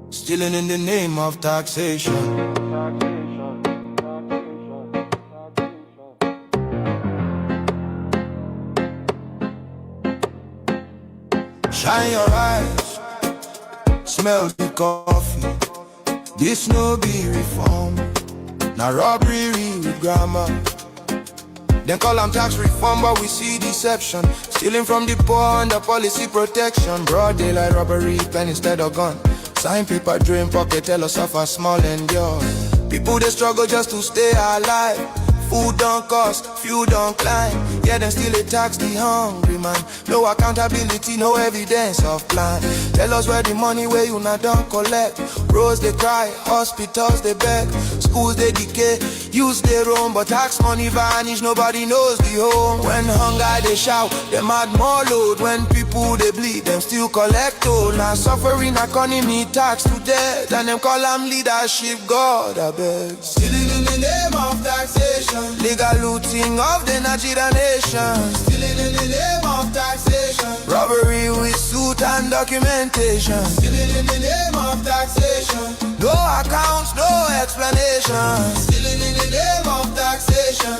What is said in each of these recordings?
Stealing in the name of taxation. Shine your eyes, smell the coffee. This no be reform, now robbery with grammar. Then call them tax reform, but we see deception. Stealing from the poor under policy protection. Broad daylight robbery, pen instead of gun. Sign paper, drain pocket, tell us suffer small endure. People they struggle just to stay alive. Food don't cost, fuel don't climb. Yeah, then still they tax the hungry man. No accountability, no evidence of plan. Tell us where the money where you not don't collect. Roads they cry, hospitals they beg. Schools they decay, use they roam. But tax money vanish, nobody knows the home. When hunger they shout, them add more load. When people they bleed, them still collect toll. Now suffering economy tax to death. And them call them leadership, God I beg. Stealing in the name of taxation. Legal looting of the Nigerian nation. Stealing in the name of taxation. Robbery with suit and documentation. Stealing in the name of taxation. No accounts, no explanation. Stealing in the name of taxation.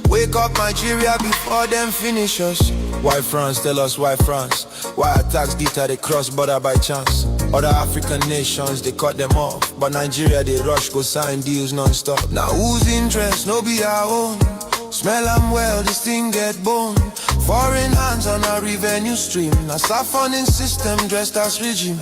Wake up Nigeria before them finish us. Why France? Tell us why France? Why attacks deter they cross border by chance? Other African nations, they cut them off. But Nigeria, they rush, go sign deals non-stop. Now whose interest? No be our own. Smell them well, this thing get bone. Foreign hands on our revenue stream. A saffroning system dressed as regime.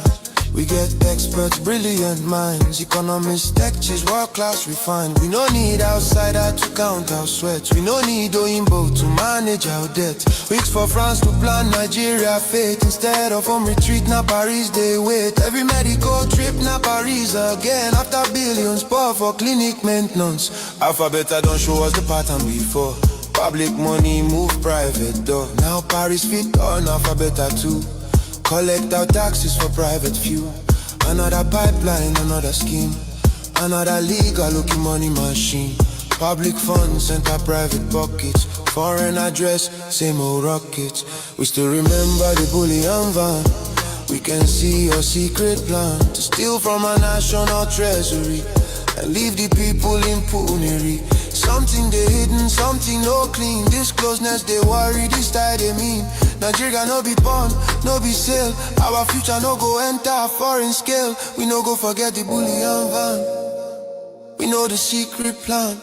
We get experts, brilliant minds. Economists, tech cheese, world class refined. We no need outsider to count our sweat. We no need Oyinbo to manage our debt. Weeks for France to plan Nigeria fate. Instead of home retreat, na Paris they wait. Every medical trip, na Paris again. After billions pour for clinic maintenance. Alphabet don't show us the pattern before. Public money move private though. Now Paris fit on Alphabet too. Collect our taxes for private few. Another pipeline, another scheme. Another legal looking money machine. Public funds enter private pockets. Foreign address, same old rockets. We still remember the bullion van. We can see your secret plan to steal from our national treasury and leave the people in penury. Something they hidden, something no clean. This closeness they worry, this tie they mean. Nigeria no be pawn, no be sale. Our future no go enter foreign scale. We no go forget the bullion van. We know the secret plan.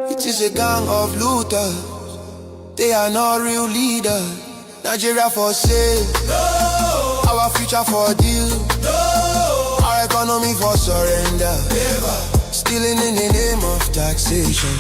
It is a gang of looters. They are not real leaders. Nigeria for sale. No. Our future for deal. No. Our economy for surrender. Never. Stealing in the name of taxation.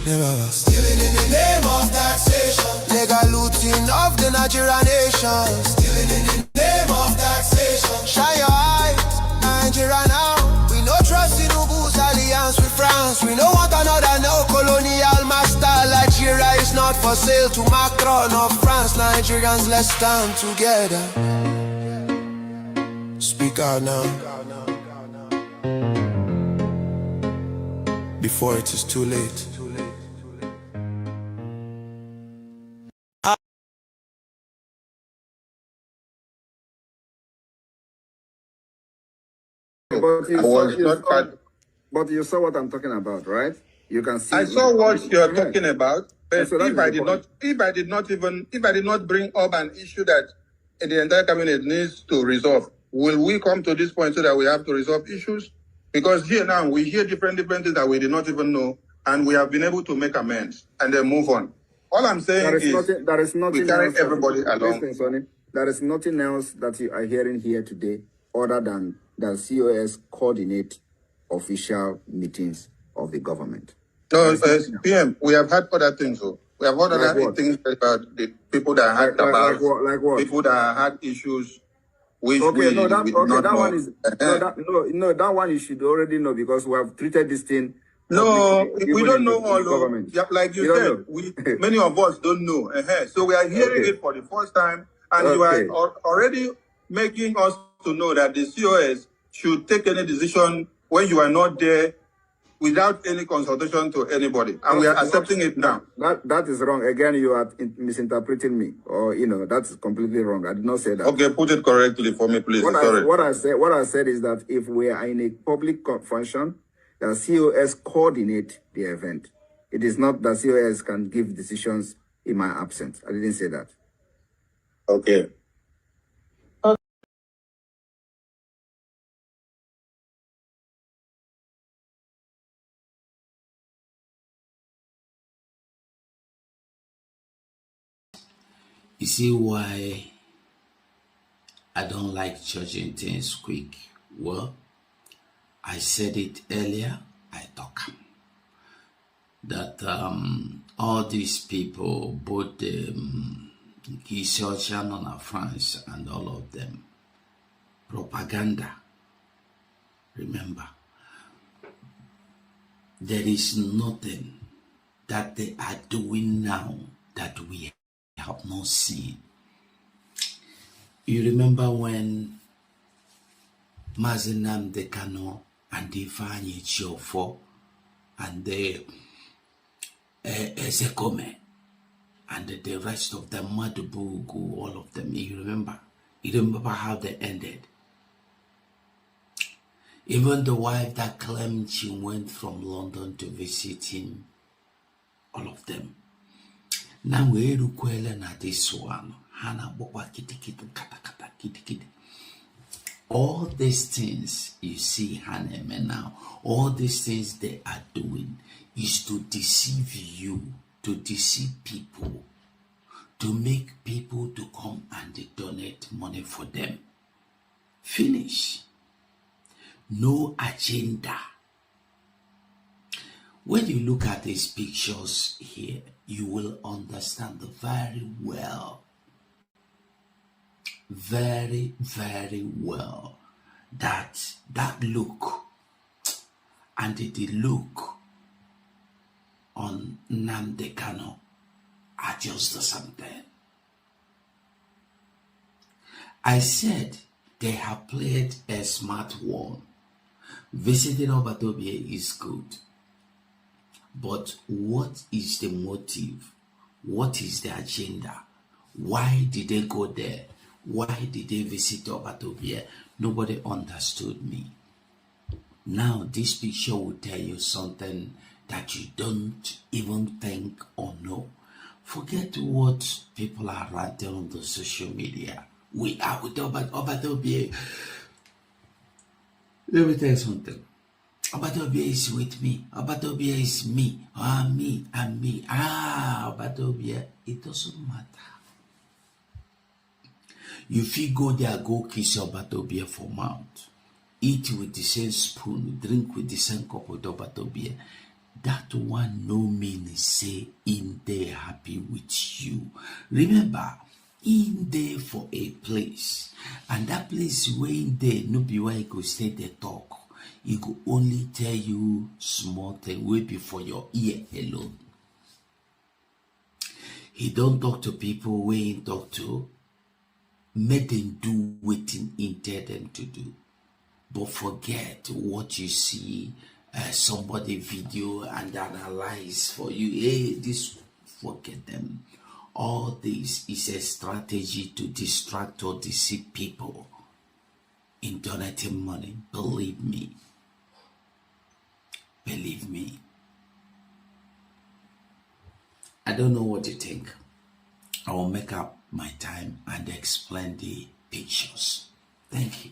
Never. Stealing in the name of taxation. Legal looting of the Nigerian nation. Stealing in the name of taxation. Shine your eyes, Nigeria now. We no trust in Ubu's alliance with France. We no want another neo-colonial master. Nigeria is not for sale to Macron or France. Nigerians, let's stand together. Speak out now, before it is too late. But you saw what I'm talking about, right? You can see. I saw what you're talking about. But if I did not bring up an issue that the entire cabinet needs to resolve, will we come to this point so that we have to resolve issues? Because here now we hear different things that we did not even know, and we have been able to make amends and then move on. All I'm saying is we carry everybody along. Listen, Sonny, there is nothing else that you are hearing here today other than that COS coordinate official meetings of the government. No, PM, we have had other things. So we have other things about the people that had like what? People that had issues. Which that one you should already know because we have treated this thing. No, we don't know all of it. Like you said, many of us don't know. So we are hearing it for the first time, and you are already making us to know that the COS should take any decision when you are not there without any consultation to anybody, and we are accepting it now. That is wrong. Again, you are misinterpreting me, or that's completely wrong. I did not say that. Okay, put it correctly for me, please. What I said is that if we are in a public function, the COS coordinate the event. It is not that COS can give decisions in my absence. I didn't say that. Okay. You see why I don't like judging things quick? Well, I said it earlier, I talk that all these people, both the Giselle France and all of them, propaganda. Remember, there is nothing that they are doing now that we have not seen. You remember when Mazinam Dekano and Ifeanyi Ejiofor and the Ezekome and the rest of them, Madubugu, all of them, you remember? You remember how they ended? Even the wife that claimed she went from London to visit him, all of them. Now we rukwele na this one. Hana bokwa kitikiti kata kitikiti. All these things you see Hana now, all these things they are doing is to deceive you, to deceive people, to make people to come and donate money for them. Finish. No agenda. When you look at these pictures here, you will understand very well, very, very well, that look and the look on Nnamdi Kanu are just the same thing. I said they have played a smart one. Visiting Obatobie is good. But what is the motive? What is the agenda? Why did they go there? Why did they visit Obatobie? Nobody understood me. Now this picture will tell you something that you don't even think or know. Forget what people are writing on the social media. We are with Obatobie. Let me tell you something. Obatobie is with me. Obatobie is me. Me and me. Obatobie, it doesn't matter. If you go there, go kiss Obatobie for mouth. Eat with the same spoon, drink with the same cup with Obatobie. That one no mean say in there happy with you. Remember, in there for a place. And that place where in there, no be where you go stay there talk. He could only tell you small thing way before your ear alone. He don't talk to people where he talk to. Make them do what he tell them to do. But forget what you see somebody video and analyze for you. Hey, this, forget them. All this is a strategy to distract or deceive people in donating money. Believe me. Believe me. I don't know what you think. I will make up my time and explain the pictures. Thank you.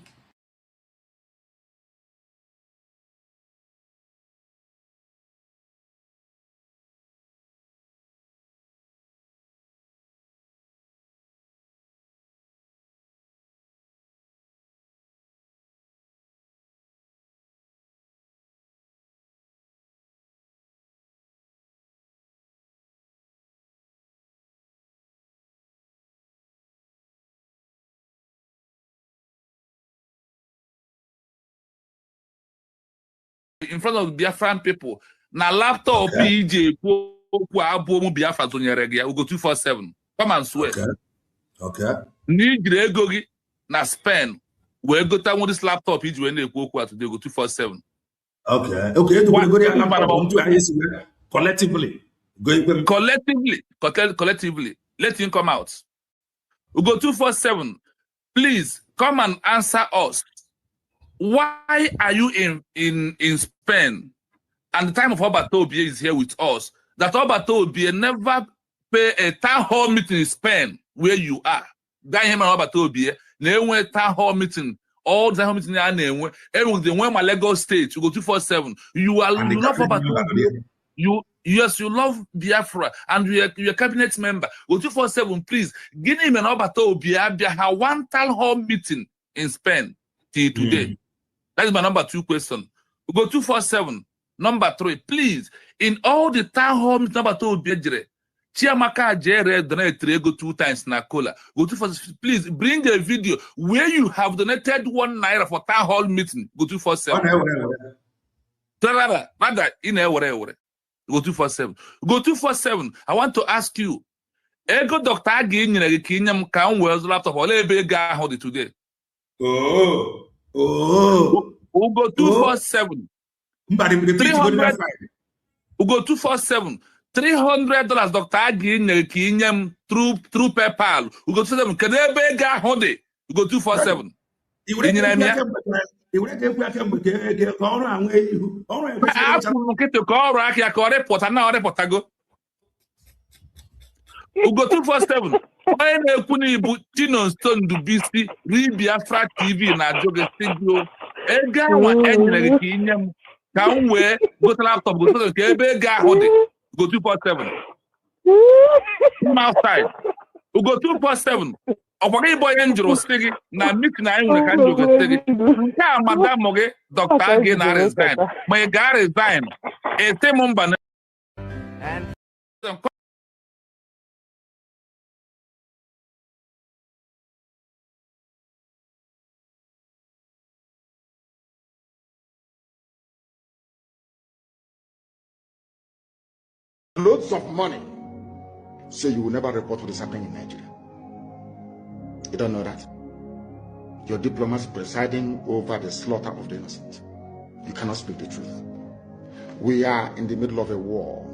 In front of Biafran people. Na laptop PJ Biafra we go 247. Come and swear. Okay. Ni ego na Spain. We go down with this laptop PJ when they go today go 247. Okay. Collectively. Collectively. Let him come out. We go 247. Please come and answer us. Why are you in Spain? And the time of Obatobie is here with us. That Obatobie never pay a town hall meeting in Spain where you are. That him and Obatobie, they went town hall meeting. All the time meeting everyone they went my Lagos state. You go 247. You love Obatobie. Yes, you love Biafra and you're a cabinet member. Go 247, please. Give him an Obatobie. They have one town hall meeting in Spain till today. That is my number 2 question. We go 247. Number 3, please. In all the town hall meeting, number 2 be Chiamaka Jere donated go 2 times na cola. Go 247. Please bring a video where you have donated 1 naira for town hall meeting. Go 247. Rather, in a whatever. Go 247. Go 247. I want to ask you. Ego Dr. Agin Kinyam can wear laptop or ebe ga hold today. We'll go 247. 300. We'll go 247. $300 Dr. Agin Kinyam through PayPal. We'll go 247. Can they be ga hold it? We'll go 247. Ugo 247. Onye na-ekwu na ibu Tino Stone Dubisi Biafra TV na Joge Studio. Ego anwa enyere gị ka inye m ka m wee gote laptop gote ka ebe ego ahụ dị. Ugo 247. Come outside. Ugo 247. Ọkwa gị bụ onye njụrụ sị gị na meeting anyị nwere ka njụrụ sị gị. Nke a madam gị Dr. Agin na resign. Ma ị ga resign. Ete m mba na loads of money, so you will never report what is happening in Nigeria. You don't know that. Your diplomats presiding over the slaughter of the innocent. You cannot speak the truth. We are in the middle of a war.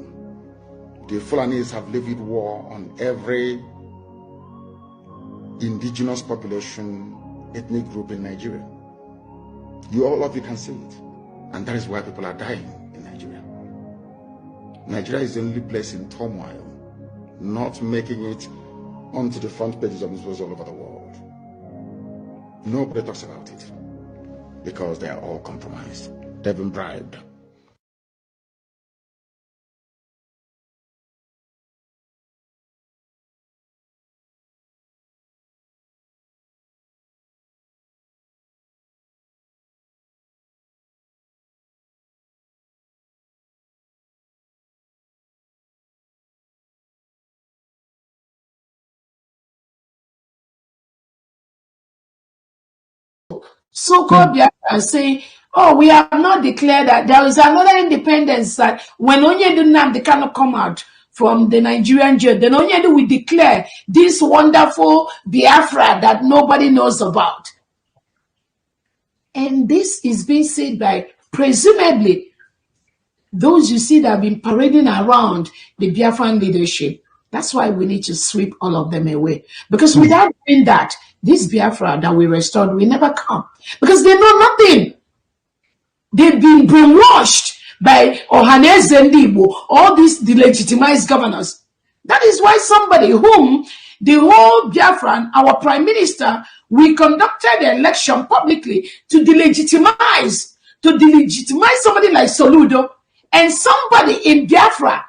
The Fulanis have levied war on every indigenous population, ethnic group in Nigeria. All of you can see it. And that is why people are dying in Nigeria. Nigeria is the only place in turmoil, not making it onto the front pages of newspapers all over the world. Nobody talks about it because they are all compromised. They've been bribed. So-called Biafra say, oh, we have not declared that there is another independence that when Onyedu Nnamdi cannot come out from the Nigerian jail, then Onyedu will declare this wonderful Biafra that nobody knows about. And this is being said by, presumably, those you see that have been parading around the Biafran leadership. That's why we need to sweep all of them away. Because without doing that, this Biafra that we restored will never come. Because they know nothing. They've been brainwashed by Ohaneze Ndibo, all these delegitimized governors. That is why somebody whom the whole Biafran, our prime minister, we conducted the election publicly to delegitimize somebody like Soludo and somebody in Biafra.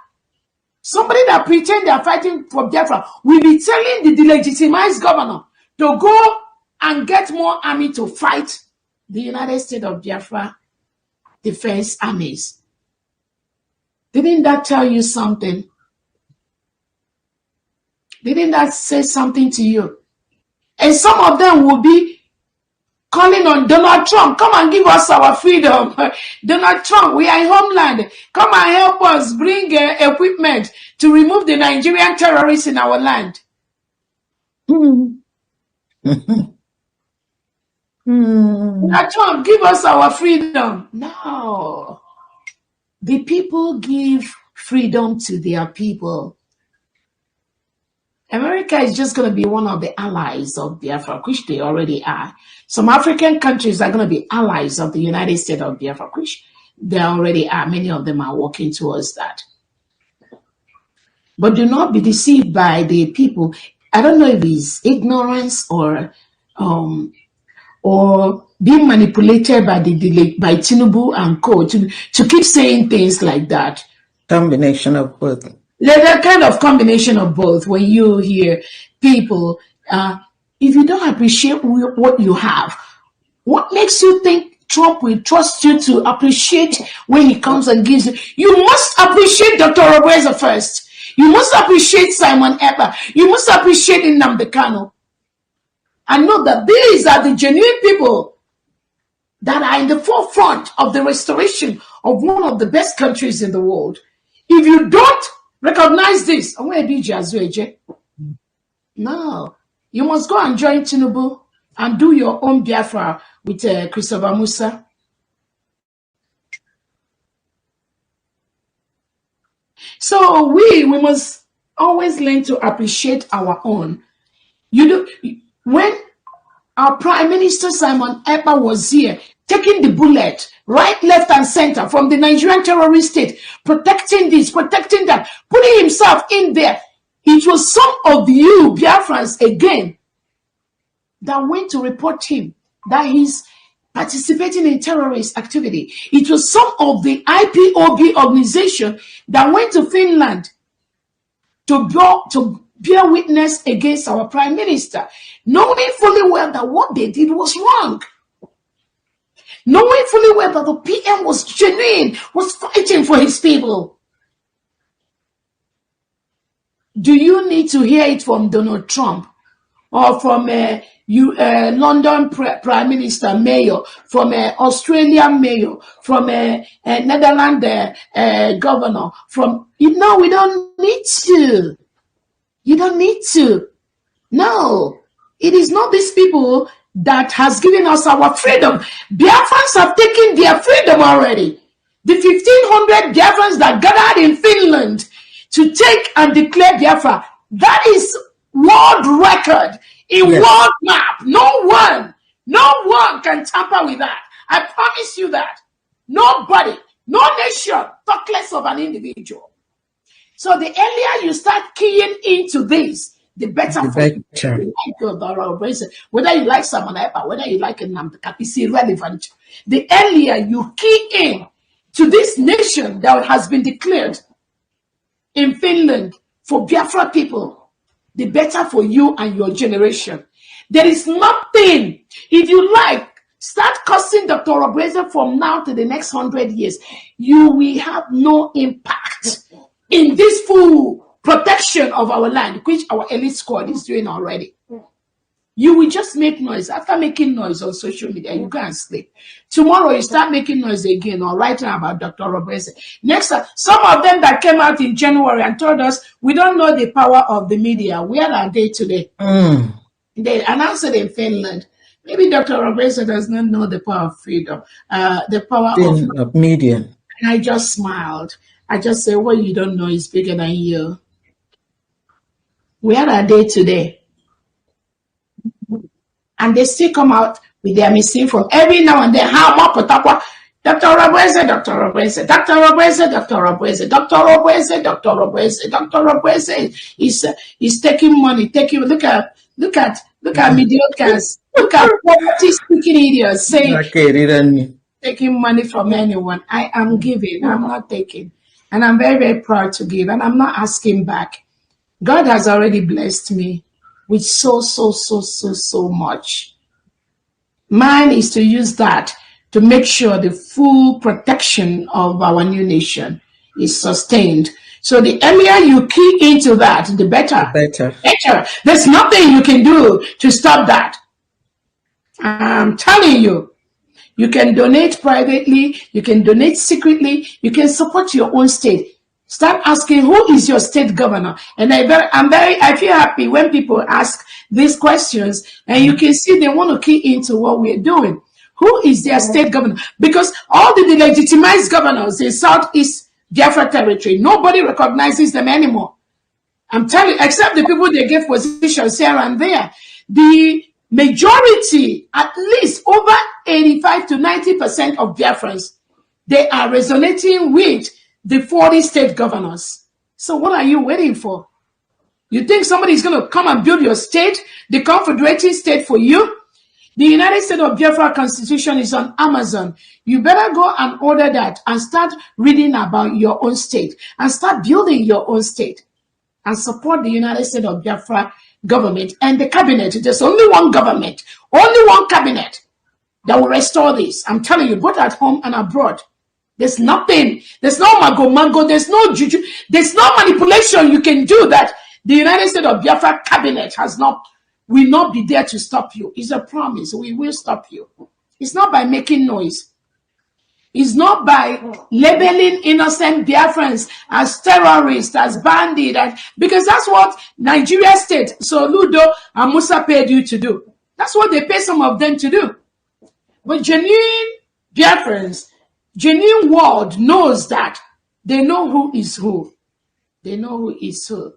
Somebody that pretend they are fighting for Biafra will be telling the delegitimized governor to go and get more army to fight the United States of Biafra defense armies. Didn't that tell you something? Didn't that say something to you? And some of them will be calling on Donald Trump, come and give us our freedom. Donald Trump, we are in homeland. Come and help us bring equipment to remove the Nigerian terrorists in our land. Now, Trump, give us our freedom. No. The people give freedom to their people. America is just going to be one of the allies of Biafra, which they already are. Some African countries are going to be allies of the United States of Biafra, which they already are. Many of them are working towards that. But do not be deceived by the people. I don't know if it's ignorance or being manipulated by by Tinubu and co to keep saying things like that. Combination of both. There's a kind of combination of both. When you hear people, if you don't appreciate what you have, what makes you think Trump will trust you to appreciate when he comes and gives you? You must appreciate Dr. Roberza first. You must appreciate Simon Eber. You must appreciate Nnamdi Kanu. And know that these are the genuine people that are in the forefront of the restoration of one of the best countries in the world. If you don't recognize this, no, you must go and join Tinubu and do your own Biafra with Christopher Musa. So we must always learn to appreciate our own. When our Prime Minister Simon Eber was here, taking the bullet, right, left, and center from the Nigerian terrorist state, protecting this, protecting that, putting himself in there, it was some of you Biafrans again that went to report him that he's participating in terrorist activity. It was some of the IPOB organization that went to Finland to bear witness against our Prime Minister, knowing fully well that what they did was wrong. Knowing fully well that the PM was genuine, was fighting for his people. Do you need to hear it from Donald Trump or from London Prime Minister Mayor, from Australian Mayor, from Netherlands Governor? No, we don't need to. You don't need to. No, it is not these people that has given us our freedom. Biafrans have taken their freedom already. The 1,500 Biafrans that gathered in Finland to take and declare Biafra, that is world record, world map. No one can tamper with that. I promise you that. Nobody, no nation, talk less of an individual. So the earlier you start keying into this, the better for you. Whether you like Simon Eber, whether you like Nnamdi Kanu, it's irrelevant. The earlier you key in to this nation that has been declared in Finland for Biafra people, the better for you and your generation. There is nothing, if you like, start cursing Dr. Roberza from now to the next 100 years. You will have no impact in this full protection of our land, which our elite squad is doing already. You will just make noise. After making noise on social media, you go and sleep. Tomorrow, you start making noise again or writing about Dr. Roberza. Next, some of them that came out in January and told us, we don't know the power of the media. Where are they today? They announced it in Finland. Maybe Dr. Roberza does not know the power of freedom, the power of media. And I just smiled. I just said, what you don't know is bigger than you. Where are they today? And they still come out with their missing from every now and then. How much Dr. Roberza, Dr. Roberza, Dr. Roberza, Dr. Roberza, Dr. Roberza, Dr. Roberza, Dr. Roberza is taking money. Look at mediocres. Look at poverty speaking idiots saying taking money from anyone. I am giving. I'm not taking. And I'm very, very proud to give. And I'm not asking back. God has already blessed me with so much. Mine is to use that to make sure the full protection of our new nation is sustained. So the earlier you key into that, the better. Better. There's nothing you can do to stop that. I'm telling you. You can donate privately, you can donate secretly, you can support your own state. Start asking, who is your state governor? And I feel happy when people ask these questions, and you can see they want to key into what we're doing. Who is their state governor? Because all the legitimized governors in Southeast Biafra territory, nobody recognizes them anymore. I'm telling you, except the people they give positions here and there. The majority, at least over 85 to 90% of Biafrans, they are resonating with the 40 state governors. So what are you waiting for? You think somebody is going to come and build your state, the confederated state for you? The United States of Biafra Constitution is on Amazon. You better go and order that and start reading about your own state and start building your own state and support the United States of Biafra government and the cabinet. There's only one government, only one cabinet that will restore this. I'm telling you, both at home and abroad. There's nothing, there's no mago, there's no juju, there's no manipulation you can do that the United States of Biafra cabinet will not be there to stop you. It's a promise. We will stop you. It's not by making noise. It's not by labeling innocent Biafrans as terrorists, as bandits, because that's what Nigeria state, Soludo and Musa paid you to do. That's what they pay some of them to do. But genuine Biafrans, genuine world knows that they know who is who. They know who is who.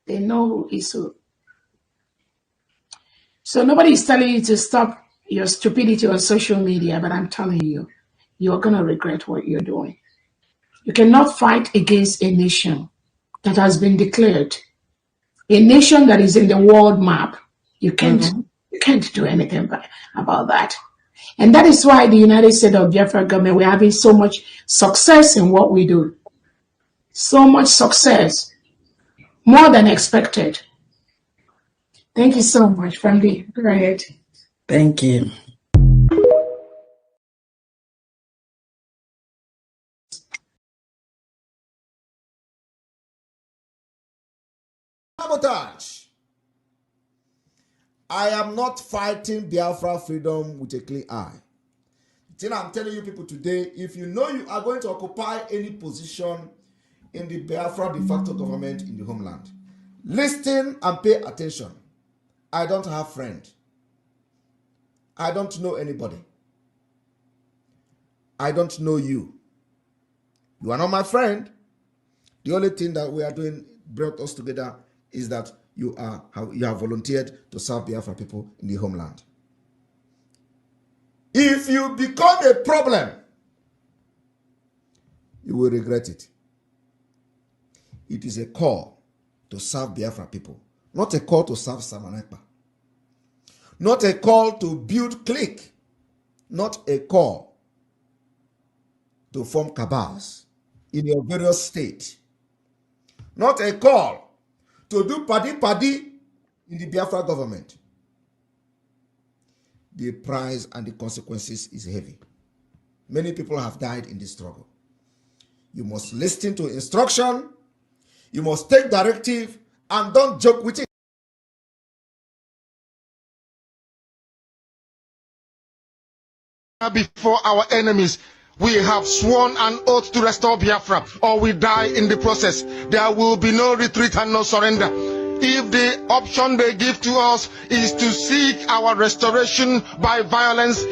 They know who is who. So nobody is telling you to stop your stupidity on social media, but I'm telling you, you're going to regret what you're doing. You cannot fight against a nation that has been declared, a nation that is in the world map. You can't do anything about that. And that is why the United States of Biafra government, we're having so much success in what we do. So much success, more than expected. Thank you so much, family. Go ahead. Thank you. Sabotage. I am not fighting Biafra freedom with a clear eye. The thing I'm telling you people today, if you know you are going to occupy any position in the Biafra de facto government in the homeland, listen and pay attention. I don't have friend. I don't know anybody. I don't know you. You are not my friend. The only thing that we are doing brought us together is that you have volunteered to serve Biafra people in the homeland. If you become a problem, you will regret it. It is a call to serve Biafra people, not a call to serve Samanekpa, not a call to build clique, not a call to form cabals in your various states, not a call to do paddy in the Biafra government. The price and the consequences is heavy. Many people have died in this struggle. You must listen to instruction, you must take directive, and don't joke with it. Before our enemies, we have sworn an oath to restore Biafra, or we die in the process. There will be no retreat and no surrender. If the option they give to us is to seek our restoration by violence,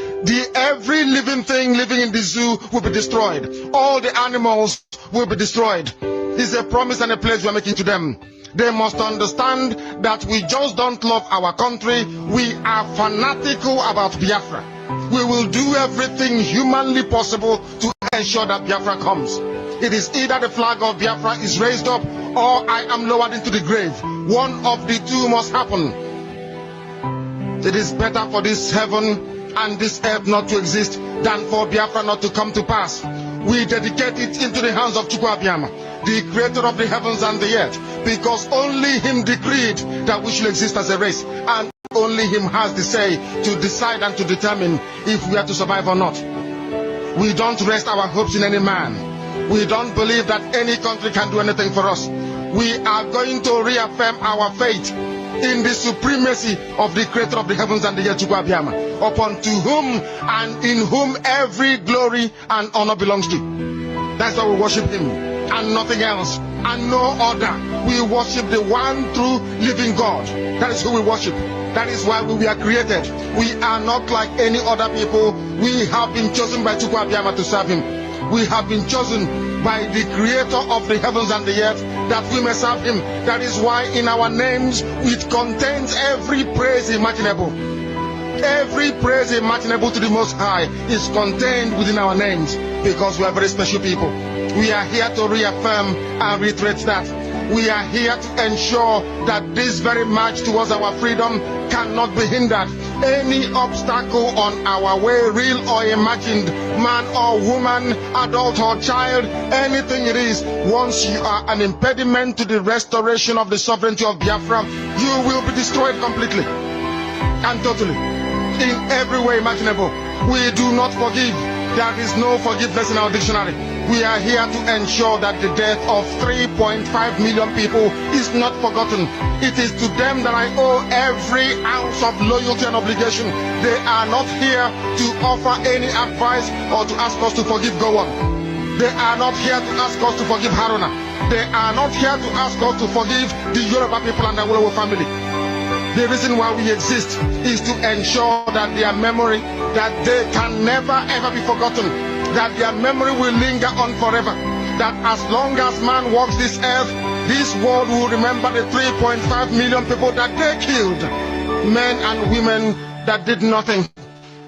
every living thing living in the zoo will be destroyed. All the animals will be destroyed. It's a promise and a pledge we're making to them. They must understand that we just don't love our country. We are fanatical about Biafra. We will do everything humanly possible to ensure that Biafra comes. It is either the flag of Biafra is raised up or I am lowered into the grave. One of the two must happen. It is better for this heaven and this earth not to exist than for Biafra not to come to pass. We dedicate it into the hands of Chukwuabiama, the creator of the heavens and the earth, because only him decreed that we should exist as a race, and only him has the say to decide and to determine if we are to survive or not. We don't rest our hopes in any man. We don't believe that any country can do anything for us. We are going to reaffirm our faith in the supremacy of the creator of the heavens and the earth, Chukwuabiama, upon to whom and in whom every glory and honor belongs to. That's why we worship him. and nothing else, and no other. We worship the one true living God. That is who we worship. That is why we were created. We are not like any other people. We have been chosen by Chukwu Abiyama to serve him. We have been chosen by the creator of the heavens and the earth that we may serve him. That is why in our names it contains every praise imaginable. Every praise imaginable to the Most High is contained within our names, because we are very special people. We are here to reaffirm and reiterate that. We are here to ensure that this very march towards our freedom cannot be hindered. Any obstacle on our way, real or imagined, man or woman, adult or child, anything it is, once you are an impediment to the restoration of the sovereignty of Biafra, you will be destroyed completely and totally, in every way imaginable. We do not forgive. There is no forgiveness in our dictionary. We are here to ensure that the death of 3.5 million people is not forgotten. It is to them that I owe every ounce of loyalty and obligation. They are not here to offer any advice or to ask us to forgive Gowon. They are not here to ask us to forgive Haruna. They are not here to ask us to forgive the Yoruba people and the Wolowo family. The reason why we exist is to ensure that their memory, that they can never ever be forgotten, that their memory will linger on forever, that as long as man walks this earth, this world will remember the 3.5 million people that they killed, men and women that did nothing,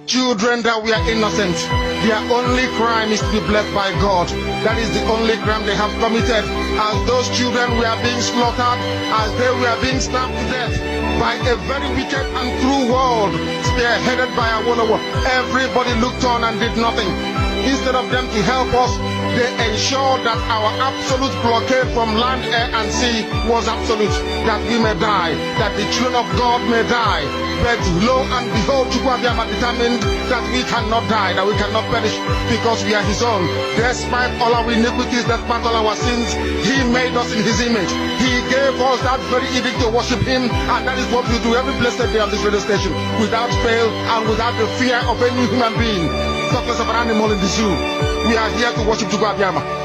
children that were innocent. Their only crime is to be blessed by God. That is the only crime they have committed. As those children were being slaughtered, as they were being stabbed to death by a very wicked and cruel world, spearheaded by Awolowo, everybody looked on and did nothing. Instead of them to help us, they ensured that our absolute blockade from land, air, and sea was absolute, that we may die, that the children of God may die. But lo and behold, Chukwu Abiyama determined that we cannot die, that we cannot perish, because we are his own. Despite all our iniquities, despite all our sins, he made us in his image. He gave us that very edict to worship him, and that is what we do every blessed day on this radio station, without fail and without the fear of any human being, such of an animal in the zoo. We are here to worship Chukwu Abiyama.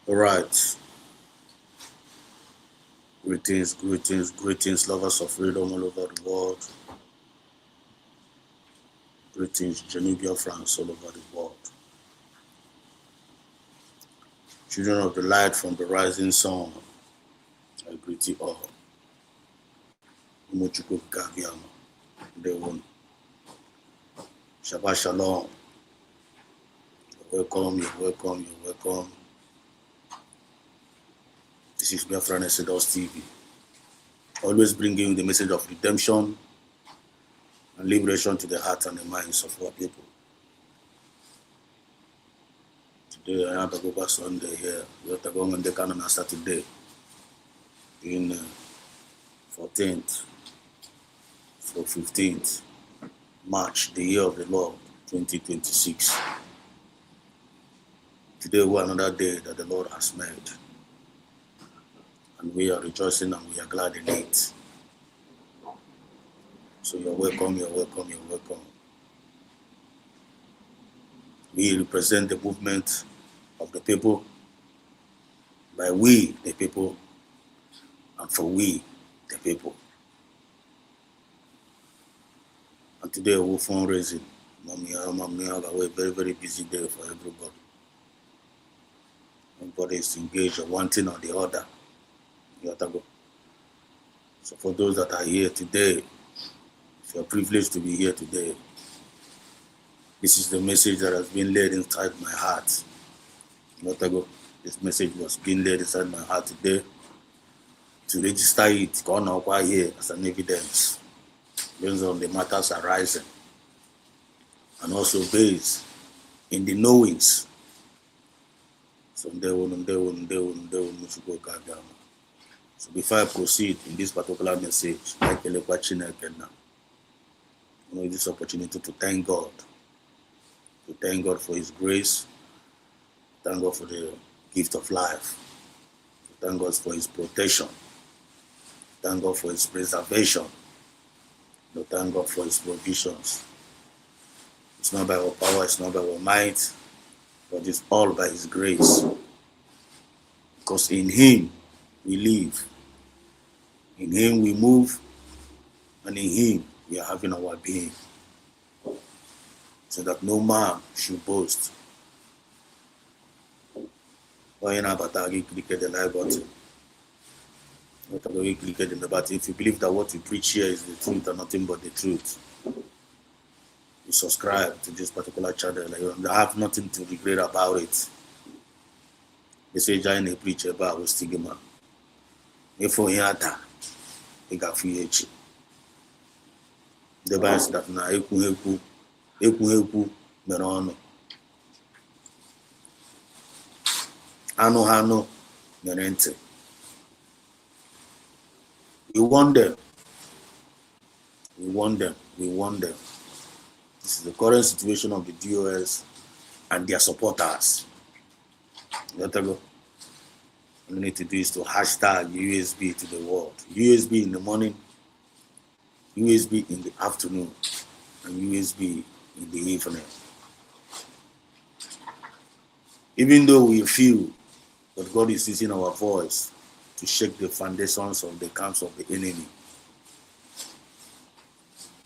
All right. Greetings, lovers of freedom all over the world. Greetings, genuine Biafrans all over the world. Children of the light from the rising sun, I greet you all. Umuchukwu Abiyama, Dewon. Shabbat Shalom. You're welcome. This is Biafra Nesedos TV. Always bringing the message of redemption and liberation to the heart and the minds of our people. Today I have a Goba Sunday here. We have to go on the canon on Saturday in 14th for 15th March, the year of the Lord 2026. Today was another day that the Lord has made. And we are rejoicing and we are glad in it. So you're welcome. We represent the movement of the people, by we, the people, and for we, the people. And today we're fundraising. Mommy, a very, very busy day for everybody. Everybody is engaged on one thing or the other. You have to go. So for those that are here today, if you're privileged to be here today, this is the message that has been laid inside my heart. You have to go. This message was being laid inside my heart today to register it here as an evidence based on the matters arising, and also based in the knowings. So so before I proceed in this particular message, I can use this opportunity to thank God. To thank God for His grace. Thank God for the gift of life. Thank God for His protection. Thank God for His preservation. Thank God for His provisions. It's not by our power, it's not by our might, but it's all by His grace. Because in Him we live, in Him we move, and in Him we are having our being. So that no man should boast. Why not click the like button? Click the button. If you believe that what we preach here is the truth and nothing but the truth, you subscribe to this particular channel. You have nothing to regret about it. They say giant a preach about with stigma. If you hear that, you got free. The Bible says that na ekwu mere ọnụ. Anụ mere ntị. We want them. We want them. We want them. This is the current situation of the DOS and their supporters. Let go. All you need to do is to hashtag USB to the world. USB in the morning, USB in the afternoon, and USB in the evening. Even though we feel that God is using our voice to shake the foundations of the camps of the enemy,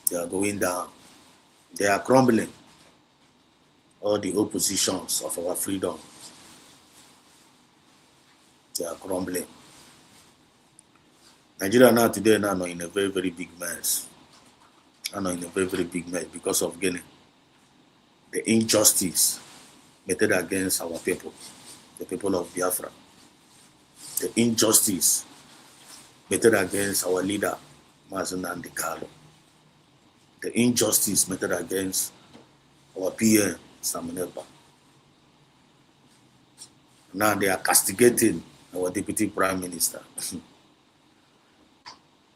they are going down. They are crumbling. All the oppositions of our freedom, they are crumbling. Nigeria now today now in a very, very big mess. In a very, very big mess because of the injustice meted against our people, the people of Biafra. The injustice meted against our leader, Mazen Andikalo. The injustice meted against our PM, Samunepa. Now they are castigating our deputy prime minister.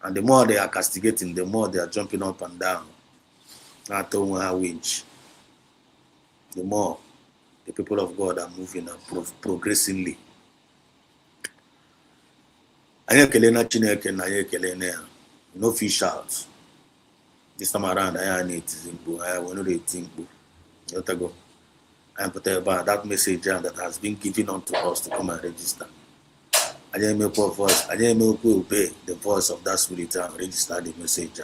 And the more they are castigating, the more they are jumping up and down. The more the people of God are moving up progressively. No fish out. This time around, I need to think. And put about that message that has been given unto us to come and register. I didn't make a voice. I didn't make obey the voice of that spirit and register the message.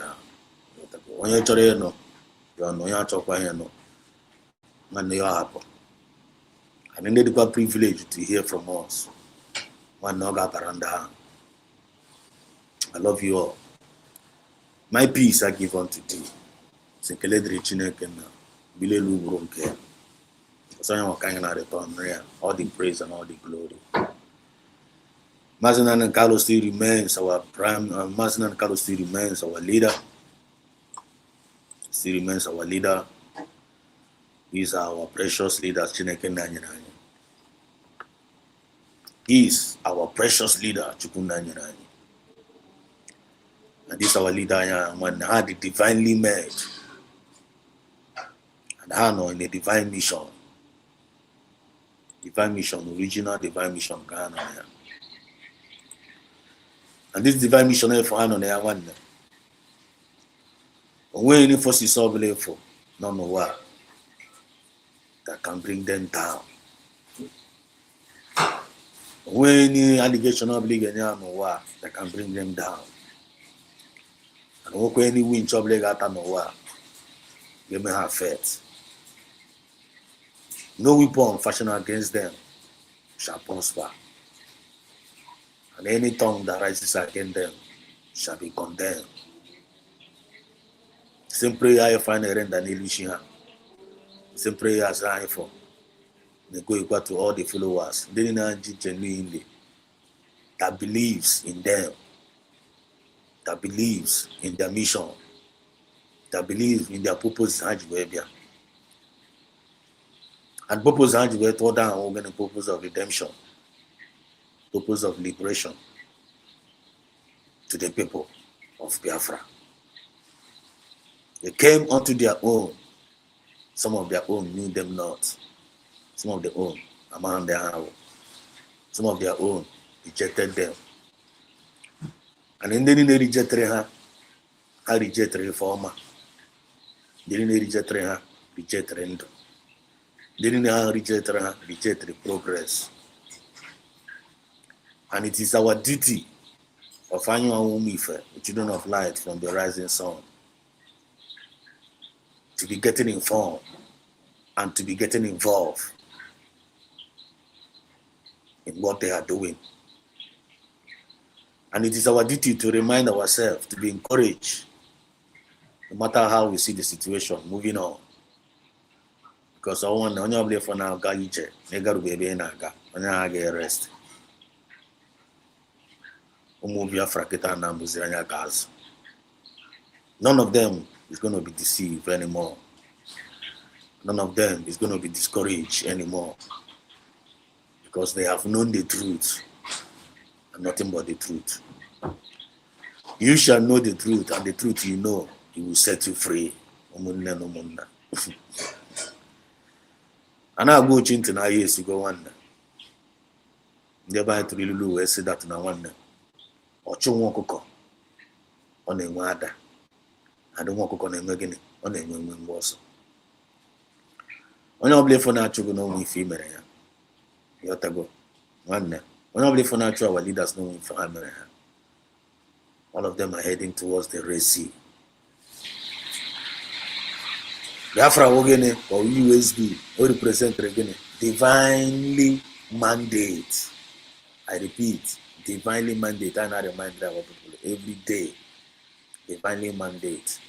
When you try to know, you know you talk about no, man, you happen. And then they got privilege to hear from us. One no got around. I love you all. My peace I give unto thee. Sekeledri Chineke na bilelu bronke. So I can return all the praise and all the glory. Mazinan Carlos still remains our prime. Mazinan Carlos still remains our leader. Still remains our leader. He's our precious leader, Chineke Nanyirani. He's our precious leader, Chukunanyirani. And this our leader, when had the divinely made, and I know in a divine mission. Divine mission, original divine mission, Ghana. And this divine mission for Hano there one. When any force is all for no what. that can bring them down. When any allegation of legal that can bring them down. And when any winch of legal they may have faith. No weapon fashioned against them shall prosper. And any tongue that rises against them shall be condemned. Same prayer I find a render Nilishiha. Same prayer as I for. They go equal to all the followers. They genuinely that believes in them, that believes in their mission, that believes in their purpose and purpose and toward down the purpose of redemption, purpose of liberation to the people of Biafra. They came unto their own. Some of their own knew them not. Some of their own among their own. Some of their own rejected them. And then they rejected her. I rejected reformer. They didn't reject her, reject rendo. They didn't reject her, reject progress. And it is our duty of annual Umife, the children of light from the rising sun, to be getting informed and to be getting involved in what they are doing. And it is our duty to remind ourselves, to be encouraged, no matter how we see the situation, moving on. Because I want to be for now, rest. None of them is going to be deceived anymore. None of them is going to be discouraged anymore. Because they have known the truth and nothing but the truth. You shall know the truth, and the truth you know, it will set you free. And I go into now, yes, you go one. Never to really say that na one. Or chum on a wada. I don't walk on a megany on a woman was. On your belief for natural, no we female. You have to go. One. On your belief for natural, our leaders know we family. All of them are heading towards the Red Sea. Biafra Ogene or USB or represent again divinely mandate. I repeat, divinely mandate. And I remind our people every day. Divinely mandate.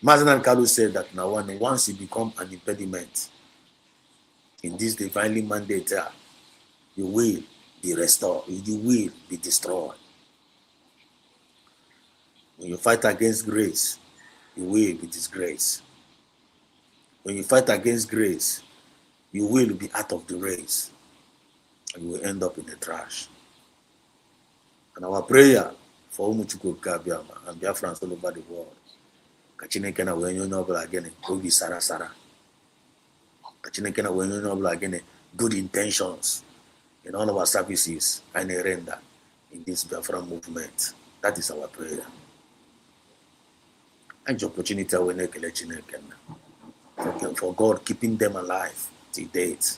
Mazen Kalu said that now once you become an impediment in this divinely mandate, you will be restored. You will be destroyed. When you fight against grace, you will be disgraced. When you fight against grace, you will be out of the race. And you will end up in the trash. And our prayer for Umuchuku Kabiama and Biafrans all over the world. Kachinekena when you know again, Kogi Sara Sara. Kachinekena when you know again, good intentions in all of our services and render in this Biafra movement. That is our prayer. And the opportunity for God keeping them alive to date.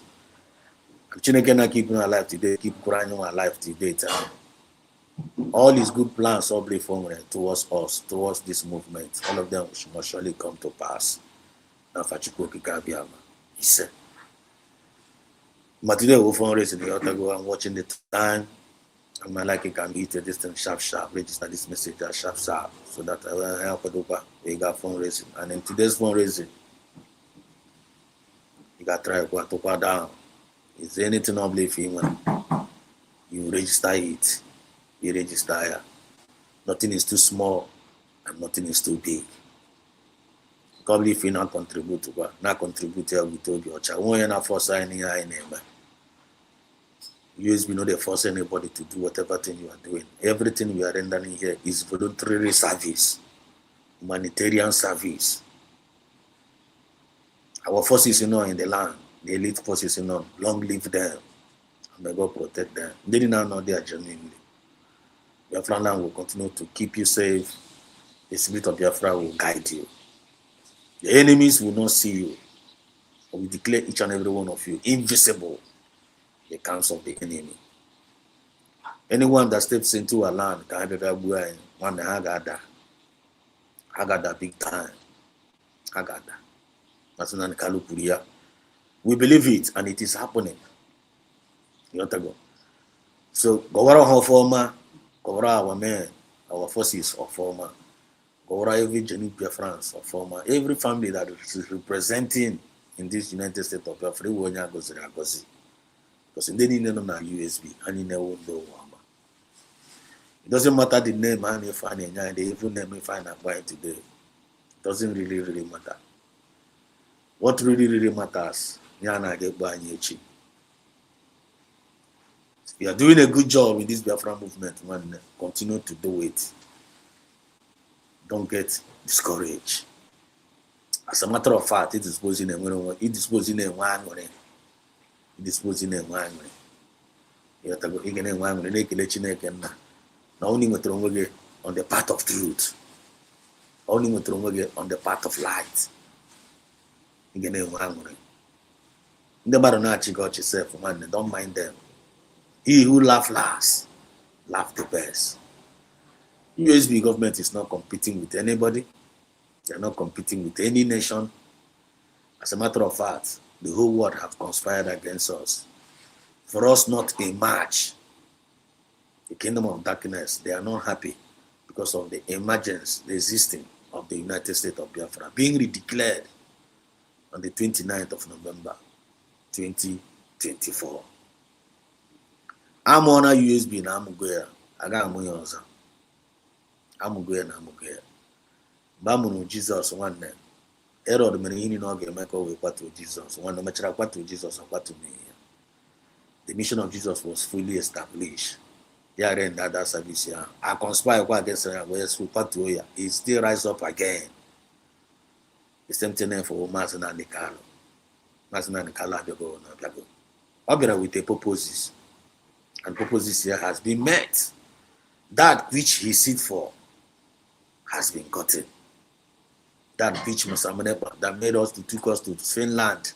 Chineke keeping alive today, keep crying alive to date. All his good plans all be formed towards us, towards this movement. All of them must surely come to pass. Now, he said. But today we'll fundraise in the other go. I'm watching the time. I'm like it can eat this thing sharp, register this message as sharp, so that I will help we got fundraising. And in today's fundraising, you got to try to go down. Is there anything I believe in when you register it? You register here. Nothing is too small and nothing is too big. God believe you not contribute to God, not contribute here we told you. Why you not force any name? USB not they force anybody to do whatever thing you are doing. Everything we are rendering here is voluntary service, humanitarian service. Our forces, in the land, the elite forces, long live them, and may God protect them. They did not know they are genuinely. Biafra land will continue to keep you safe. The spirit of Biafra will guide you. The enemies will not see you. We declare each and every one of you invisible the counts of the enemy. Anyone that steps into a land can have one Hagada big time. Hagada. That's not Kalupuria. We believe it and it is happening. You want to go. So Gowara Hofoma, Gowara our men, our forces of former, Gowara every Biafrans of former, every family that is representing in this United States of Biafra, because in the name of USB, and in the window. It doesn't matter the name, and if I the even name if I buy today. It doesn't really matter. What really matters, Yana get by Yechi. You are doing a good job in this Biafra movement, man. Continue to do it. Don't get discouraged. As a matter of fact, it is posing a one. It is posing a one. It is posing a one. You have to go in a one. Not only on the path of truth, only on the path of light. The matter got yourself, man. Don't mind them. He who laughs last, laugh the best. USB government is not competing with anybody. They are not competing with any nation. As a matter of fact, the whole world have conspired against us. For us not to emerge, the kingdom of darkness, they are not happy because of the emergence, the existing of the United States of Biafra, being redeclared on the 29th of November, 2024. I'm on a USB na Amugoya. I got Amuyoza. Amugoya na Amugoya. Bamunu Jesus one name. Error many in no game make over to Jesus. One no matter what to Jesus or what to me. The mission of Jesus was fully established. Yeah, in that service here. I conspire against where super to ya. He still rise up again. The same thing for Mazana and Nicalo. Mazana and Nicalo go na Blago. Obera with the purposes. And purposes here has been met. That which he sit for has been gotten. That which Musamanepa that made us took us to Finland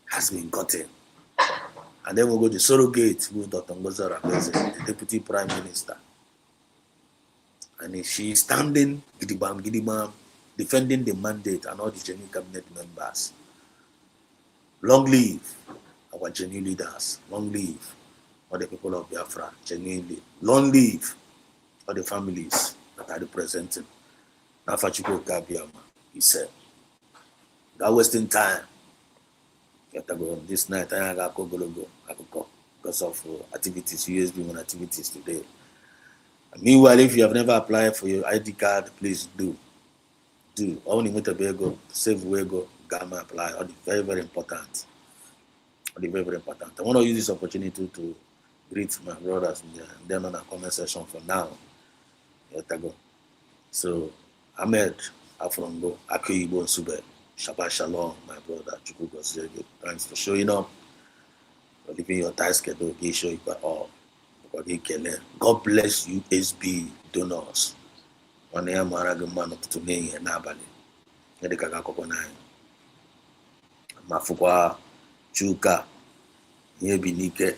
has been gotten. And then we'll go to surrogate with Dr. Ngozara, the Deputy Prime Minister. And she is standing, gidibam, defending the mandate and all the genuine cabinet members. Long live our genuine leaders. Long live all the people of Biafra, genuinely. Long live all the families that are representing. Nafachiko Gabiama, he said. That wasting time. This night, I got to go because of activities, USB activities today. Meanwhile, if you have never applied for your ID card, please do. Only with a Bego, Save Wego, Gamma apply. All the very important. All the very important. I want to use this opportunity to greet my brothers and them on a comment section for now. So, Ahmed Afrongo, Akibo Sube, Shabbat Shalom, my brother. Thanks for showing up, for leaving your tight schedule. Show you all. God bless you, SB donors. One year, Maragamano to me and Nabali. Nedekakakopona. Mafukwa, Chuka, Yebinike.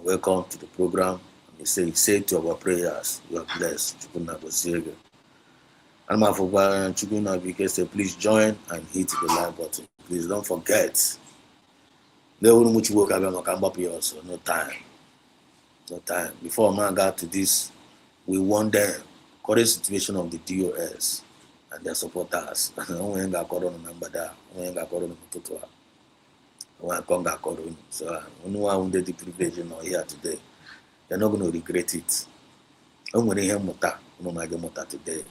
Welcome to the program. And say to our prayers, you are blessed. And Mafukwa Chukuna Bike say, please join and hit the like button. Please don't forget. There will much work about also. No time. No time. Before man got to this, we want them. Current situation of the DOS and their supporters. We ain't got corona number there. We ain't got corona tutua. We ain't got corona. So we know how the privilege not here today. They're not going to regret it. I'm going to hear Mota. No my Mota today.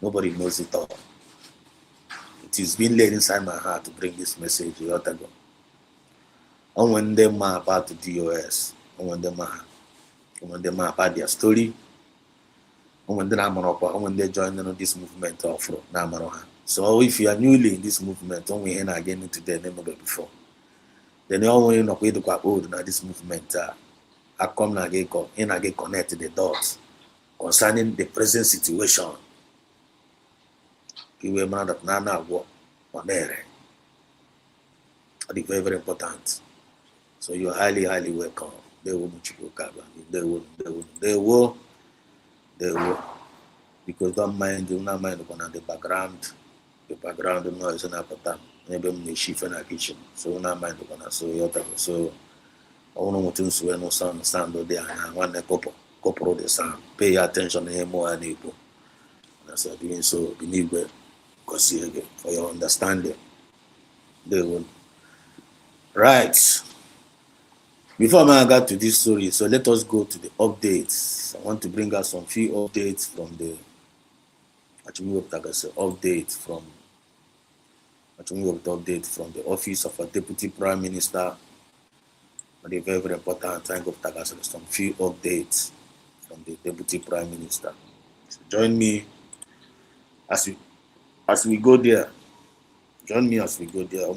Nobody knows it all. It is been laid inside my heart to bring this message a lot ago. And when they ma about the DOS, and when they ma about their story, and when they join this movement of Namaroha. So if you are newly in this movement, don't we again into the name of it before. Then you all want to go old now this movement. I come and get connect the dots concerning the present situation. You will man that Nana walk on there. I think very, very important. So you're highly, highly welcome. They will, because don't mind, do not mind on the background noise and up maybe I'm shift in the kitchen. So not mind on so so I want to so no sound there and one couple the sound. Pay attention to more and equal. And so doing so believe because for your understanding. They will. Right. Before I got to this story, so let us go to the updates. I want to bring us some few updates from the update from the office of a deputy prime minister. Very, very important. Thank God, some few updates from the deputy prime minister. So join me as we go there. Join me as we go there.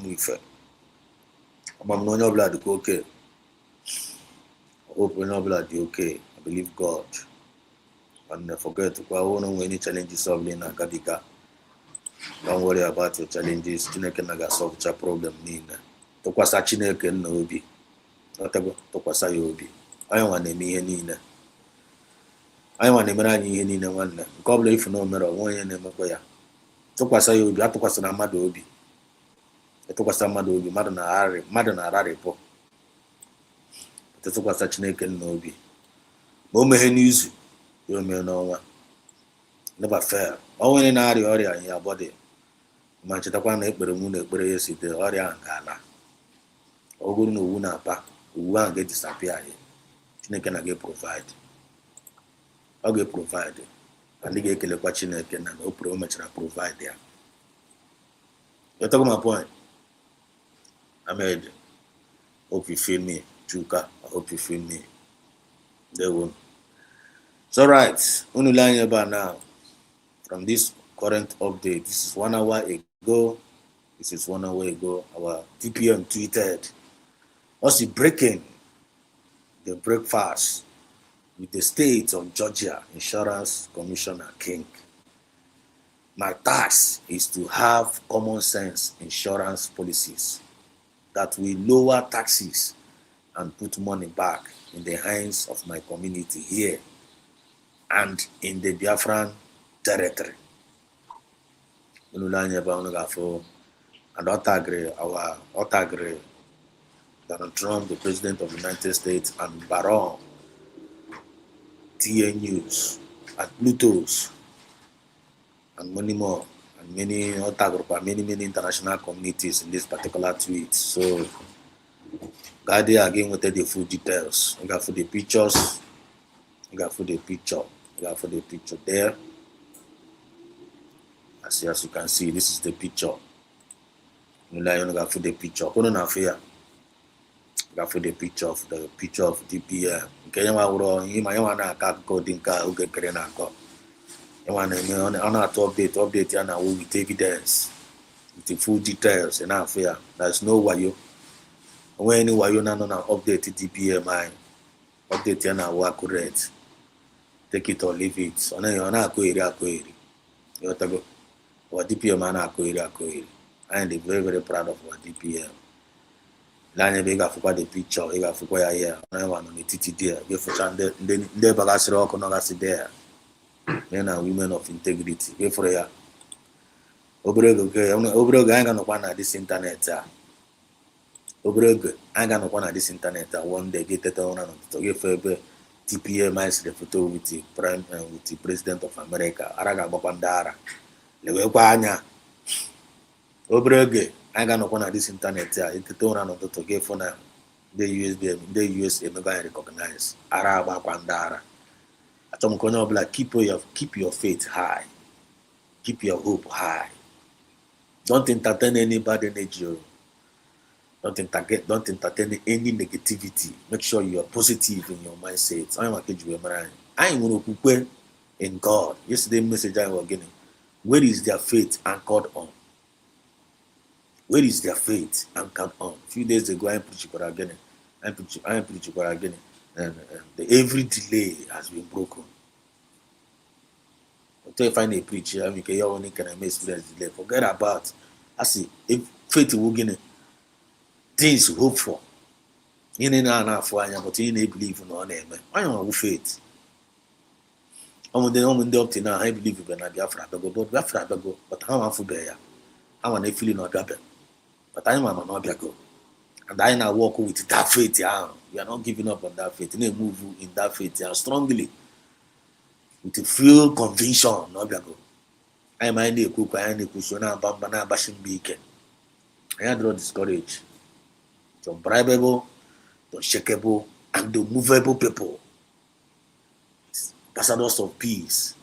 I'm not blood okay. I hope we're not blood okay. I believe God. And forget to go on any challenges of Lina Gadika. Don't worry about your challenges. Chineke naga solve your problem niile. Tụkwasa Chineke nna obi. Tụkwasa ya obi. Anyị nwa na-eme ihe niile. Anyị nwa na-emere anyị ihe niile nwanne. Nke ọ bụla ifu na o mere onwe onye na-emekwa ya. Tụkwasa ya obi. Atụkwasịna mmadụ obi. Ịtụkwasị mmadụ obi. Mmadụ na-ararịpụ. Tụkwasa Chineke nna obi. Ma o meghe n'izu. Ya o mee n'ọnwa. Never fail. Only na arịa ọrịa in your body. Ma chetakwa na ekpere mụ na ekpere ya site ọrịa nke ala. Ọ bụrụ na owu na-apa, owu ahụ ga-disappear ya. Chineke na ga-provide. Ọ ga-provide. And ị ga-ekelekwa Chineke na o mechara provide ya. You talk my point? Ahmed, hope you feel me. Chuka, I hope you feel me. They will. It's all right. Unulanya about now. From this current update, this is 1 hour ago. This is 1 hour ago. Our TPM tweeted, "What's breaking the breakfast with the state of Georgia Insurance Commissioner King? My task is to have common sense insurance policies that will lower taxes and put money back in the hands of my community here and in the Biafran territory." And Otagra, Donald Trump, the President of the United States, and Baron, TA News, and Pluto's, and many more, and many Otagra, many international communities in this particular tweet. So, God again with the full details. You got for the pictures, you got for the picture, you got for the picture there. As you can see, this is the picture. You got for the picture. Hold on here. Got for the picture of DPM. Okay, you want to go dinka uge kerena ko. You want to update and with evidence, with the full details and affair. There's no wayo. When wayo na update DPM, update and accurate. Take it or leave it. You're not query. You go. Our DPM I am very, very proud of our DPM. Lanya bega for the picture, ega for here. I want on the TT there. Give for Sunday, then they bagas rock on there. Men and women of integrity. Give for ya. Obrego, I ain't gonna this internet. Obrego, I ain't gonna this internet. One day get it on to give for TPM is the photo with the prime with the President of America. Araga Bapandara. Lewekwanya Obrege, I got no one at this internet. It's the on to get for now. The USA never recognize Araba Pandara. Atom Kono keep your faith high, keep your hope high. Don't entertain anybody next you. Don't entertain any negativity. Make sure you are positive in your mindset. I am going to in God. Yesterday message I was getting. Where is their faith anchored on? Where is their faith anchored on? A few days ago, I preached for again. And every delay has been broken. Until you find a preacher, you only can experience delay. Forget about. I see if faith will get things you hope for. You need na for anya, but you need believe in on them. I don't faith. I'm the up to now. I believe in Biafra, but how am I there? I want to feel not happen. But I am not go. And I now walk with that faith. Yeah, we are not giving up on that faith. You move in that faith, yeah, strongly, with a full conviction. Not go. I am a cook. I am a kushona bambana bashing beacon. I am not discouraged. The unbribable, the unshakable, and the movable people. Ambassadors of peace,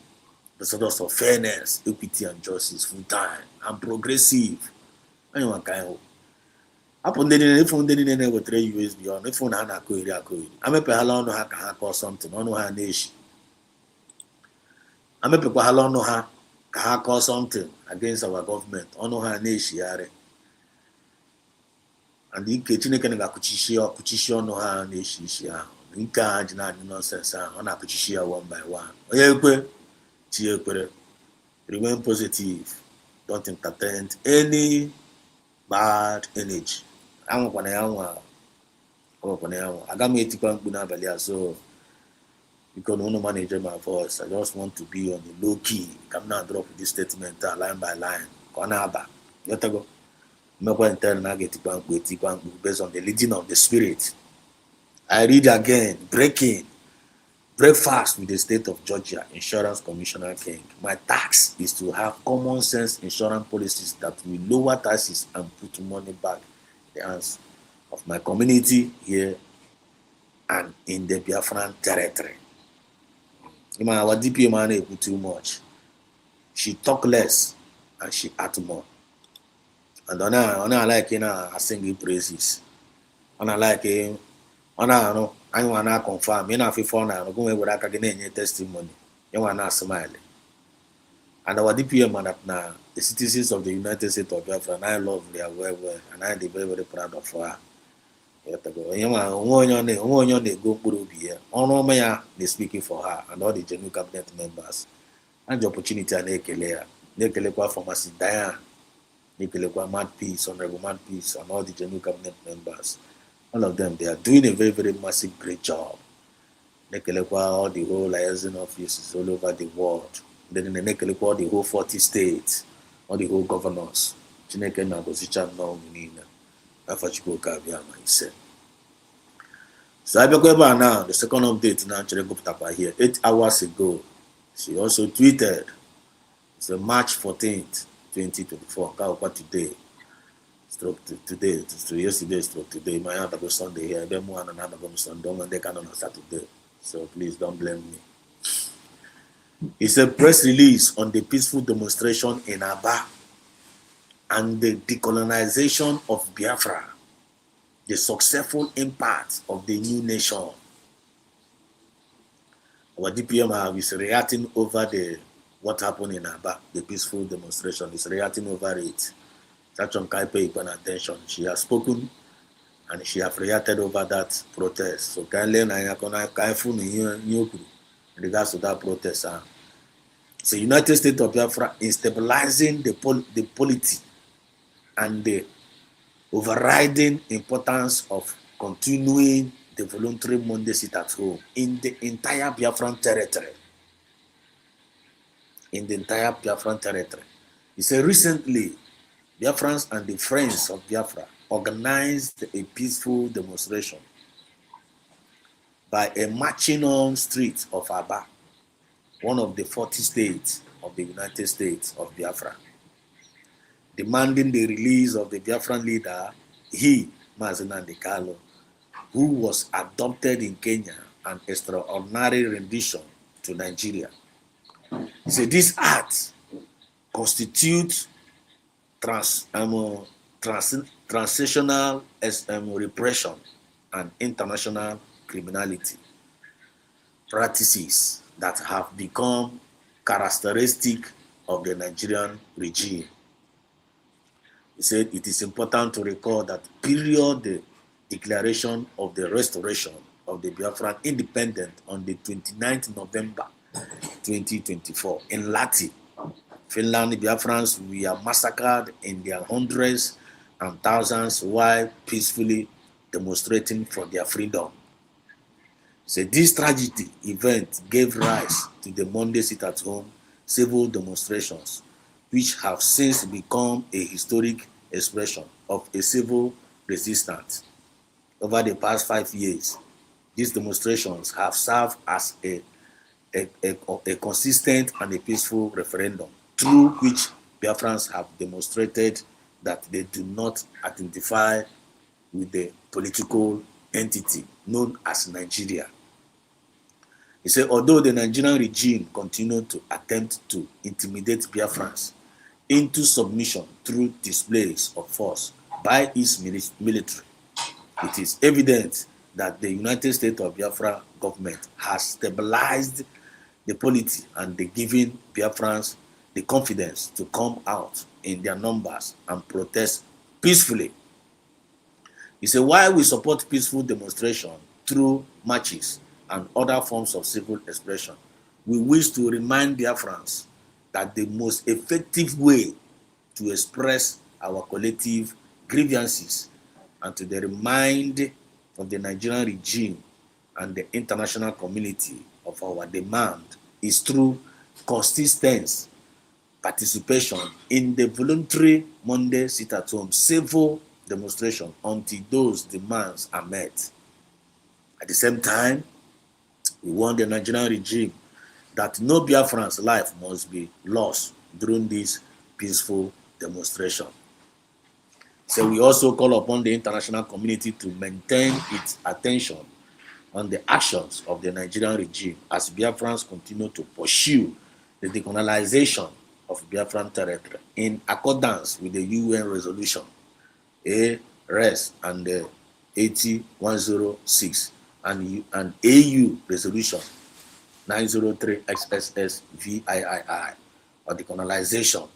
ambassadors of fairness, equity, and justice, full time and progressive. Anyone can. Upon the phone, they didn't have 3 USB on the phone. I could. I'm a halon ha ka call something. On her nation. I'm a halon ha ka call something against our government. On her nation. And the kitchen can go kuchishio no ha nation. You can't nonsense on a kuchishia one by one. Remain positive. Don't entertain any bad energy. I'm going to I got me to so because no manager my voice. I just want to be on the low key. Come now drop this statement line by line. Konaba. Let go. I'm going to tell based on the leading of the spirit. I read again, breakfast with the state of Georgia Insurance Commissioner King. My task is to have common sense insurance policies that will lower taxes and put money back in the hands of my community here and in the Biafran territory. Our DPO man put too much. She talk less and she act more. And on her like I sing praises. On her like on her no. I want to confirm. You know, if you phone now, go with that again testimony. You want to smile. And our DPM man now, the citizens of the United States of Biafra, and I love their well, and I am very, very proud of her. You want go put here. On my they speaking for her and all the general cabinet members. And the opportunity and Nekelekwa pharmacy Diane, Nekelekwa Mad Peace, Honorable Mad Peace, and all the general cabinet members. All of them, they are doing a very, very massive, great job. Nekelekwa, all the whole liaison offices all over the world. Then in Nekelekwa, the whole 40 states, all the whole governors. Chineke na position now, Munina. Afachiko Kabiama, he said. So I now, the second update now, Cherekoptapa here, 8 hours ago. She also tweeted, it's March 14th, 2024, Kaopa today. Today, yesterday, today. My aunt go Sunday here. Then one another go Sunday, and they can on Saturday. So please don't blame me. It's a press release on the peaceful demonstration in Aba and the decolonization of Biafra, the successful impact of the new nation. Our DPM is reacting over what happened in Aba, the peaceful demonstration. Is reacting over it. Sachon Kaipe pay attention. She has spoken and she has reacted over that protest. So kindly in regards to that protest. So United States of Biafra is stabilizing the polity and the overriding importance of continuing the voluntary Monday sit at home in the entire Biafran territory. In the entire Biafran territory. He said recently, Biafrans and the Friends of Biafra organized a peaceful demonstration by a marching on street of Aba, one of the 40 states of the United States of Biafra, demanding the release of the Biafran leader, Mazinandi Kalo, who was adopted in Kenya, an extraordinary rendition to Nigeria. He said this act constitutes transnational repression and international criminality practices that have become characteristic of the Nigerian regime. He said it is important to recall that the declaration of the restoration of the Biafran independence on the 29th November 2024 in Lati, Finland, Biafrans were massacred in their hundreds and thousands while peacefully demonstrating for their freedom. So this tragedy event gave rise to the Monday sit-at-home civil demonstrations, which have since become a historic expression of a civil resistance. Over the past 5 years, these demonstrations have served as a consistent and a peaceful referendum through which Biafrans have demonstrated that they do not identify with the political entity known as Nigeria. He said, although the Nigerian regime continued to attempt to intimidate Biafrans into submission through displays of force by its military, it is evident that the United States of Biafra government has stabilized the polity and the giving Biafrans the confidence to come out in their numbers and protest peacefully. He said, while we support peaceful demonstration through marches and other forms of civil expression, we wish to remind Biafrans that the most effective way to express our collective grievances and to the remind of the Nigerian regime and the international community of our demand is through consistent participation in the voluntary Monday sit-at-home civil demonstration until those demands are met. At the same time, we warn the Nigerian regime that no Biafran's life must be lost during this peaceful demonstration. So we also call upon the international community to maintain its attention on the actions of the Nigerian regime as Biafrans continue to pursue the decolonization of Biafran territory in accordance with the UN resolution A-RES and the 80106 and AU resolution 903 XSS VIII or decolonization.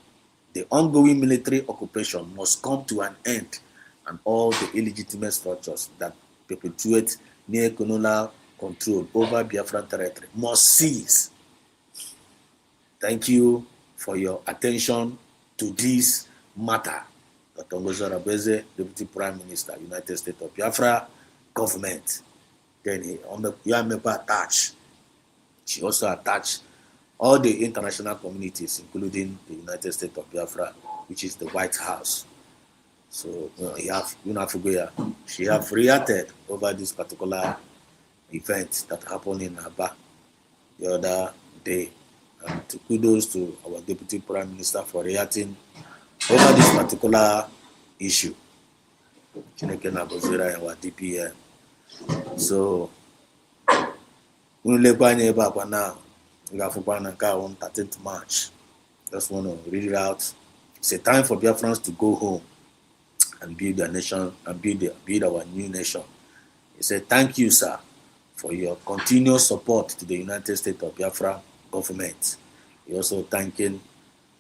The ongoing military occupation must come to an end, and all the illegitimate structures that perpetuate neo-colonial control over Biafran territory must cease. Thank you for your attention to this matter. Dr. Ngozi Arabeze, Deputy Prime Minister, United States of Biafra government. Then he attached. She also attached all the international communities, including the United States of Biafra, which is the White House. So she have reacted over this particular event that happened in Aba the other day. And kudos to our Deputy Prime Minister for reacting over this particular issue. Chineke na gozira and our DPM. So, now. We have 13th March. Just want to read it out. It's a time for Biafrans to go home and build their nation and build our new nation. He said, thank you, sir, for your continuous support to the United States of Biafra government. He also thanking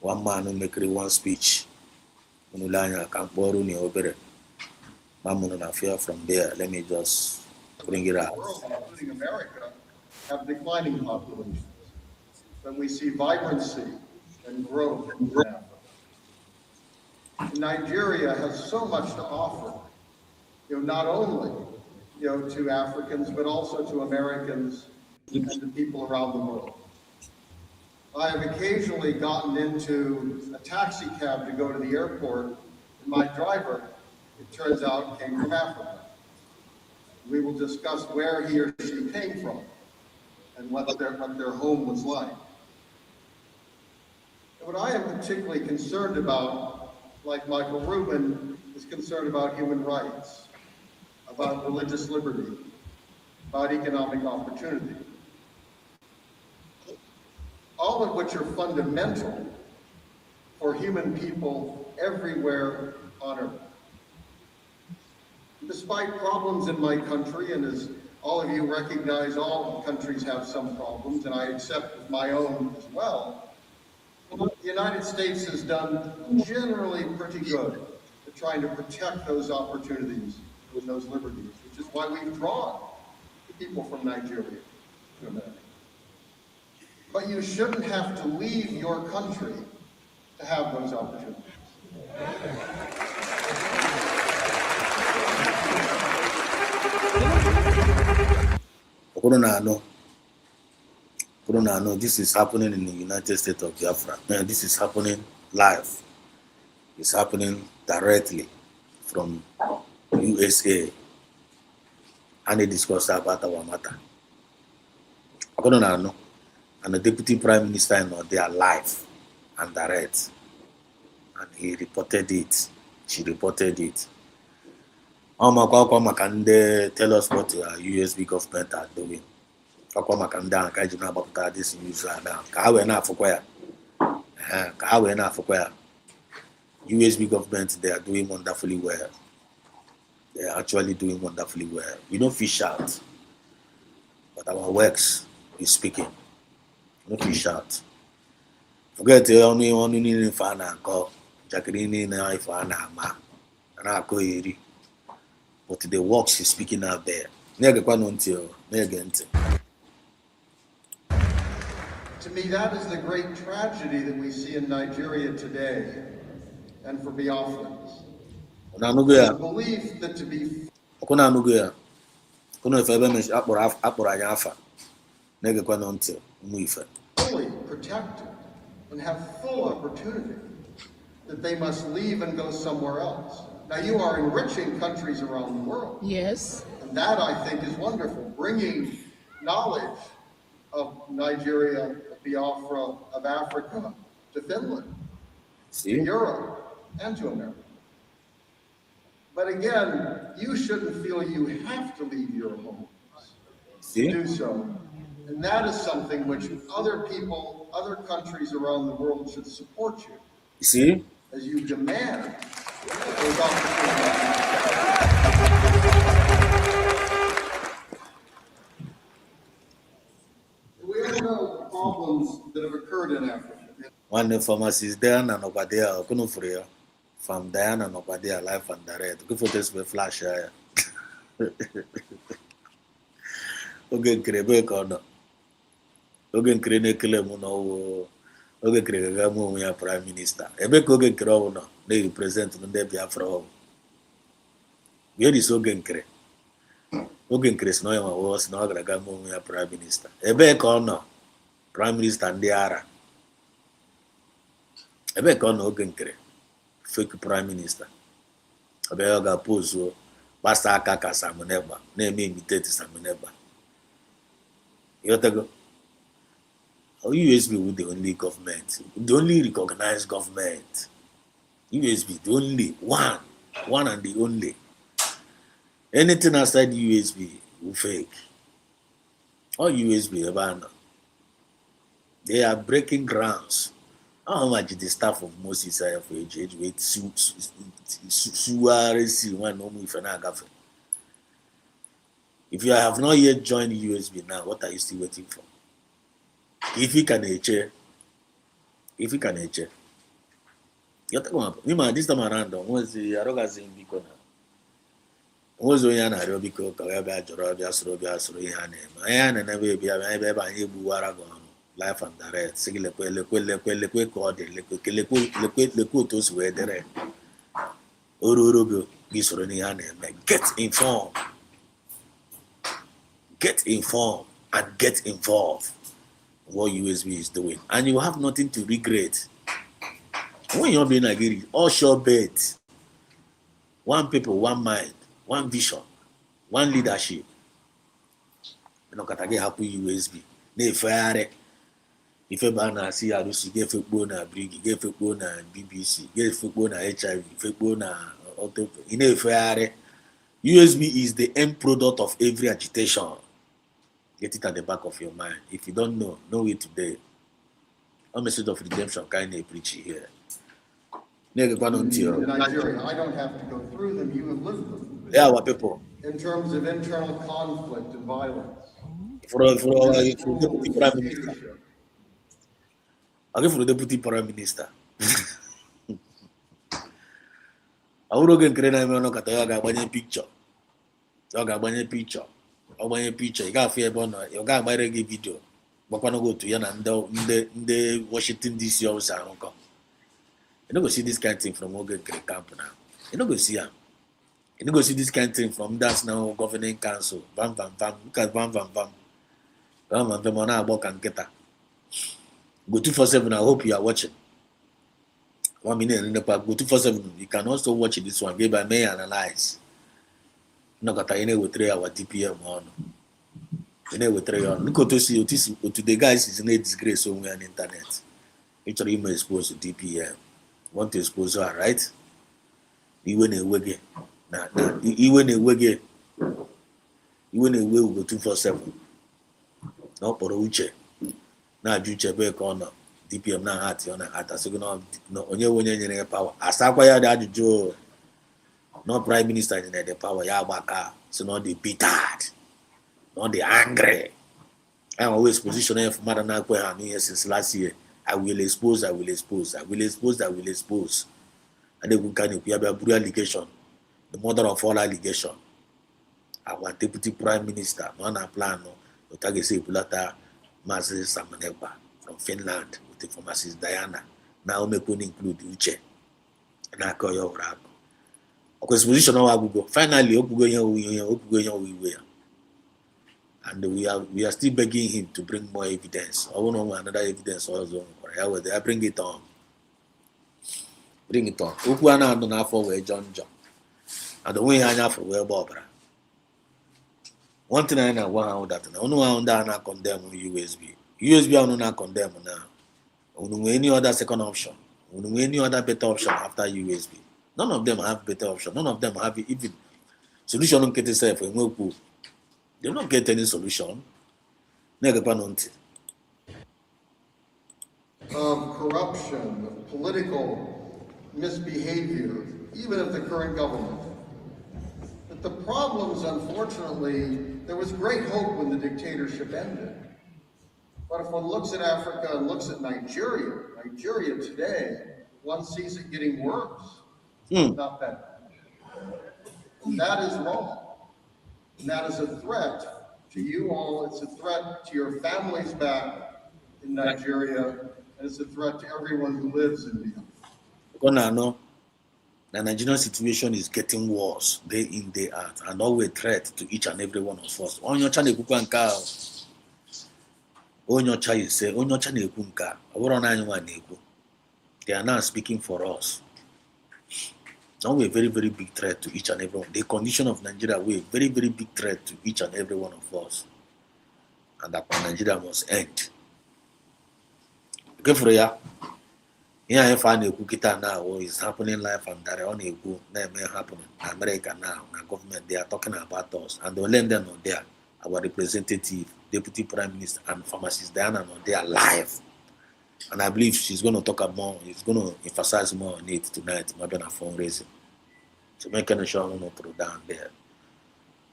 one man who made one speech. From there, let me just bring it out. The world, including America, have declining populations. But we see vibrancy and growth in Africa. Nigeria has so much to offer, not only, to Africans, but also to Americans and to people around the world. I have occasionally gotten into a taxi cab to go to the airport, and my driver, it turns out, came from Africa. We will discuss where he or she came from and what their home was like. What I am particularly concerned about, like Michael Rubin, is concerned about human rights, about religious liberty, about economic opportunity, all of which are fundamental for human people everywhere on earth. Despite problems in my country, and as all of you recognize, all countries have some problems, and I accept my own as well, the United States has done generally pretty good at trying to protect those opportunities and those liberties, which is why we've drawn people from Nigeria to America. But you shouldn't have to leave your country to have those opportunities. This is happening in the United States of Biafra. This is happening live. It's happening directly from USA. And they discuss about our matter. And the Deputy Prime Minister they are live and direct. And he reported it. She reported it. Tell us what the USB government are doing. This news now. USB government, they are doing wonderfully well. They are actually doing wonderfully well. We don't fish out, but our works is speaking. We don't fish out. Forget the only in Fana call Jacqueline Ifana Ma and I go but the works is speaking out there. To me, that is the great tragedy that we see in Nigeria today and for Biafrans. The belief that to be fully protected and have full opportunity, that they must leave and go somewhere else. Now, you are enriching countries around the world. Yes. And that, I think, is wonderful, bringing knowledge of Nigeria, of Biafra, of Africa to Finland, to Europe, and to America. But again, you shouldn't feel you have to leave your homes to do so. And that is something which other people, other countries around the world should support you. You see? As you demand those opportunities. We all know the problems that have occurred in Africa. One pharmacist there and over there, couldn't free from Diana and over there, life and direct. Good for this flash. Okay, Quebec or no. Okay, Oge Kregamo, we are Prime Minister. Ebek Krono, they represent the Biafra. Where is Ogen Kre? Ogen Kres no was no Gragamo, we are Prime Minister. Ebek or no, Prime Minister and the Ara. Ebek or no Ogen Kre, fake Prime Minister. Obeoga Pozo, Basta Kaka Samoneba, name imitate Samoneba. Yotago. USB with the only government, the only recognized government. USB, the only one and the only. Anything outside USB will fake. Or USB, they are breaking grounds. How much the staff of Moses IFH with Suarez one home if an agafe? If you have not yet joined USB now, what are you still waiting for? If you can HA, you talk about me, this time around, was the arrogance in Bicona. Was the Yana Robico, Calabia, Jorabia, Sorobia, Soriane, Mayan, and never be a baby, Aragon, life and direct, Sigleque, Lequotos were there. Urugo, Gisoroniane, get informed, and get involved. What USB is doing, and you have nothing to regret. When you're being agreed, all sure bet, one people, one mind, one vision, one leadership. You know, can get happy USB. They fire if a banner see how to get football na brig, get football na BBC, get football na HIV, football na auto. In a fire, USB is the end product of every agitation. Get it at the back of your mind. If you don't know it today. A message of redemption kind of preach here. In Nigeria, I don't have to go through them. You have lived them. They are our people. In terms of internal conflict and violence. For Deputy Prime Minister. I'll give for the Deputy Prime Minister. I would get credit. I'm not going to get a picture. I got a picture. Ogbanye picture, you got fear about you got my reggae video. But when I go to Yana and the Washington DC also I don't come. You don't go see this kind of thing from Ogen Camp now. You don't go see him. You don't go see this kind of thing from that's now governing council. Bam. Look at bam. Go 247. I hope you are watching. 1 minute in the park. Go 247. You can also watch this one. Give by me analyze. No got any with 3 hour DPM on. With 3 on. Look to see to the guys is in a disgrace somewhere on the internet. Actually, you may expose to DPM. Want to expose her, right? You win a wiggy. You win a wiggy. You win a will go 247. No for uche. Now juche back on DPM na heart on heart. So no onye wenye power. Asakwa ya da juju. No prime minister in the power ya baka. So not the bitter. Not the angry. I'm always positioning for mother na kwe ha since last year. I will expose. And then we can have a brutal allegation. The mother of all allegation. Our deputy prime minister, on a plan, Otagese Pulata, Master Samanepa from Finland, with the pharmacist Diana. Now we could include Uche. And I call your rap. Of course, position of Abugo. Finally, we and we are still begging him to bring more evidence. I want to know another evidence also. I bring it on. Bring it on. Ukuana and not for where John. And the way I know for where Barbara. One thing I know that I know that I condemn USB. USB I not condemn now. Any other second option. Any other better option after USB. None of them have better option. None of them have even solution on get itself. They don't get any solution. Corruption, of political misbehavior, even of the current government. But the problems, unfortunately, there was great hope when the dictatorship ended. But if one looks at Africa and looks at Nigeria today, one sees it getting worse, not better. And that is wrong. And that is a threat to you all. It's a threat to your families back in Nigeria. And it's a threat to everyone who lives in Biafra. The Nigerian situation is getting worse day in, day out, and always a threat to each and every one of us. On your channel, they are now speaking for us. Now we're a very, very big threat to each and every one. The condition of Nigeria, we're a very, very big threat to each and every one of us. And that Nigeria must end. Okay, for ya. Here I find a cookie now, what is happening live and direct on a go, may happen in America now. The government, they are talking about us, and they'll let them know there. Our representative, deputy prime minister, and pharmacist Diana know they are live. And I believe she's going to talk more, she's going to emphasize more on it tonight, maybe on a fundraising. So making sure I'm going to throw down there.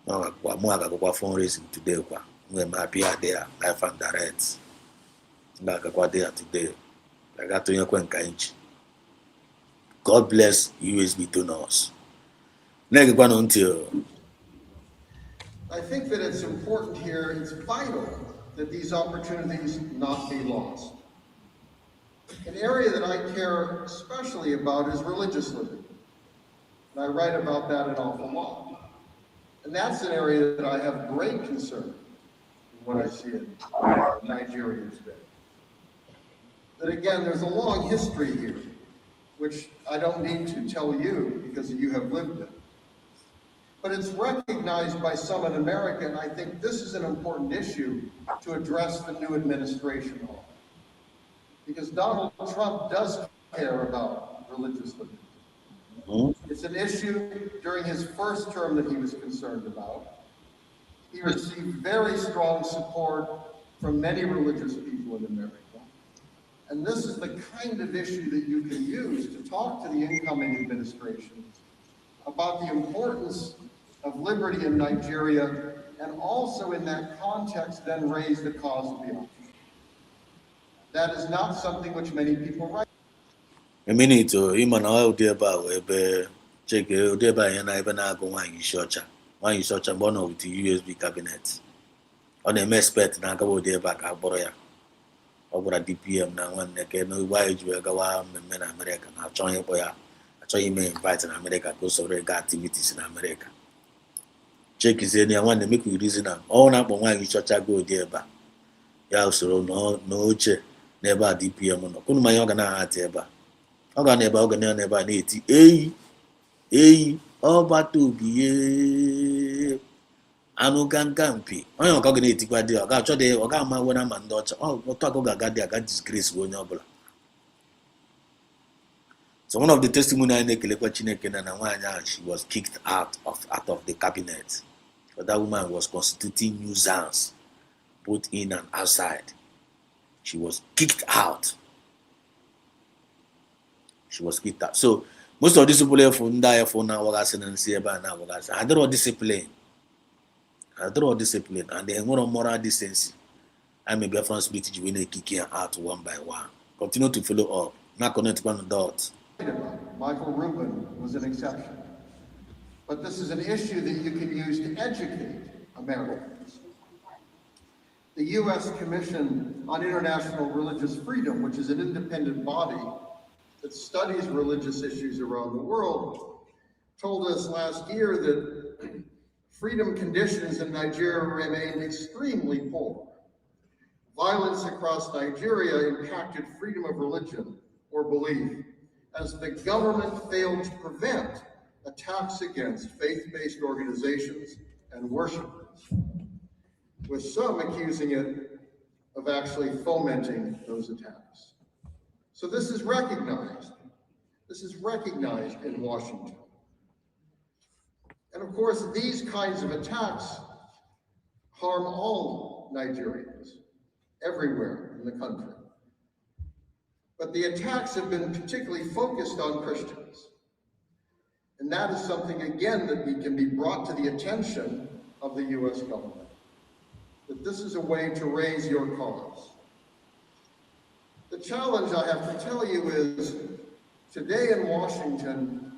Now, I'm going to go fundraising today. We're happy there, live and direct. I'm going to go there today. God bless USB donors. I think that it's important here, it's vital that these opportunities not be lost. An area that I care especially about is religious liberty. And I write about that an awful lot. And that's an area that I have great concern when I see it in Nigeria today. That again, there's a long history here, which I don't need to tell you because you have lived it. But it's recognized by some in America, and I think this is an important issue to address the new administration on. Because Donald Trump does care about religious liberty. It's an issue during his first term that he was concerned about. He received very strong support from many religious people in America. And this is the kind of issue that you can use to talk to the incoming administration about the importance of liberty in Nigeria, and also in that context then raise the cause of Biafra. That is not something which many people write. A minute, Iman, I'll do about check it by and I even go one you search and born with the USB cabinet. On a mess pet, and I go there back, I'll borrow ya. Over a DPM now, one neck, no why you go out in America. I'll join you, boy. I saw you may invite in America, because of regular activities in America. Check is any one to make you reason. All up on why you search, I go there back. ya usoro n'oche n'ebe a DPM nọ kunu ma ihe ọ ga na-ahati ebe a ọ ga n'ebe ọ ga n'ebe a na-eti eyi ọgbata obi anụ ganga mpi onye ọka ọ ga na-etikwa dị ọ ga-achọ dị ọ ga-ama wena ma ndị ọcha otu akụ ga-aga dị aga disgrace onye ọbụla. So one of the testimony I na-ekelekwa Chineke na nwaanyị ahụ, she was kicked out of the cabinet. But that woman was constituting nuisance both in and outside. She was kicked out. She was kicked out. So most of these people here for now and see about now I draw discipline. And they have more moral decency. I may be a France British when they kick her out one by one. Continue to follow up. Not connect one dot. Michael Rubin was an exception. But this is an issue that you can use to educate Americans. The U.S. Commission on International Religious Freedom, which is an independent body that studies religious issues around the world, told us last year that freedom conditions in Nigeria remain extremely poor. Violence across Nigeria impacted freedom of religion or belief as the government failed to prevent attacks against faith-based organizations and worshipers, with some accusing it of actually fomenting those attacks. So this is recognized. This is recognized in Washington. And of course, these kinds of attacks harm all Nigerians, everywhere in the country. But the attacks have been particularly focused on Christians. And that is something, again, that can be brought to the attention of the U.S. government, that this is a way to raise your cause. The challenge, I have to tell you, is today in Washington,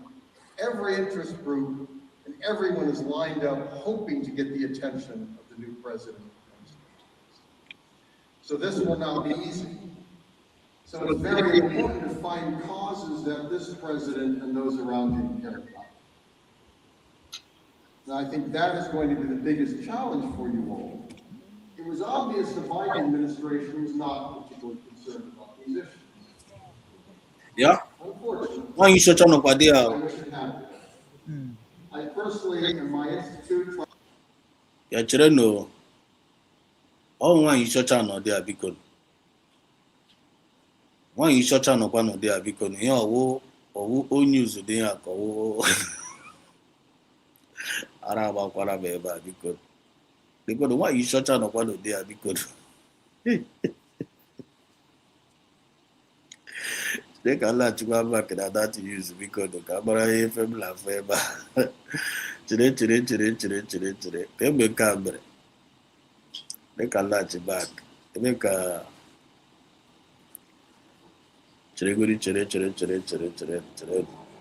every interest group and everyone is lined up hoping to get the attention of the new president. So this will not be easy. So it's very important to find causes that this president and those around him care about. And I think that is going to be the biggest challenge for you all. It was obvious the Biden administration was not particularly concerned about these issues. Yeah. Unfortunately, Why you shut on up I wish it happened. I personally, in my institute, ya chere no ọ nwaanyị ịchọcha nọ dị a biko nwaanyị ịchọcha nọkwa nọ dị a biko ihe ọwụ onye uzu dị ya ka ọwụ ara agbakwara m ebe a biko nwaanyị ịchọcha nọkwa nọ dị a biko dịka nlaghachikwa maka na dati yuzu biko ka gbara ya efe m na afọ ebe a chere kemgbe nke a mere dịka nlaghachi bak ebe ka chere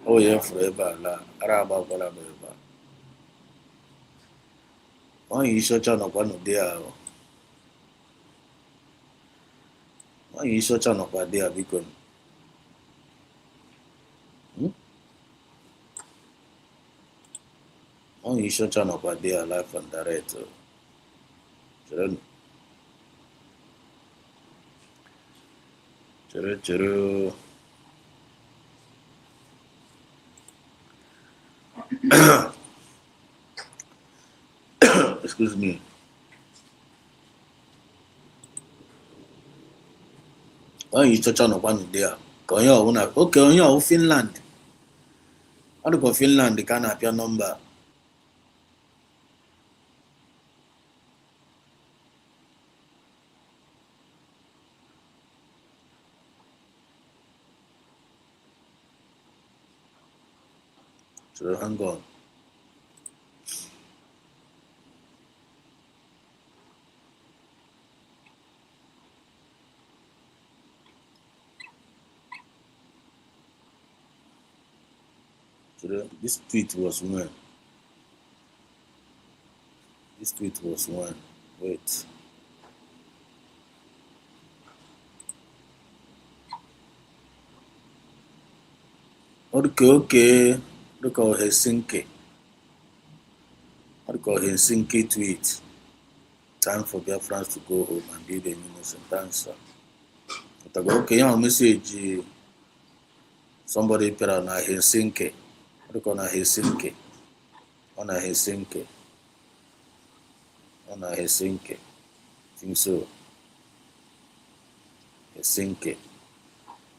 o ya furu ebe a la ara agbakwara m ebe a nwaanyị isi ọcha nọkwa n'ụdị ahụ nwaanyị isi ọcha nọkwa dị a biko nwaanyị isi ọcha nọkwa dị a life and direct chere excuse me. Onye ịchọcha nọkwa n'ụdị a ka onye ọwụna oke onye ọwụ Finland ọ dịkwa Finland ka a na-apịa nọmba hang on. This tweet was when? This tweet was when? Wait. Okay. Look at Helsinki. What do you call Helsinki tweet? time for Biafrans to go home and build a new nation. Thanks, okay, message. Somebody put on Helsinki. What do you call Helsinki? On Helsinki. On Helsinki. I think so. Helsinki.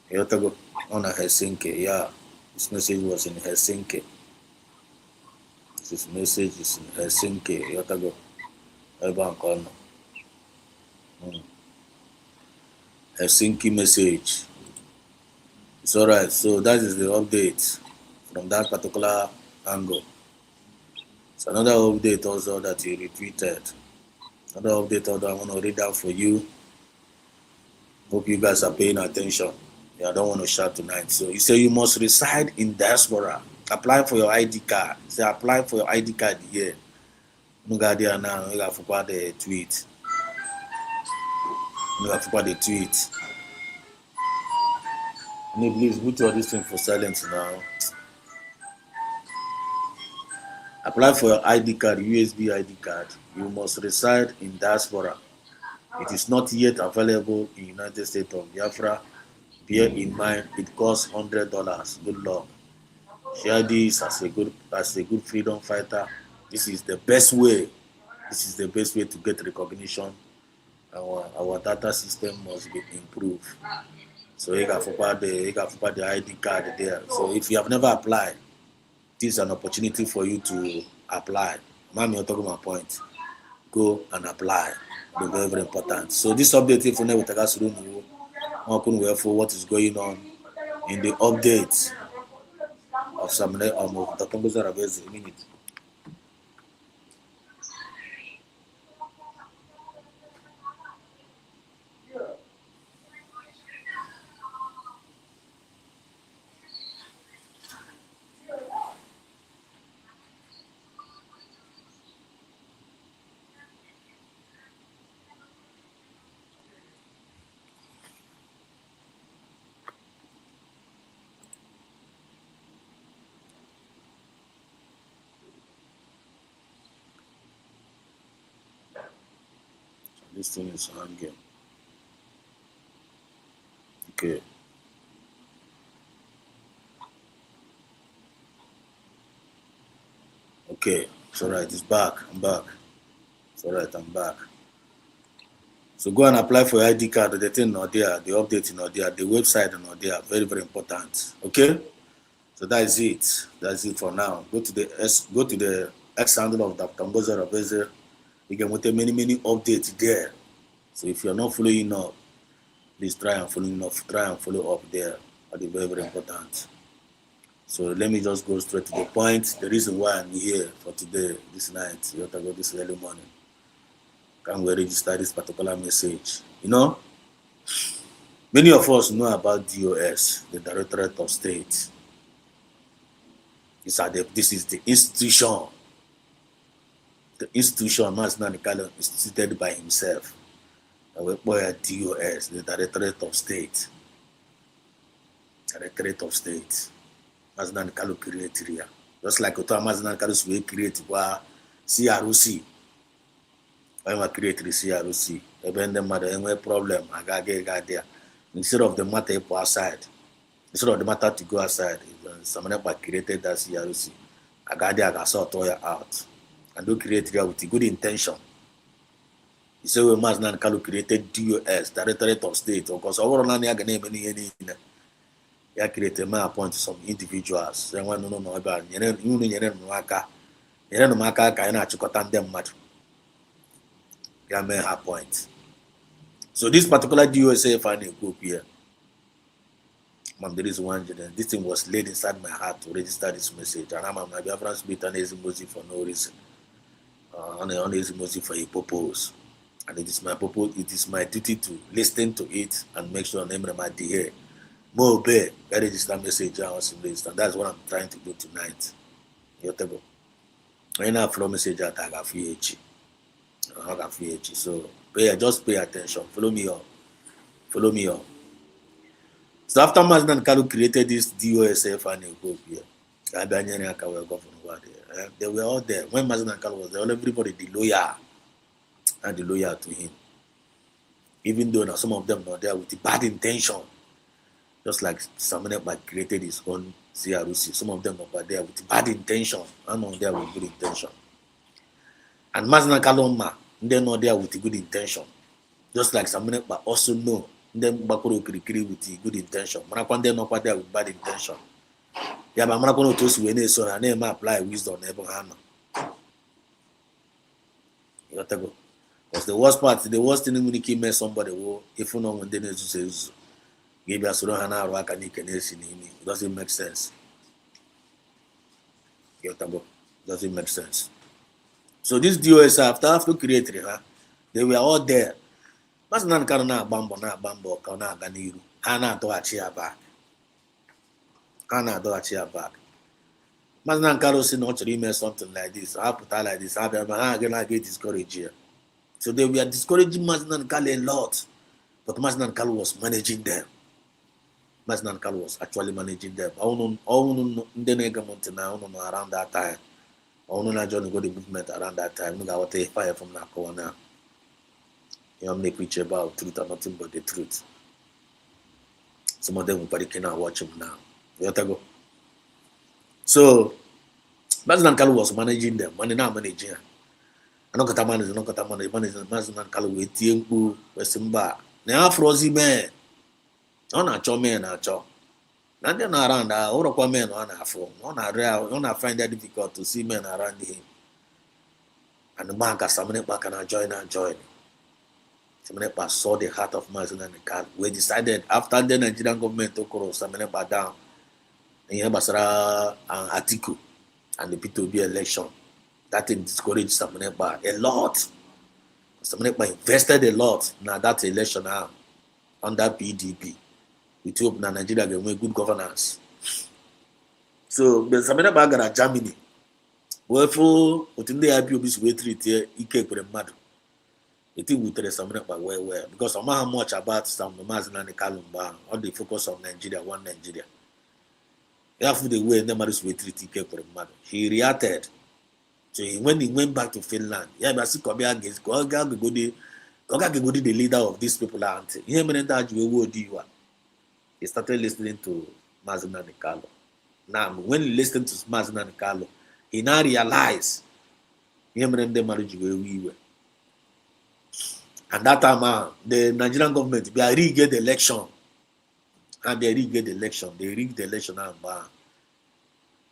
You have to go on Helsinki. Yeah. This message was in Helsinki. This message is in Helsinki. You have to go. Helsinki message. It's alright. So that is the update from that particular angle. So another update also that he retweeted. Another update also I want to read out for you. Hope you guys are paying attention. Yeah, I don't want to shout tonight. So you say you must reside in diaspora. Apply for your ID card. Say apply for your ID card here. No got there now. You got to forward the tweet. You got to forward the tweet. Please put all this thing for silence now. Apply for your ID card, USB ID card. You must reside in diaspora. It is not yet available in United States of Biafra. Bear in mind, it costs $100. Good luck. Share this as a good freedom fighter. This is the best way. This is the best way to get recognition. Our data system must be improved. So you got to put the ID card there. So if you have never applied, this is an opportunity for you to apply. Mami, you're talking my point. Go and apply. It's very, very important. So this update, if you know what is going on in the update of some of the Congo's Arabes a minute. This thing is hanging. Okay. Okay. It's alright. It's back. I'm back. It's alright. I'm back. So go and apply for your ID card. The thing not there. The update not there. The website not there. Very, very important. Okay. So that is it. That's it for now. Go to the X handle of Dr. Mboza Rabeze. You can get many updates there. So if you're not following up, please try and follow up there. That is very, very important. So let me just go straight to the point. The reason why I'm here for today, this night, you have to go this early morning. Can we register this particular message? You know, many of us know about DOS, the Directorate of State. This is the institution. The institution, Masna Nikalo, instituted by himself. DOS, the Directorate of State. Directorate of State. Masna Nikalo created here. Just like Oto Masna Nikalo's way created CROC. When we create the CROC, even the matter, any problem, I got there. Instead of the matter to go outside, someone created that CROC. I got there, I got sort it out. And do create it with a good intention. You say we must not created DOS, Directorate of State, because our land is going to be any. You created my appoint some individuals. Say one no about you know maka kaina chukota them matter. You made her point. So this particular DOSA finding group here. Mom, there is one. This thing was laid inside my heart to register this message, and I'm my Biafran speak an easy for no reason. On easy for a purpose, and it is my purpose. It is my duty to listen to it and make sure name my here. More obey, register message and that's what I'm trying to do tonight. You table. When I flow message at I got FH. So just pay attention. Follow me up. So after Mazdan Kalu created this DOSF and group here, they were all there. When Mazdan Kalu was there, everybody, the lawyer, and the loyal to him. Even though now some of them are there with the bad intention, just like Samanekpa created his own CRUC. Some of them are there with bad intention, and not there with good intention. And Mazna Kaloma, they're not there with good intention. Just like Samanekpa also know them Bakuro Kirikiri with good intention. Manakwan they're not there with bad intention. Yeah, but Manakono toast when they saw and they apply wisdom never hand. You got to go. Because the worst part, the worst thing when you keep somebody who if you know when they need to say give us Rohana Rock and it doesn't make sense. You got to go. Doesn't make sense. So this DOS after creating her, they were all there. Mas nan kana bambo kana ganiru. Hana to achia back. Hana do achia back. Mas nan karo si not to email something like this. I put like this. I gonna get discouraged here. So they were discouraging Maznan Kalo a lot. But Maznan Kalo was managing them. Maznan Kalo was actually managing them. I don't know around that time. I don't know Johnny got the movement around that time. Look at what they fire from Nakawa now. You know, make preach about truth or nothing but the truth. Some of them will probably cannot watch him now. You have to go. So Maznan Kalo was managing them. Money now managing. Anokata manage Maznan Kalo with Tienku, Wesimba. Now frozen man. On a cho man, a cho. Not then around all of men on a phone. On a find that difficult to see men around him. And the bank has summoned back and join. Samanepa saw the heart of Maznan Kalo. We decided after the Nigerian government took Samanepa down. And here Basara and Atiku and the P2B election. That thing discouraged Samanepa a lot. Samanepa invested a lot in that election now under PDP. We hope that Nigeria will make good governance. So the Samanepa got Germany. Wherefore, within the IPOB's way treat here, Ike Madu. I think we tell Samanepa well because I know how much about some Maznan Kalumba, all the focus on Nigeria, one Nigeria. After the way Nemaris way treat Ike Madu, he reacted. So when he went back to Finland, yeah, but see, against the leader of these people, he started listening to Maznan Kalo. Now, when he listened to Maznan Kalo, he now realized and that time, the Nigerian government, they rigged the election. And they rigged the election. They rigged the election and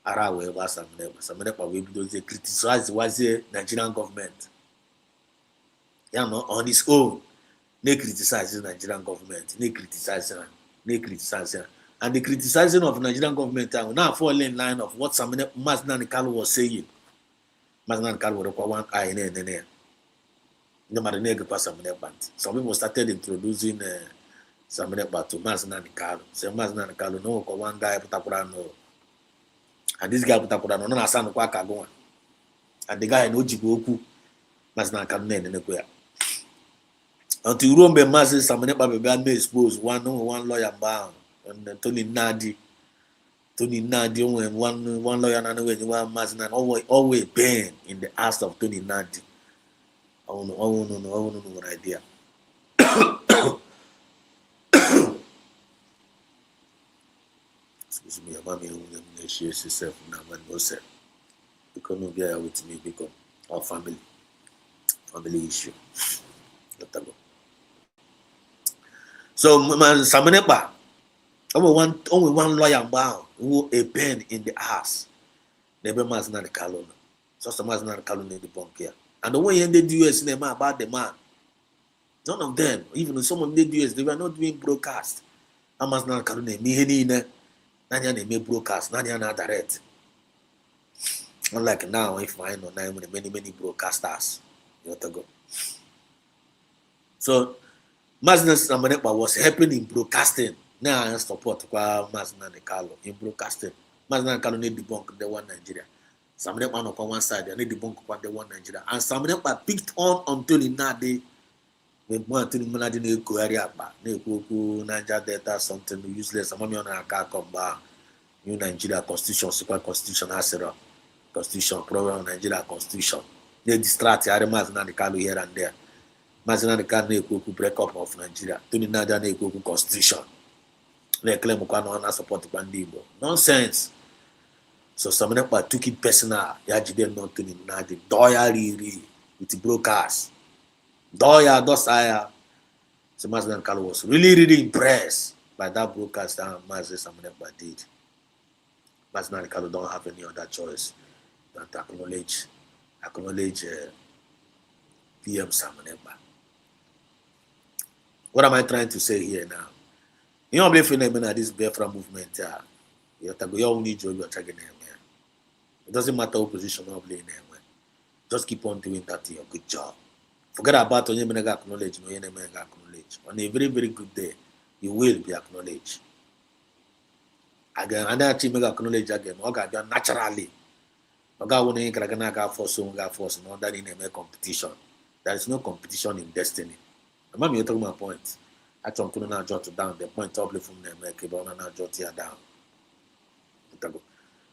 Arawe was Samanepa because they criticized the Nigerian government. Yeah, no, on his own, they criticize the Nigerian government. They criticize. And the criticizing of Nigerian government will now fall in line of what Maznan Kalo was saying. Maznan Kalo would require one eye in there. No matter some people started introducing Samanepa to Maznan Kalo. Say Maznan Kalo, no, one guy put up no. And this guy put up no Nasan Kwakagon. And the guy no Jiboku, Maznan Kalo in the queer. Until Rome Mazes Samanepa began to expose one lawyer bound and Tony Nadi, one lawyer and one Maznan always been in the ass of Tony Nadi. I don't know what idea. Excuse me, I'm going to share yourself now, man. No, sir. Because no guy with me become our family issue. So, Samanepa, only one lawyer bound who a pen in the ass. Never Maznan Kalo. So, Maznan Kalo in the bunk here. And the way ended the US cinema about the man, none of them, even some of the US, they were not doing broadcast. I must not call me Nanya may broadcast, Nanya not direct. Unlike now, if I know now many broadcasters, you have to go. So Maznan Samanepa was helping in broadcasting. Now I support Maznan Kalo in broadcasting. Maznan Kalo need debunk the one Nigeria. Samanepa on one side, they need debunk the one Nigeria. And Samanepa picked on until in that day. We want to manage the area, Niger data, something useless. Some of you on a car come back. New Nigeria Constitution, Super Constitution, Asera Constitution, Program Nigeria Constitution. They distract Arimas and the Kalu here and there. Mazina the can break up of Nigeria. Tony Nadia constitution. Na-claim na support Bandibo. Nonsense. So Samanepa took it personal. Ya jide not Tony Nadia. Doya riri with brokers. Doya dosaya. So Mazina Kalu was really impressed by that broadcast that Mazina Samanepa did. Mazina Kalu don't have any other choice than to acknowledge PM Samanepa. What am I trying to say here now? You don't believe in this Biafra movement. You need to it doesn't matter what position you play in. Just keep on doing that. Your good job. Forget about when you acknowledge. On a very, very good day, you will be acknowledged. Again, another team acknowledge again. Naturally. Force, not that in a competition. There is no competition in destiny. Remember, you're talking about points. I don't know jot down the point probably from them, like jot here down.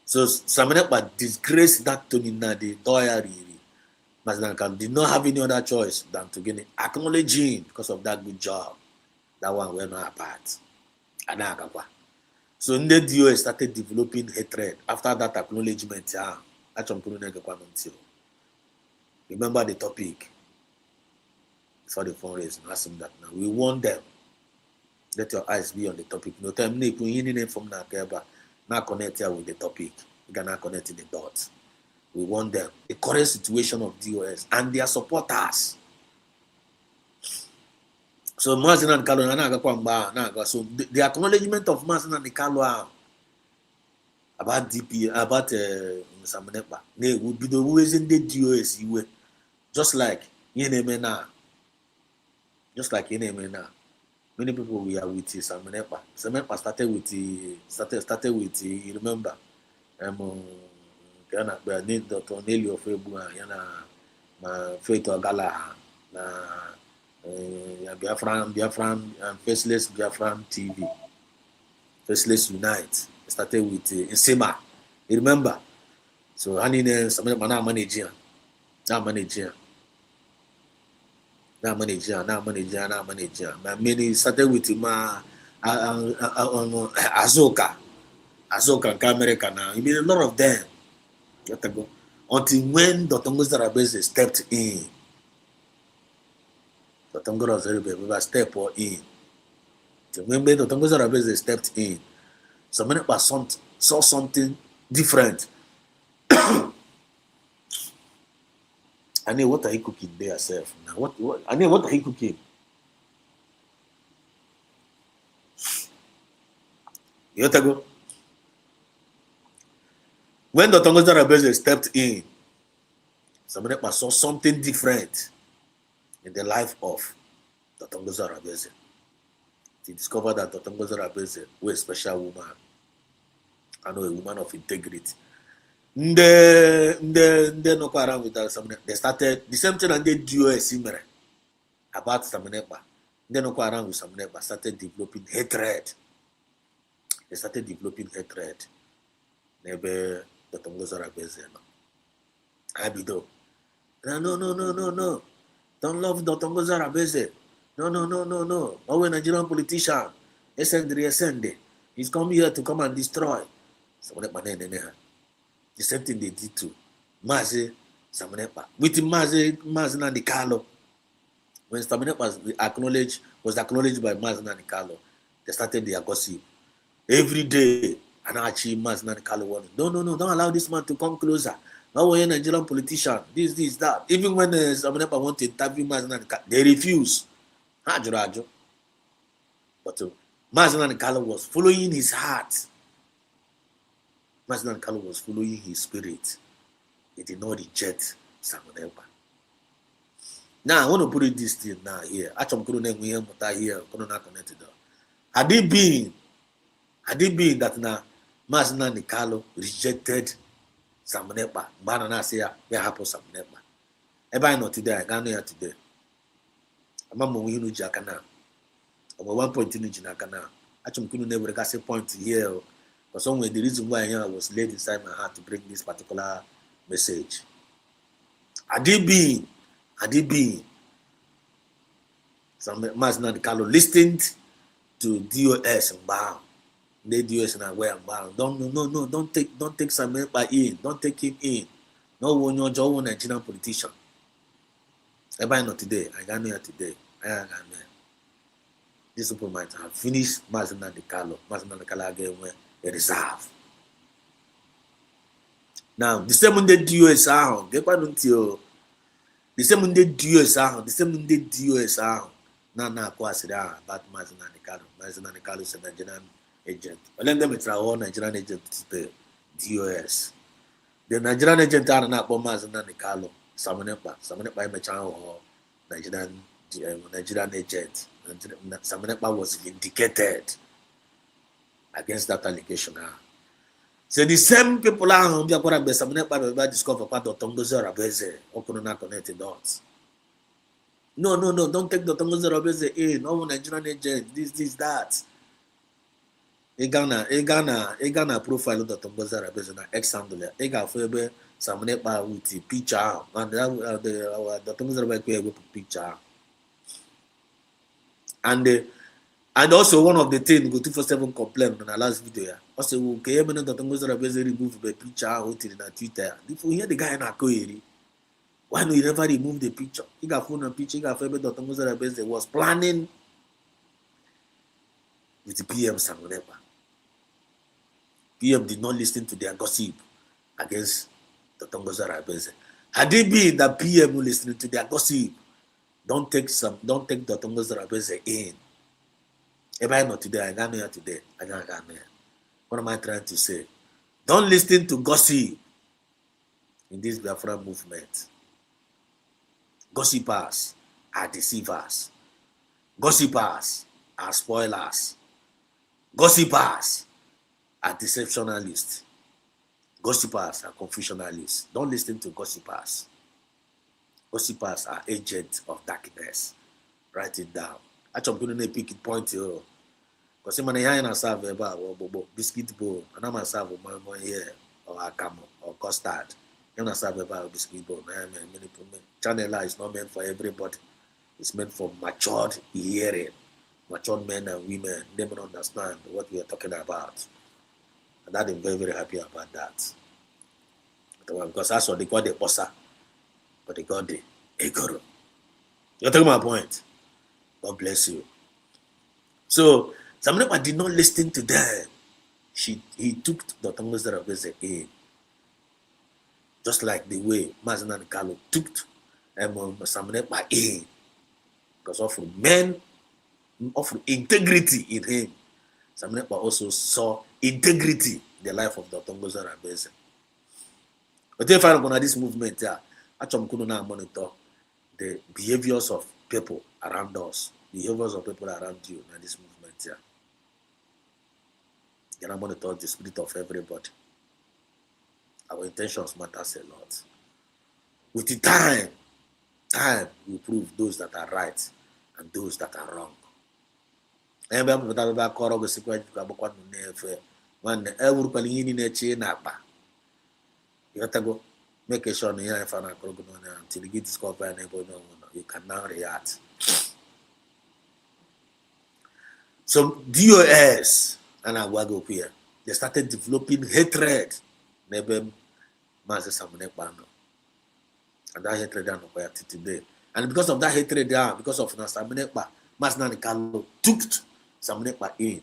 So Samanepa disgraced that Tony Nadi, Doya Riri. Mazinanka did not have any other choice than to get acknowledging because of that good job. That one we're not apart. So in the DOS started developing hatred after that acknowledgement. Remember the topic for the fundraising. Ask them that now. We want them. Let your eyes be on the topic. No time from now connect here with the topic. You can now connect the dots. We want them. The current situation of DOS and their supporters. So Mazin and Kalu so the acknowledgement of Mazin and Kalu about DP, about Samanepa, they would be the ways in the DOS just like Yenemena. Just like Yenemena. Many people we are with Samanepa. Samanepa started with you remember? Need Dr. Nelio Febu, Yana, Faith Ogala, Biafran, and Faceless Biafran TV. Faceless Unite. Started with Insima. You remember? So, Anine, Samanepa now manager. Now manager. Many started with him Azoka and America now. You mean a lot of them. Until when Dr. Nguzarabese stepped in. Dr. Nguzarabese stepped in. When Dr. Nguzarabese stepped in, so many people saw something different. I know what are you cooking there yourself now? What are you cooking? You have to go. When Dr. Nguzarabese stepped in, somebody saw something different in the life of Dr. Nguzarabese. He discovered that Dr. Nguzarabese was a special woman. I know a woman of integrity. They no go around with that. They started the same thing and they do a similar about Samanepa. They no go around with Samanepa. Started developing hatred. They started developing hatred. Maybe Dr. Nguzarabese. I be do. No. Don't love Dr. Nguzarabese. No. Our Nigerian politician. SND. He's come here to come and destroy. Samanepa. The same thing they did to Mazi Samanepa. With Mazi Nandikalo. When Samanepa was acknowledged by Mazi Nandikalo, they started their gossip. Every day, and actually Mazi Nandikalo warning, no, don't allow this man to come closer. Now we're a Nigerian politician, this, that. Even when Samanepa wanted to interview Mazi Nandikalo, they refused. But Mazi Nandikalo was following his heart. Mazi Nandikalo was following his spirit. He did not reject Samanepa. Now I want to put it this thing now here. Actually, connected. Had it been that now Mazi Nandikalo rejected Samanepa, banana say ya happen Samanepa. Everybody not today. I can't know today. I'm a movie Jakana. Over 1 point in Jakana. Actually, couldn't never get a point here. But somewhere the reason why I was laid inside my heart to bring this particular message. Had it been Mazina Carlo listened to DOS and bound. The DOS and where I'm bound. Don't take Samuel in. Don't take him in. No one your job Nigerian politician. Everybody not today. I got here today. I got here. These people might have finished Mazina Carlo. Mazina Carlo again where a reserve. Now the same on the DOS sound. Get what until the same on the DOS sound. The same on the DOS sound. Na kwasida about Mazina Carlo. Mazina Carlo is a Nigerian agent. But let them try all Nigerian agents the DOS. The Nigerian agent are not Mazina Carlo. Samanepa Mechan or Nigerian agent. Samanepa was vindicated against that allegation. So the same people are on the Aquara Samanepa discover part of Tongozo Rabeze, Okonona connected dots. No, don't take the Tongozo Rabeze in. No Nigerian agent, this, that. Egana profile of the Tongozo Rabeze, ex-handler. Ega Febe. Samanepa with the picture and the things that with picture and also one of the things go 247 complain on the last video. Also, okay, the things that are removed the picture out in Twitter. If we hear the guy in a query, why no you never remove the picture? He got phone and picture. He got favorite the things that was planning with the PM Samanepa. PM did not listen to their gossip against the Tongoza Rabeze. Had it been that PM listening to their gossip, don't take the Tongoza Rabeze in. If I not today, I got here today. I got here. What am I trying to say? Don't listen to gossip in this Biafra movement. Gossipers are deceivers. Gossipers are spoilers. Gossipers are deceptionalists. Gossipers are confusionalists. Don't listen to gossipers. Gossipers are agents of darkness. Write it down. Actually, I'm going to pick it point here. Because I'm going to serve a biscuit bowl, and I'm going to serve a here, or a camel, or custard. I'm going to serve a biscuit bowl. Channel is not meant for everybody. It's meant for matured hearing. Matured men and women. They don't understand what we are talking about. And I'm very, very happy about that. Because that's what they call the bossa, but they call the egoro. You're talking my point. God bless you. So, Samanepa did not listen to them. He took the Tongoza Rabeze in. Just like the way Mazina Carlo took Samanepa in. Because of men, of integrity in him. Samanepa also saw integrity in the life of the Tongoza Rabeze. But if I look at this movement, actually, I'm going to monitor the behaviors of people around us, behaviors of people around you in this movement. You can monitor the spirit of everybody. Our intentions matters a lot. With the time will prove those that are right and those that are wrong. You have to go make a sure until you get discovered and you can now react. So DOS and Agwago here, they started developing hatred. And that hatred are not today. And because of that hatred, because of Samanepa, Mazina Carlo took Samanepa in.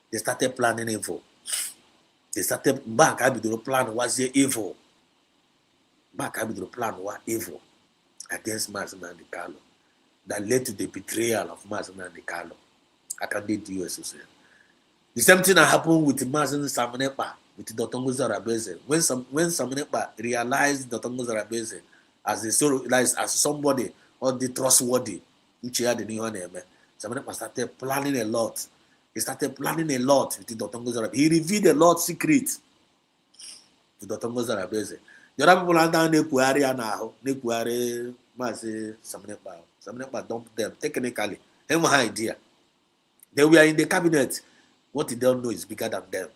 They started planning evil. They started back. I the plan was the evil. Back I the plan was evil against Mazina Carlo. That led to the betrayal of Mazina Carlo. I can do to you as well. The same thing that happened with Mazina Samanepa, with the Tongoza Rabeze. When Samanepa realized the Tongoza Rabeze as somebody or the trustworthy, which he had the new name, Samanepa started planning a lot. He started planning a lot with the Tongoza Rabeze. He revealed a lot of secrets to the Tongoza Rabeze. The other people are down Nekuari now, Nekuari, Mazi, Samanepa. Samanepa dumped them technically. They have no idea. They were in the cabinet. What they don't know is bigger than them.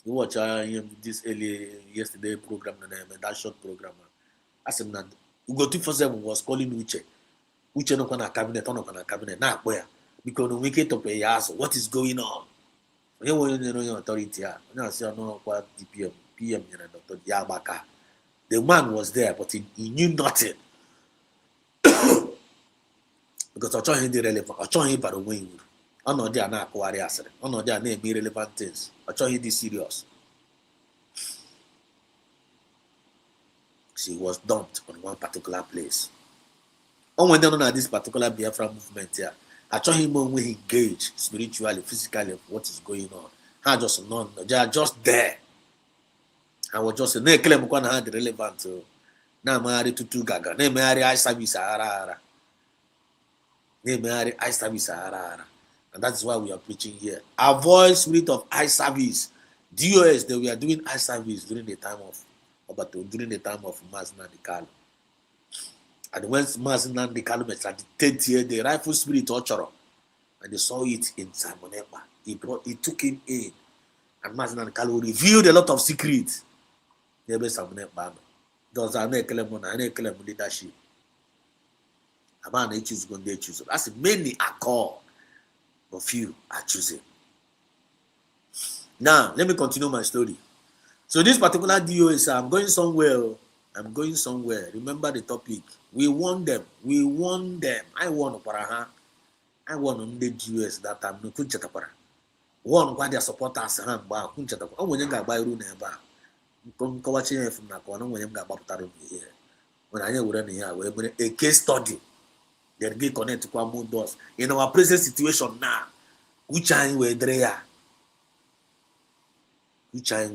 You watch this yesterday program, that short program. I said that Ugo 247 was calling Uche. Uche no na cabinet, on na cabinet, na where because no make it to pay us. What is going on? You want to know your authority. Now see no what DPM, PM, Dr. Yabaka. The man was there, but he knew nothing. Because I told him the relevant, I told him by the way. I'm not there now, I'm not there now, be relevant things. I told him this serious. She was dumped on one particular place. And when they know this particular Biafra movement here, I told him when we engage spiritually, physically, what is going on. I just know they are just there. I was just saying, claim one had relevant. Now married to two gaga. Now married I service ara. Now married I service ara. And that's why we are preaching here. Avoid spirit of eye service. DOS, they were doing eye service during the time of Mazina Dikalo. And when Mazina Dikalo was at the 10th year, the rifle spirit torture, and they saw it in Simonema. He took him in, and Mazina Dikalo revealed a lot of secrets. Those are leadership. That's many are called, but few are choosing. Now, let me continue my story. So this particular DOS, I'm going somewhere. Remember the topic. We won them. I won Paraha. I won on the DOS that time. No Kunchatapara. Won what their supporters and ba Kunchatapara. Oh, when you got by room never. Come watching from Nakona when you got Baptarum here. When I were in here, we're a case study. Then get connected to Kwamu doors. In our present situation now, which I were there. Because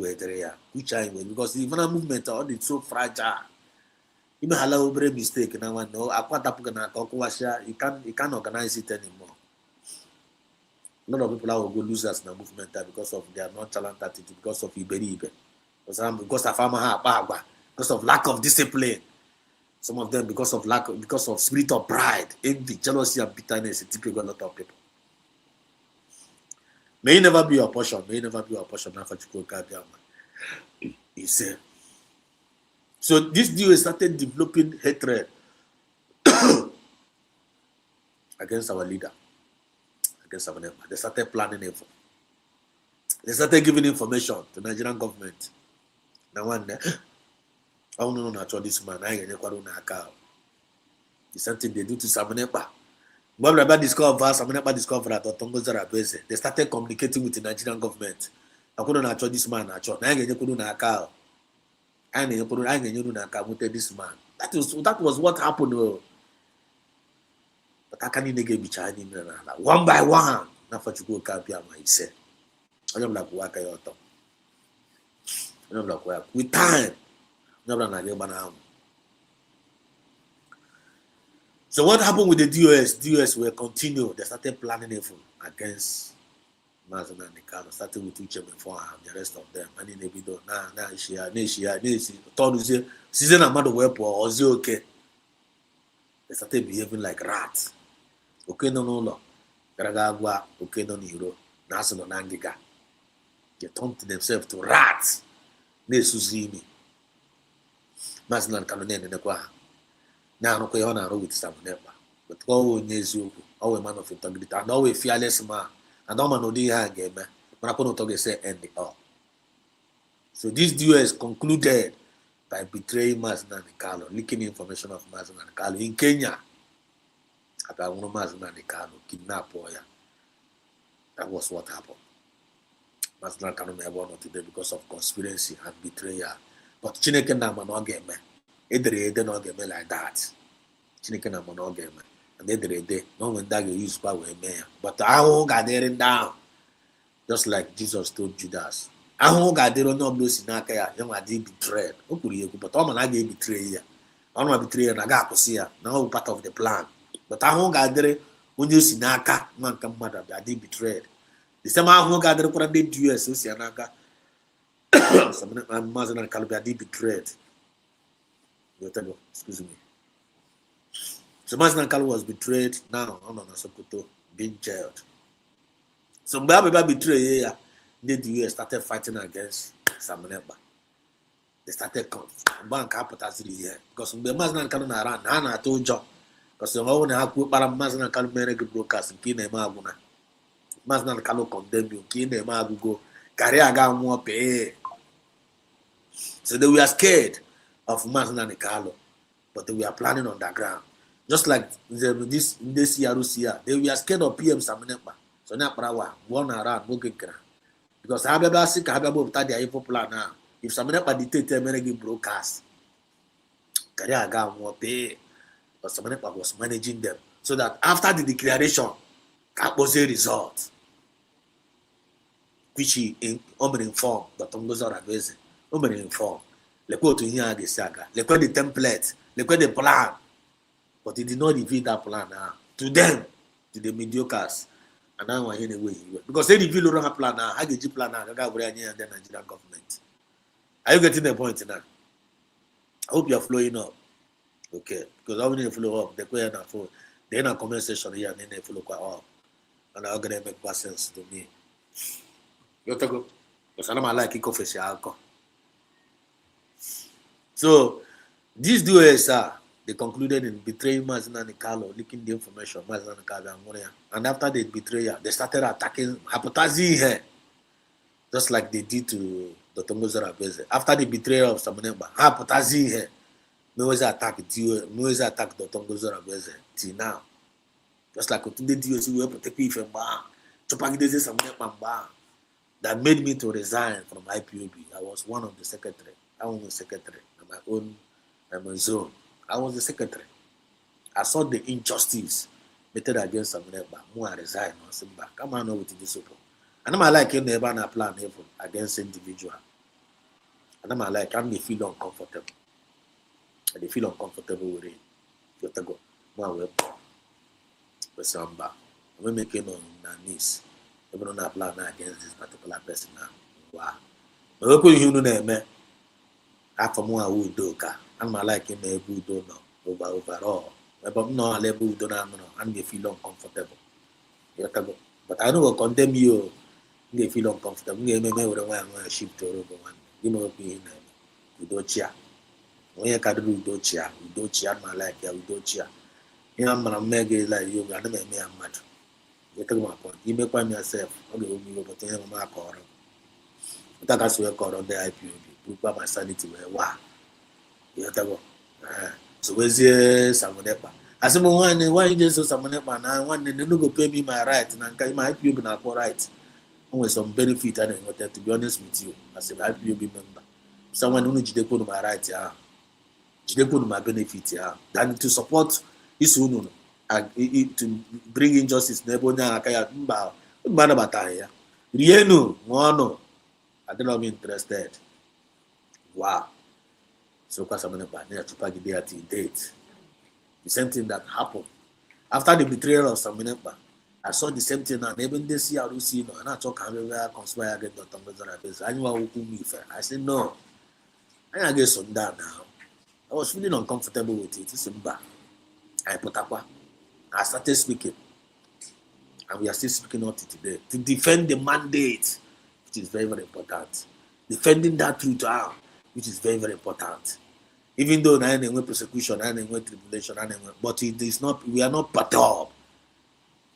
even a movement all it's so fragile. You may allow a mistake now. No, you can't organize it anymore. A lot of people will go losers in the movement because of their nonchalant attitude, because of Iberibe, because of Amaha, because of lack of discipline. Some of them because of spirit of pride, envy, jealousy, and bitterness. It typically a lot of people. May it never be your portion. He said. So this duo started developing hatred against our leader, against our neighbor. They started planning it. They started giving information to the Nigerian government. Now one day, I don't know not this man. I ain't the same thing they do to Samanepa. When Rabbi discovered that they started communicating with the Nigerian government. I couldn't actually this man. I this man. That was what happened. But I can't get behind one by one. Now for you go Kabiama, he said. I am like work with time. So what happened with the DOS? DOS will continue. They started planning it against Mazin and Nikano. Started with Uche before the rest of them. And in the video, season amount of weapon or okay. They started behaving like rats. Okay, no. Garagagua, okay, no Niro, National Nangiga. They turned themselves to rats. Ne Suzimi. Mazin and Kanonen in the Kwa. Now, no way on a road with some never. But always you, always man of integrity, and always fearless man, and all man no day game, but I couldn't talk say end the all. So this duel concluded by betraying Mazin and Carlo, leaking information of Mazin and Carlo in Kenya. About one Mazin and Carlo kidnapped Oya. That was what happened. Mazin and Carlo never won today because of conspiracy and betrayal. But Chineke Nama no game. They not get me like that. Chineke na mono game. And they no when that you use power man. But I won't got there down. Just like Jesus told Judas. I won't got there no blow sinaka ya. Young I did betrayed. But I'm not get betrayed. I'm not betrayed and I got to see her. Now part of the plan. But I won't got there when you sinaka man come mother. I did betrayed. The same I won't got there for a day to US. So sinaka. Some Mazin and Calabia did betrayed. Excuse me. So Mazin Kalu was betrayed. Now on Sokoto being jailed. So Mbaba betrayed here. The US started fighting against Samaneba. They started bank capital here because Mazin Kalu around. Hana told John Because the one I put Paramazan can make broadcast in Kina Maguna. Maznan Kalo condemn you, Kina Magugo, Kariaga more pay. So they were scared of Maznan and Kalo, but they were planning on the ground. Just like this year, they were scared of PM Samanepa. So now, one around, working ground. Because Hababa sick, Hababa Tadia popular now. If Samanepa dictated American broadcast, Kariaga more pay. But Samanepa was managing them. So that after the declaration, that was a result. Which he informed the Tongoza Ravese. Informed. Look what to hear the saga. Look at the template. Look at the plan. But he did not reveal that plan now. To them, to the mediocres. And now anyway. Because they reveal the plan now. How did you plan now? The Nigerian government. Are you getting the point now? I hope you are flowing up. Okay. Because how many flow up? They're in a comment section here and then they follow quite up. And I'm going to make more sense to me. Because I don't like it coffee. So these duos they concluded in betraying Mazina and Carlo, leaking the information, Mazina and Carlo and Moria. And after the betrayal, they started attacking Hapotazi here, just like they did to the Tongoza Rabeze. After the betrayal of Samanemba, Hapotazi here, Moise attacked the Tongoza Rabeze till now. Just like the DOC were protecting from Ba, Chopagidezi Samanemba. That made me to resign from IPOB. I was one of the secretary. I was the secretary on my zone. I was the secretary. I saw the injustice meted against Samuneba. I resigned. I said, come on over to this open. And I'm like you never plan against individual. And I'm like they feel uncomfortable. They feel uncomfortable with it. You have to go. We're making on our knees. We don't have plan against this particular person now. Wow. But we you know after more would do and my like him a good donor overall. But no level donor and they feel uncomfortable. But I don't condemn you. They feel uncomfortable. You may want ship to over one. You know being we don't cheer. When you can do we don't cheer my life, we don't cheer. You know, I'm mega like you, I don't make me a mad. You take my point. You make one yourself. Okay, we'll be able to my car. That has to call on the IPOB. Prove my sanity. Wow. You take so where's the Samonepa? I said, why you just so Samonepa now? One day they don't go pay me my right, and I my IPOB now for right. With some benefit, and I wanted to be honest with you, as an IPOB member. Someone who needs to put my right here, they put my benefit here, than to support this one. To bring injustice, Nebonya Akaya Mba, Manabataya. Rienu, Mono. I don't know I'm interested. Wow. So Kasamanabania to Pagidea date. The same thing that happened. After the betrayal of Samaneba, I saw the same thing and even this year and I talk everywhere conspire against the Tongoza. I knew I would me fair. I said no. I get some down now. I was feeling uncomfortable with it. It's bad. I put up. I started speaking, and we are still speaking out today to defend the mandate, which is very, very important. Defending that truth out, which is very, very important. Even though I went persecution, I went tribulation, but it is not. We are not perturbed.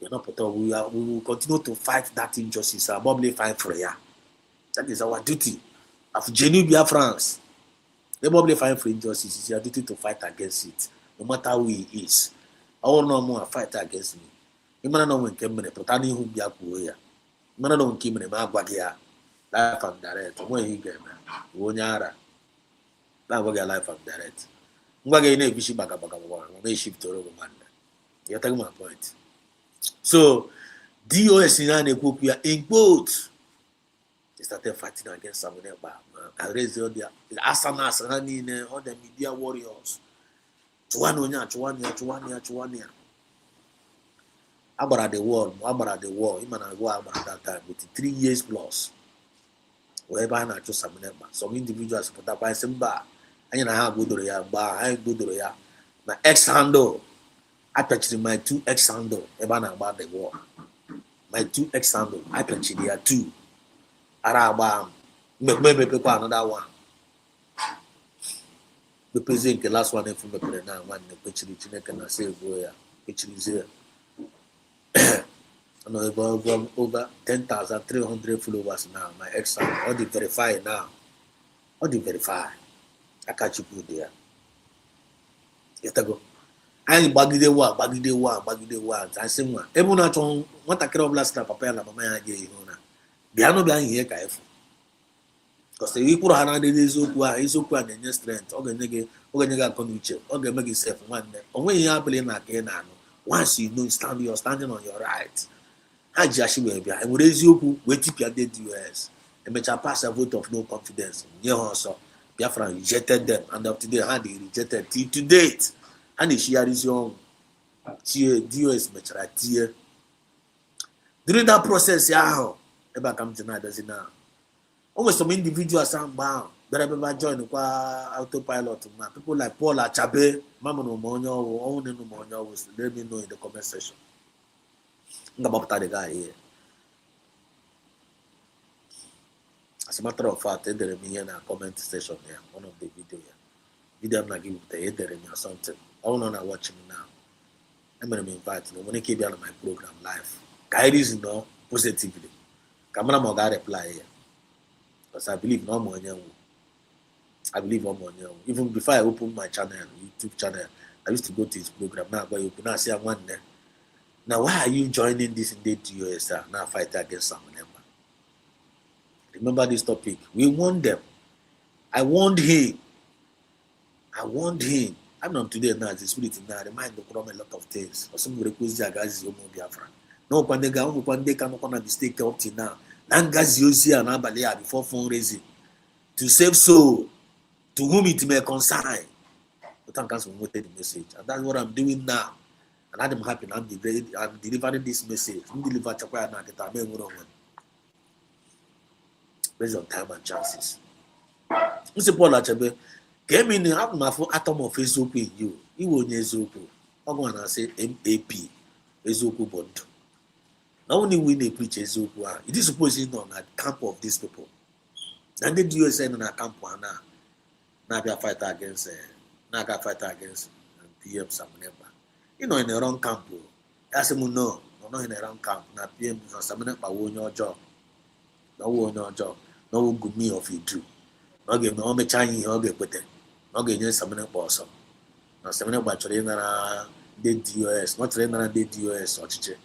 We are not perturbed. We will continue to fight that injustice. I'll probably fight for ya. That is our duty. Of genuine Biafrans, they probably fight for injustice. It's your duty to fight against it, no matter who he is. I will no more fight against me. You may not know when came in a Potani who be a queer. You may not know when came in a Magwagia. Life and direct. When he came, Wonyara. Now we get life and direct. Mwagay ne bishi bagabaga may ship to Roman. You're taking my point. So, DOS in quote, they started fighting against Samuneba. I raised the Asanas running all the media warriors. Chuwania. About the war. Even I go about that time with 3 years plus. Wherever I just some individuals put up by Simba. And I have good I good my ex handle. I purchased my 2 ex handle about the war. My 2 ex handle. I purchased there 2. Arabam. Maybe another one. the president the last one from the na one pechiri Chineke na say go ya pechirizie no over 10,300 followers now my ex all the verify now all the verify I catch you good there yetago anyị gbagide wa asị nwa ebe unu achọ nwatakịrị ọbụla sị na papa ya na mama ya ga-ehi ụra bịanụ bịa ihe ka efu kọsị ikwuru ha na-adịghị eziokwu a na-enye strength ọ ga-enye gị akọ na uche ọ ga-eme gị sef nwanne o nweghị ihe abụla ị na-aka ị na-anụ once you know you're standing on your right ha ji achị wee bịa enwere eziokwu wee tipịa ndị DOS emechaa pass a vote of no confidence nye ha ọsọ Biafra rejected them and up to today ha dị rejected till to date a na-eshigharịzi ọnwụ tie DOS mechara tie during that process ahụ ebe a ka m ji na-adazi na o nwere some individuals ahụ mgbe ahụ bịara ebe join kwa autopilot ma people like Paul Achabe mamụrụ m onye ọwụ ọnwụ nenu m onye ọwụ let me know in the comment section m ga-agbapụta the guy here. As a matter of fact edere m ihe na comment section ya one of the video m na-gị wute edere m ya something all on are watching now. I'm going to invite you. When you keep on my program live, guys, positively. Camera moga reply here. Because I believe no more. I believe no more. Even before I opened my channel, YouTube channel, I used to go to his program. Now, but you could not see one there. Now, why are you joining this in the US now fight against someone? Remember this topic. We warned them. I warned him. I'm not today now, the spirit now remind the a lot of things. Or some request Jagazi Biafra. No one day can mistake up till now. Nangazi Yosia and Abalea before fundraising. To save soul, to whom it may concern. But I'm canceling the message. And that's what I'm doing now. And I'm happy I'm delivering this message. I'm delivering Chakwa and Naketa. Based on time and chances. Mr. Paul Achabe. Came in have my atom of Ezoku in you. You will Ezoku. I'm going to say MAP. Ezoku Bond. Not only when they preach Ezoku, it is supposed to be on the camp of these people. Then they do say in a camp now. Now fight against PM Samunepa. You know in the wrong camp. That's a no, not in the wrong camp. Now PM Samunepa won your job. No won your job. No good me of you do. Okay, no me changi okay put it. Okay, just something awesome. Now something about trainer the DOS, not trainer the DOS or chiche.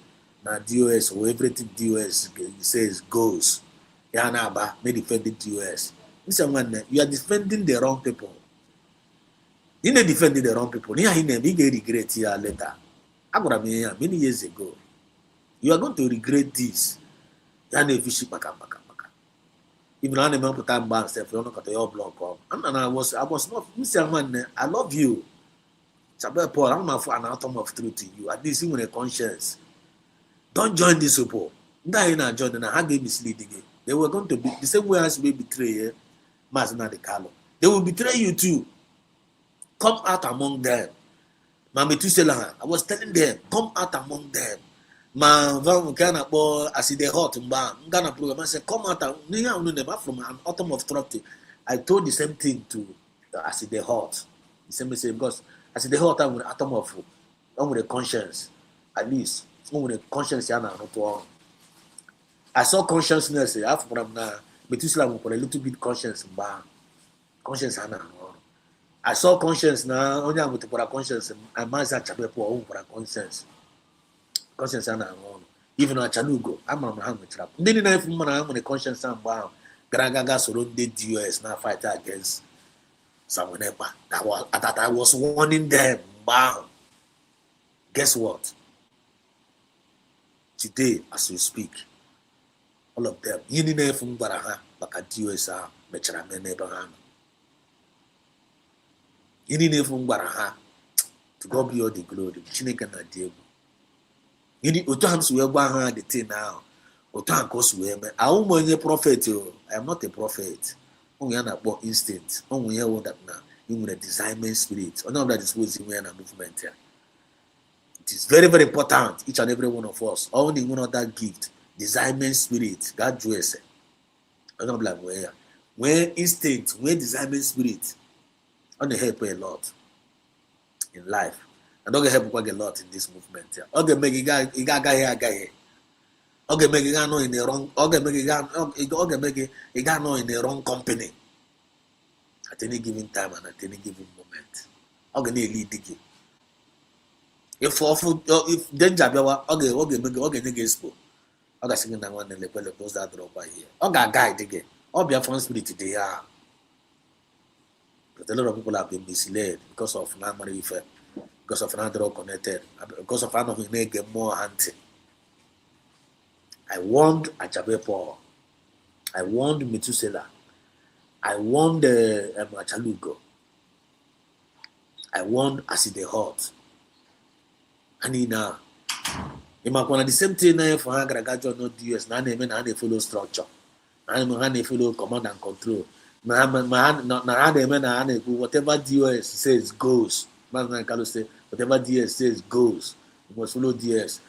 Now DOS or everything DOS says goes. Yeah, now ba may defend the DOS. You are defending the wrong people. You are defending the wrong people. You are in a big regret here later. I got here many years ago. You are going to regret this. You are never fishy baka. Even on the put time back, if you don't cut your block up. And I was not Mr. Man, I love you. Sabah Paul, I'm not for an atom of truth to you. At least even a conscience. Don't join this support. That join and how they misleading it. They were going to be the same way as we betray Masna de Carlo. They will betray you too. Come out among them. Mami Tusela, I was telling them, come out among them. Ma Gana boy as the hot Ghana program. I said, come out from an autumn of truth. I told the same thing to as the hot. The same message because as the hot I'm with atom of with a conscience. At least with a conscience I saw consciousness after from now, but Islam for a little bit conscience conscience I saw conscience now only with for a conscience and Maza Chapepo for a conscience. Conscience and even a chalugo, I'm a man with trap. Then I from a conscience and bound. Gragaga surrounded DOS now fight against someone that I was warning them. Bound. Guess what? Today, as we speak, all of them, you need from Baraha, Baka DOS are Mechaman Abraham. You need from Baraha to go be all the glory, Chinikan and Diego. You need times we are going the thing now. Otan goes we I am a prophet. I am not a prophet. Only an about instinct. Only hear that now. You with a designment spirit. None of that is what's in a movement here. It is very, very important. Each and every one of us. Only one of that gift. Designment spirit. God dress. I don't like where instinct, where designment spirit. On the help a lot in life. And don't help quite a lot in this movement. Yeah. Okay, make it guy. Okay, make it no in the wrong. Okay, make it no in the wrong company at any given time and at any given moment. Okay, lead the game. If danger be okay, make it expo. Okay, singing that one and the post that drop by here. Okay, guide again. All be a fun spirit today. But a lot of people have been misled because of memory effect, because of another connected, because of another get more hunting. I warned Achabepo. I warned Metusela. I warned Machalugo. I warned Aside Hot. And now, the same thing for Agragajo, not US, now they follow structure. Now they follow command and control. Whatever DOS says goes. Whatever DS says goes. You must follow DS.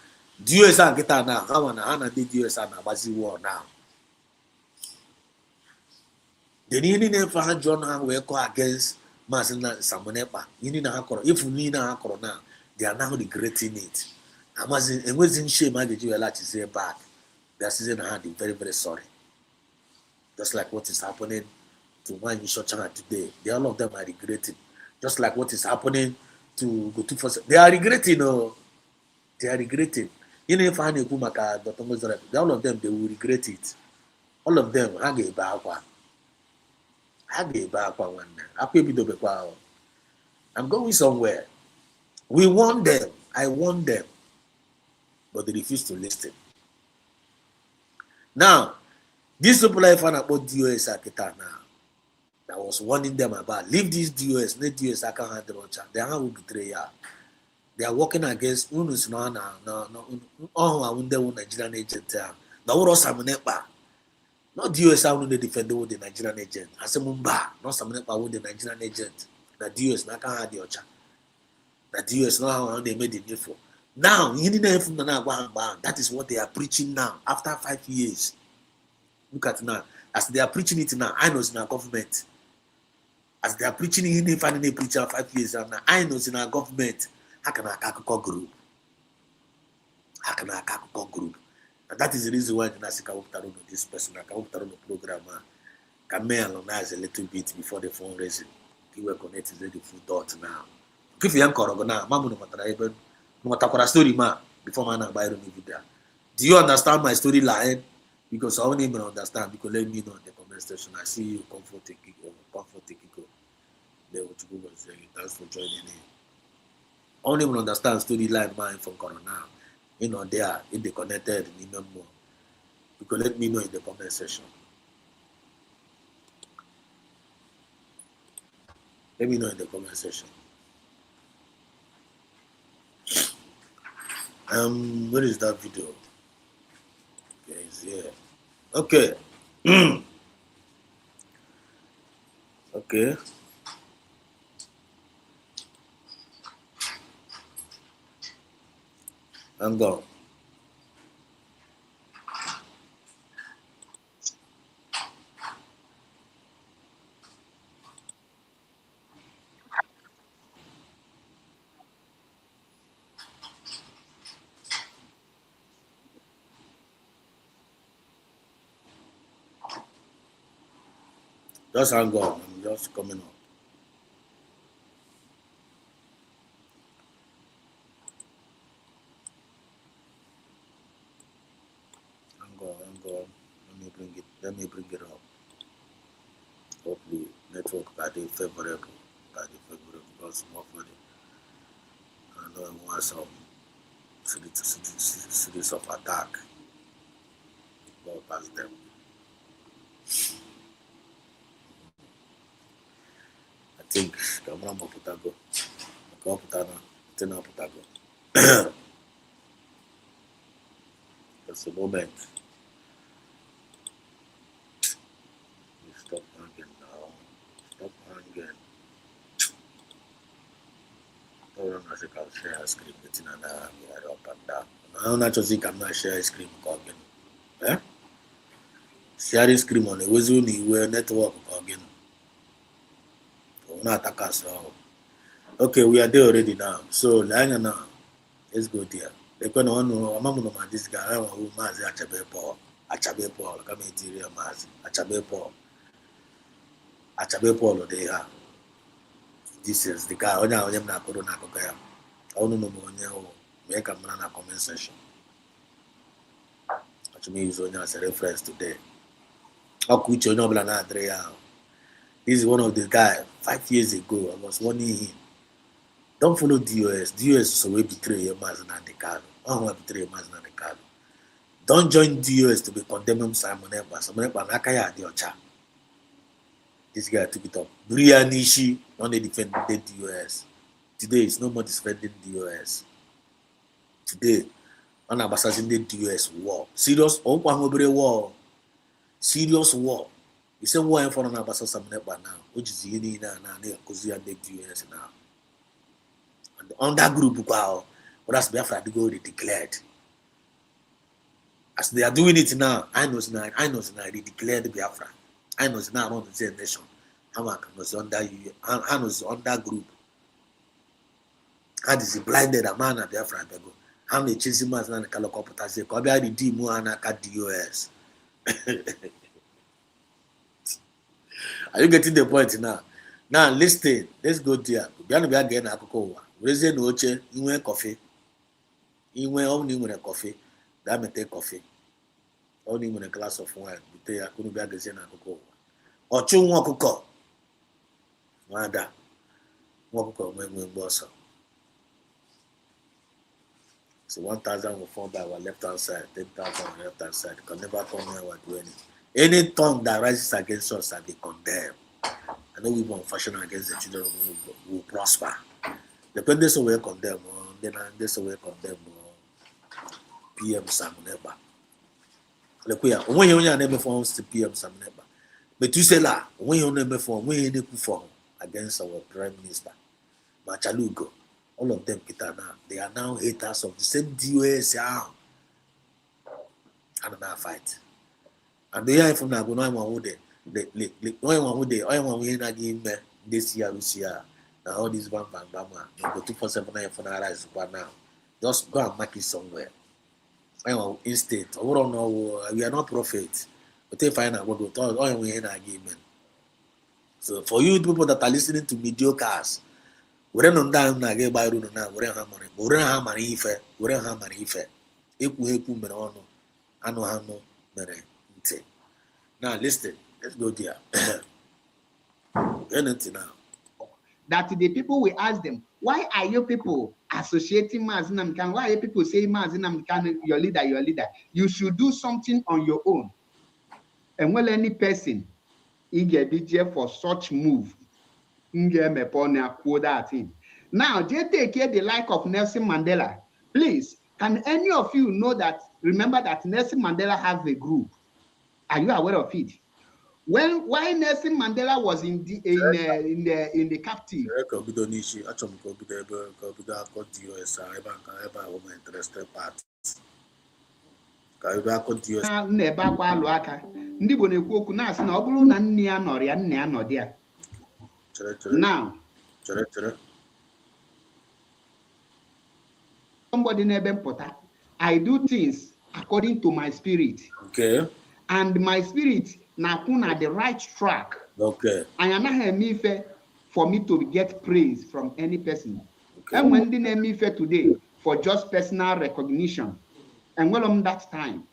DOS are get now. How and the DOS are now basi war now. The need for John Han will go against Masina Samonepa. You need a hakoro. If you need a hakoro now, they are now regretting it. It wasn't shame I did you allowed to say back. They are saying I am very, very sorry. Just like what is happening to one short channel today. All of them are regretting. Just like what is happening to go to first. They are regretting, they are regretting. Even if I Kumaka, all of them they will regret it. All of them hang a back one. I'm going somewhere. We want them. I want them. But they refuse to listen. Now, these people I found about DOS Akita now. I was warning them about leave these DOS, let DOS I can't handle it. They are betrayal. They are working against Unus no Nigerian agent. Now what else not DOS I want to defend the Nigerian agent. I say Mumba, not some with the Nigerian agent. The DOS na can't have the ocha. The DOS not how they made the need for. Now, that is what they are preaching now after 5 years. Look at now. As they are preaching it now, I know it's in our government. As they are preaching it, they finally preach 5 years now. I know it's in our government. How can I call group? How can I call group? And that is the reason why the Nasi Kawuptaruno, this person, Kawuptaruno program, can analyze a little bit before the fundraising. He will connect to the full dot now. If you are now, Mamu no matter story ma before man buy me video. Do you understand my storyline? Because I won't even understand. Because let me know in the comment section. I see you comfort Kiko. They will go and say thanks for joining in. I won't even understand storyline man from Corona. There if they connected even more. Because let me know in the comment section. Let me know in the comment section. Where is that video? Okay, it's here. Okay. Okay. I'm gone. Just hang on. I'm just coming up. Hang on. Let me bring it up. Hopefully, network are favorable. Because more for it. I know I want some series of attack. Go past them. I think camera Putago. Putago. Just a moment. Stop hanging now. Stop hanging. Hold on, I think I'll share a screen with you up and down. I'm not just think I'm not share a screen again. Eh? Sharing screen on the Wizuni where network again. not attack us. Okay, we are there already now. So now, let's go there. They're going to know this guy who Mazi Achabe Paul, come interior Mazi, Achabe Paul, they are. This is the guy. Onya onye na kodo na akụkọ ya. Onu no mo onye o make am na comment section. Actually use onye as a reference today. Okuchi onye obla na adre ya. This is one of the guys 5 years ago. I was warning him. Don't follow DOS. DOS so we betray your man and the card. Oh, we betray your man and the card. Don't join DOS to be condemning Simon Ekpa. Simon Ekpa nakaya di ocha. This guy took it up. Brianishi, when they defended the DOS. Today, it's no more defending DOS. Today, on assassin the DOS war. Serious war. Serious war. You say war in front of Abbasasa now, which is the because we are the DOS now. And on that group, wow, what has Biafra to go declared. As they are doing it now, I know they declared Biafra. I know it's not on the same nation. Hamak was under you, and was under group. And is blinded a man at the Biafra. How many chasing man and the color computers say, Kobe, I did more and I cut DOS. Are you getting the point now? Now, listen, let's go there. We are again at Cocoa. Raise no chair, you want coffee. You want only with a coffee. That may take coffee. Only with a glass of wine. We take a couldn't be again at Cocoa. Or chew one cocoa. Mother, one cocoa when boss. So 1,000 will fall by our left hand side, 10,000 on the left hand side. Can never come here and do anything. Any tongue that rises against us shall be condemned. I know we won't fashion against the children will prosper. Depending on where condemn, then this way condemn PM Samuneba. Look, we are when you never forms to PM Samuneba. But you say la, when you never form, when you perform against our Prime Minister, Machalugo, all of them they are now haters of the same DOS and now fight. And they are from Nagono one day, this year, now all these bam, you go 247 for rise now. Just go and mark it somewhere. Instant. We don't know, we are not prophets. But if I know what we thought, all we argument. So for you people that are listening to mediocres, we don't know that I get by room now, we don't have money. We don't have money if I know how no money. Now listen, let's go there. Now. That the people will ask them, why are you people associating Mazinam Khan? Why are you people saying Mazinam Khan, your leader? You should do something on your own. And when any person get DJ for such move, now they take care the like of Nelson Mandela. Please, can any of you know that? Remember that Nelson Mandela has a group. Are you aware of it? Why Nelson Mandela was in the captive. Now, somebody never put I do things according to my spirit. Okay. And my spirit now on the right track. Okay. I am not a for me to get praise from any person. Okay. And when they name me today for just personal recognition, and well on that time,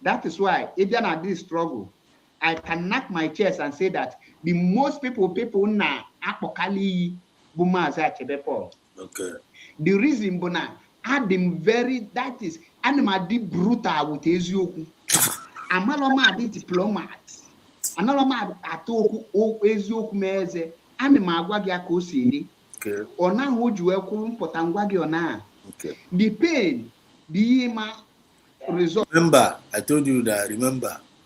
that is why even at this struggle, I can knock my chest and say that the most people na apokali buma Paul. Okay. The reason bona had them very that is animal deep brutal with Ezioku. Amaloma di diplomat. Analoma atoku o Ezioku meze. Animal agwagi akosini. Okay. Ona hoju ekuru potangwagi ona. Okay. The pain, the ima result. Remember, I told you that.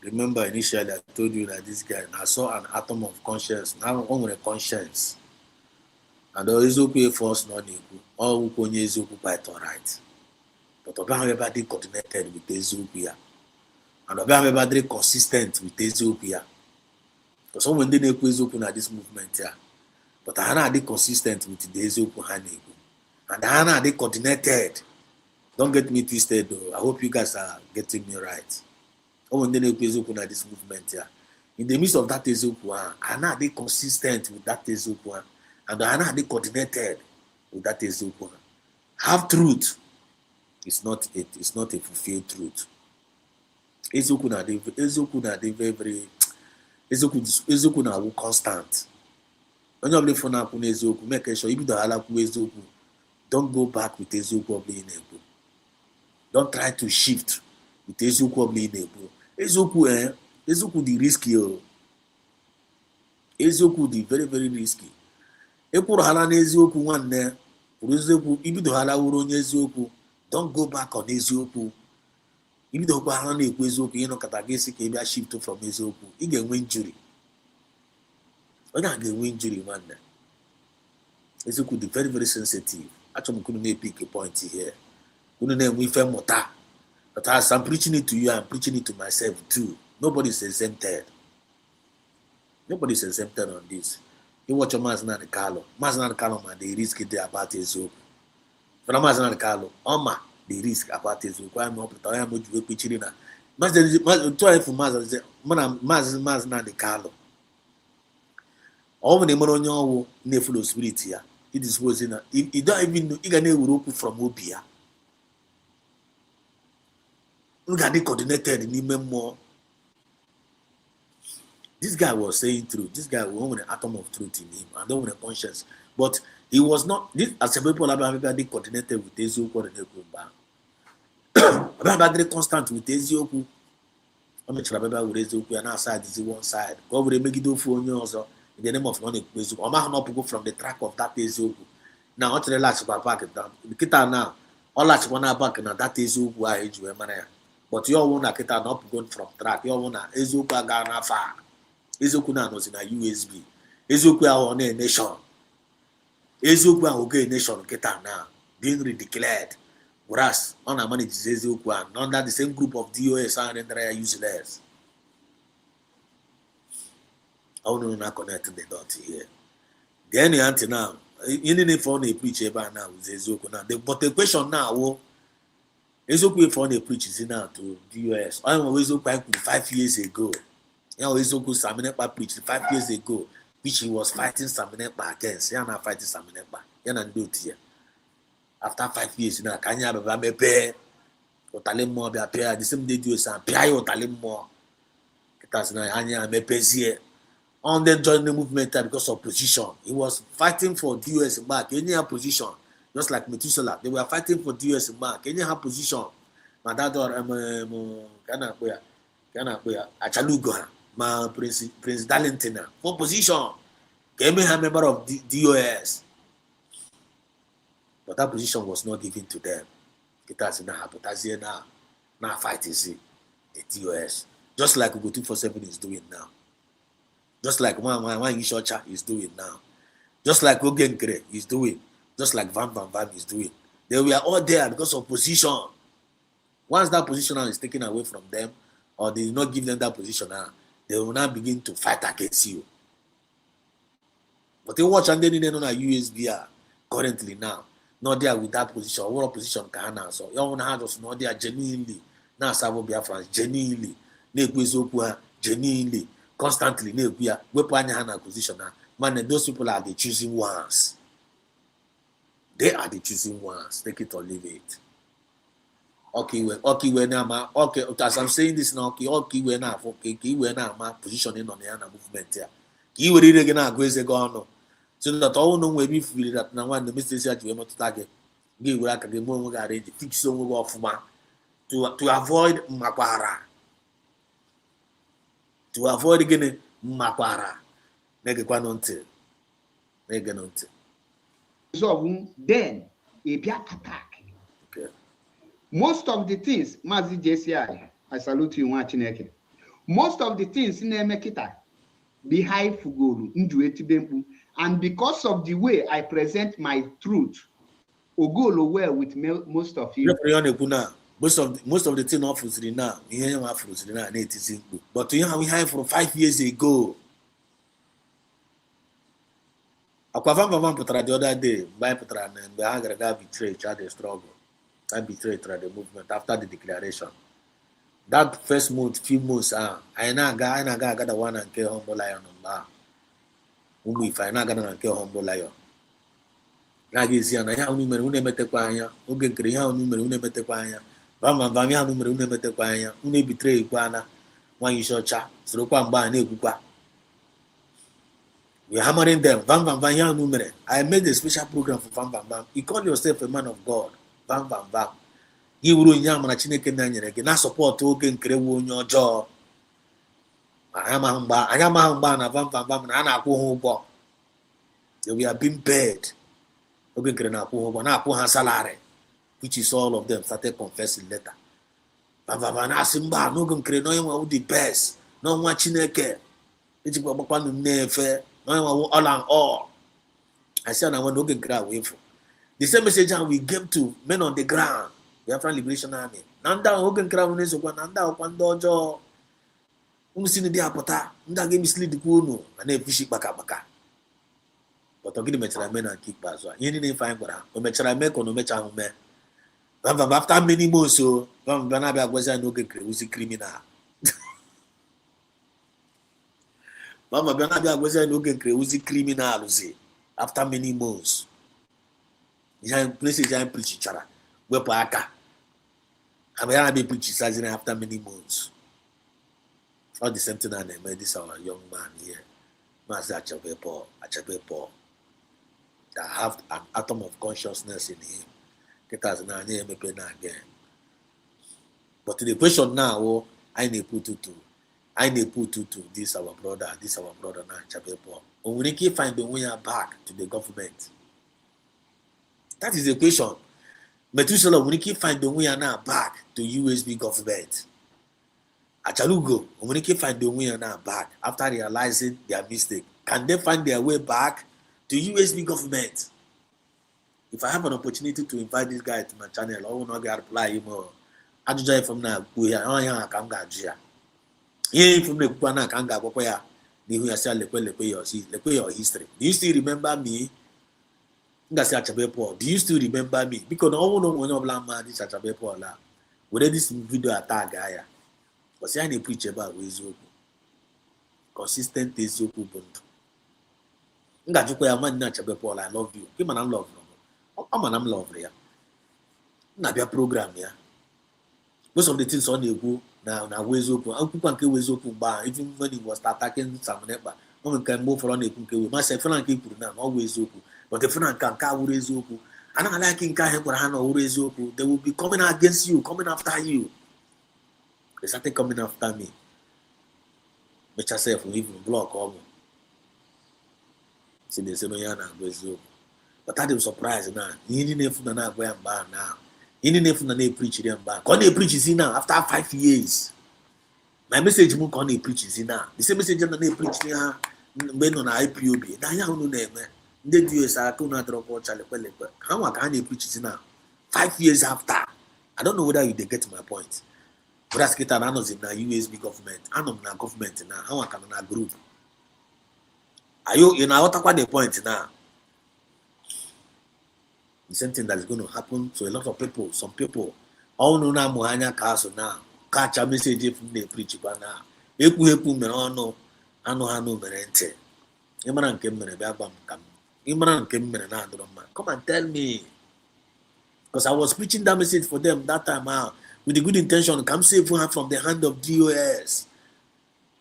Remember initially I told you that this guy, I saw an atom of conscience. Now on with a conscience. And the Ezioku force not equal. All who konye Ezioku quite alright. But everybody coordinated with Ezioku. And everybody consistent with Ezioku. Because someone didn't Ezioku at this movement here. but ha na-adị consistent with the eziokwu ha na-ekwu, and ha na-adị coordinated. Don't get me twisted though. I hope you guys are getting me right. When they na-ekwu na this movement here, in the midst of that eziokwu ha na-adị consistent with that eziokwu and ha na-adị coordinated with that eziokwu. Half truth is not a fulfilled truth. Eziokwu na-adị very eziokwu na-awụ constant. Onye ọbụla ifo na-akwụ n'eziokwu, make sure ibido hala kwuo eziokwu, don't go back with eziokwu ọbụla ị na-ekwu. Don't try to shift with eziokwu ọbụla ị na-ekwu. Eziokwu dị risky o. Eziokwu dị very very risky. Ekwuru hala n'eziokwu nwanne, kwuru eziokwu, ibido hala wuru onye eziokwu, don't go back on eziokwu. Ibido kwa hala na-ekwu eziokwu, ịnọkọta gị esi ka ị bịa shift from eziokwu, ị ga-enwe injury. Onye a ga-enwe injury nwanne. Eziokwu dị very very sensitive. Achọrọ m kunu na-epick a point here. Kunu na-enwe ife mmụta. But as I'm preaching it to you, I'm preaching it to myself too. Nobody is exempted. Nobody is exempted on this. You watch your Maazị Nnamdi Kanu. Maazị Nnamdi Kanu ma the risk there about eziokwu. For Maazị Nnamdi Kanu, ọma the risk about eziokwu. I'm up to tell you what preaching na. Maazị Nnamdi Kanu. Ọ bụ na ịmara onye ọwụ na-efulo spirit ya, it is was in you don't even know, ị ga na-ewere okwu from obi ya. Ị ga dị coordinated n'ime mmụọ. This guy was saying truth. This guy was with an atom of truth in him, and don't with a conscience. But he was not this as a people about coordinated with eziokwu and eziokwu. About very constant with eziokwu. I'm not sure about with eziokwu and outside is one side. God will make it do for you also. In the name of non-eziokwu, or man not go from the track of that eziokwu. Now, what relax about back it down. The kita now, all that one back and that eziokwu I age you man. But you all want to kita not going from track. You all want to eziokwu gana far. Eziokwu na knows in a USB. Eziokwu on a nation. Eziokwu a nation kita now being redeclared. Whereas on a manage eziokwu and under the same group of DOS and they're useless. I want to not connect the dot here. Then the anti now, you need for a preach about now with eziokwu now. But the question now, eziokwu for a preach is now to DOS. I was eziokwu 5 years ago. You know, eziokwu Saminepa preached 5 years ago, which he was fighting Saminepa against. You're not fighting Saminepa. You're not doing it here. After 5 years, you know, can you have a baby? Or Talim be appear the same day do some Pia or Talim more. Because now Anya me here. On then join the movement because of position. He was fighting for DOS back. Any position, just like Methuselah, they were fighting for DOS back. Any position, my dad or Achalugo, my Prince Darlington, for position, came a member of DOS. But that position was not given to them. It has now, but as here now fighting the DOS, just like Ugo 247 is doing now. Just like one Ishocha is doing now. Just like Ogenkre is doing. Just like Van is doing. They were all there because of position. Once that position is taken away from them, or they do not give them that position now, they will now begin to fight against you. But they watch and then on a USB currently now. Not there with that position. What position can now? So you want to have us not there genuinely. Now Savo Biafra genuinely. Genuinely. Constantly, we are position now. Man, those people are the choosing ones. They are the choosing ones. Take it or leave it. Okay, as I'm saying this now, we're now my positioning on the other movement here. You will really gonna go on. So that all know where we feel that now one the mistakes that we want to target. Give like a more arrange fix some of to avoid Makwara. To avoid again Makwara. So then a attack. Okay. Most of the things, Mazi JCI, I salute you, Chineke. Most of the things in Emekita behind Fugolu, and because of the way I present my truth, Ogolo well with most of you. Most of the thing offers now, but we have for 5 years ago. Aquavamba putara the other day, by Putra and the Agra betrayed the struggle. I betrayed the movement after the declaration. That first month, few months, I got the one and kill humble lion on bar. If I not gonna kill humble lion. Nagiziana, ya numero une metequanya, Ugenkria numero une metequanya, Vamia numero une metequanya, une betray Guana, one you shot cha, so Quamba and Egupa. We're hammering them. Van Van Van Yan numere. I made a special program for Van Van Van. You call yourself a man of God. Van Van Van. You will yam and a chineke nanyere. Not support token crew your jaw. I am a hamba and a Van Van Van and I go home. We are being paid. Okay, Krena salary, which is all of them started confessing later. Van Van Van Asimba, no gun creno the best. No one chineke. It's about never. All and all. I said I want to get away from. The same message we gave to men on the ground. The Biafra Liberation Army. Nanda Hogan Crown is one Nanda Pandojo. Umusini di apota. Nda game mislead the kuno and a fishy baka. But talking to men and kick bass. You didn't find what no metra make or no mecha home. After many months, so Banaba was no criminal. Mama Bernabia was a looking crazy criminal after many months. Young places young preach each other. Where Paka. I'm gonna be preaching after many months. All the same thing I made this our young man here. Master Achabepo. That have an atom of consciousness in him. Get us now near me again. But the question now, I need put to. I need put to this our brother now, Chapepo. We need to find the way back to the government. That is the question. Methuselah, we need to find the way now back to USB government. Achalugo, we need to find the way now back after realizing their mistake. Can they find their way back to USB government? If I have an opportunity to invite this guy to my channel, I will not get reply him or I do join from now. We are come here. Yeah, from the Guana Kanga Popoya, the who are your history. Do you still remember me? That's Achabepo. Do you still remember me? Because no one of Lama this Achabepo la. Whether this video attack guy was I preach about Wizoku. Consistent is Zoku Buntu. Ngajuko man Achabepo, I love you. Him and I love no. I'm love here. Nabia program here. Most of the things on the go. Now Wezoku, Uncle Panke Wezoku bar, even when he was attacking Samaneba, no one can move for on a Punke. Myself, Frank now, always Zoku, but the Frank can carry Wezoku. And I like in Kahan or Wezoku, they will be coming against you, coming after you. They started coming after me. Which I said, we even block all. See, they say, no, Yana Wezoku. But I was surprised now. You didn't even know where I'm bar now. He didn't even preach them back. Can they preach now after 5 years? My message won't can they preach now. The same message that they preach now when on IPOB. Now you know them. They do is I couldn't drop or chale. How can they preach now? 5 years after. I don't know whether you get my point. But that's get an announcement in the USB government. I know na government now. How can na group? Are you know what the point now? The same thing that is going to happen to a lot of people. Some people, all know now Mohanya Castle now. Catch a message from the preacher now. Eku merono, ano hano merente. Imran came Merebam come. Imran came Merenadroma. Come and tell me. Because I was preaching that message for them that time with the good intention. Come save from the hand of DOS.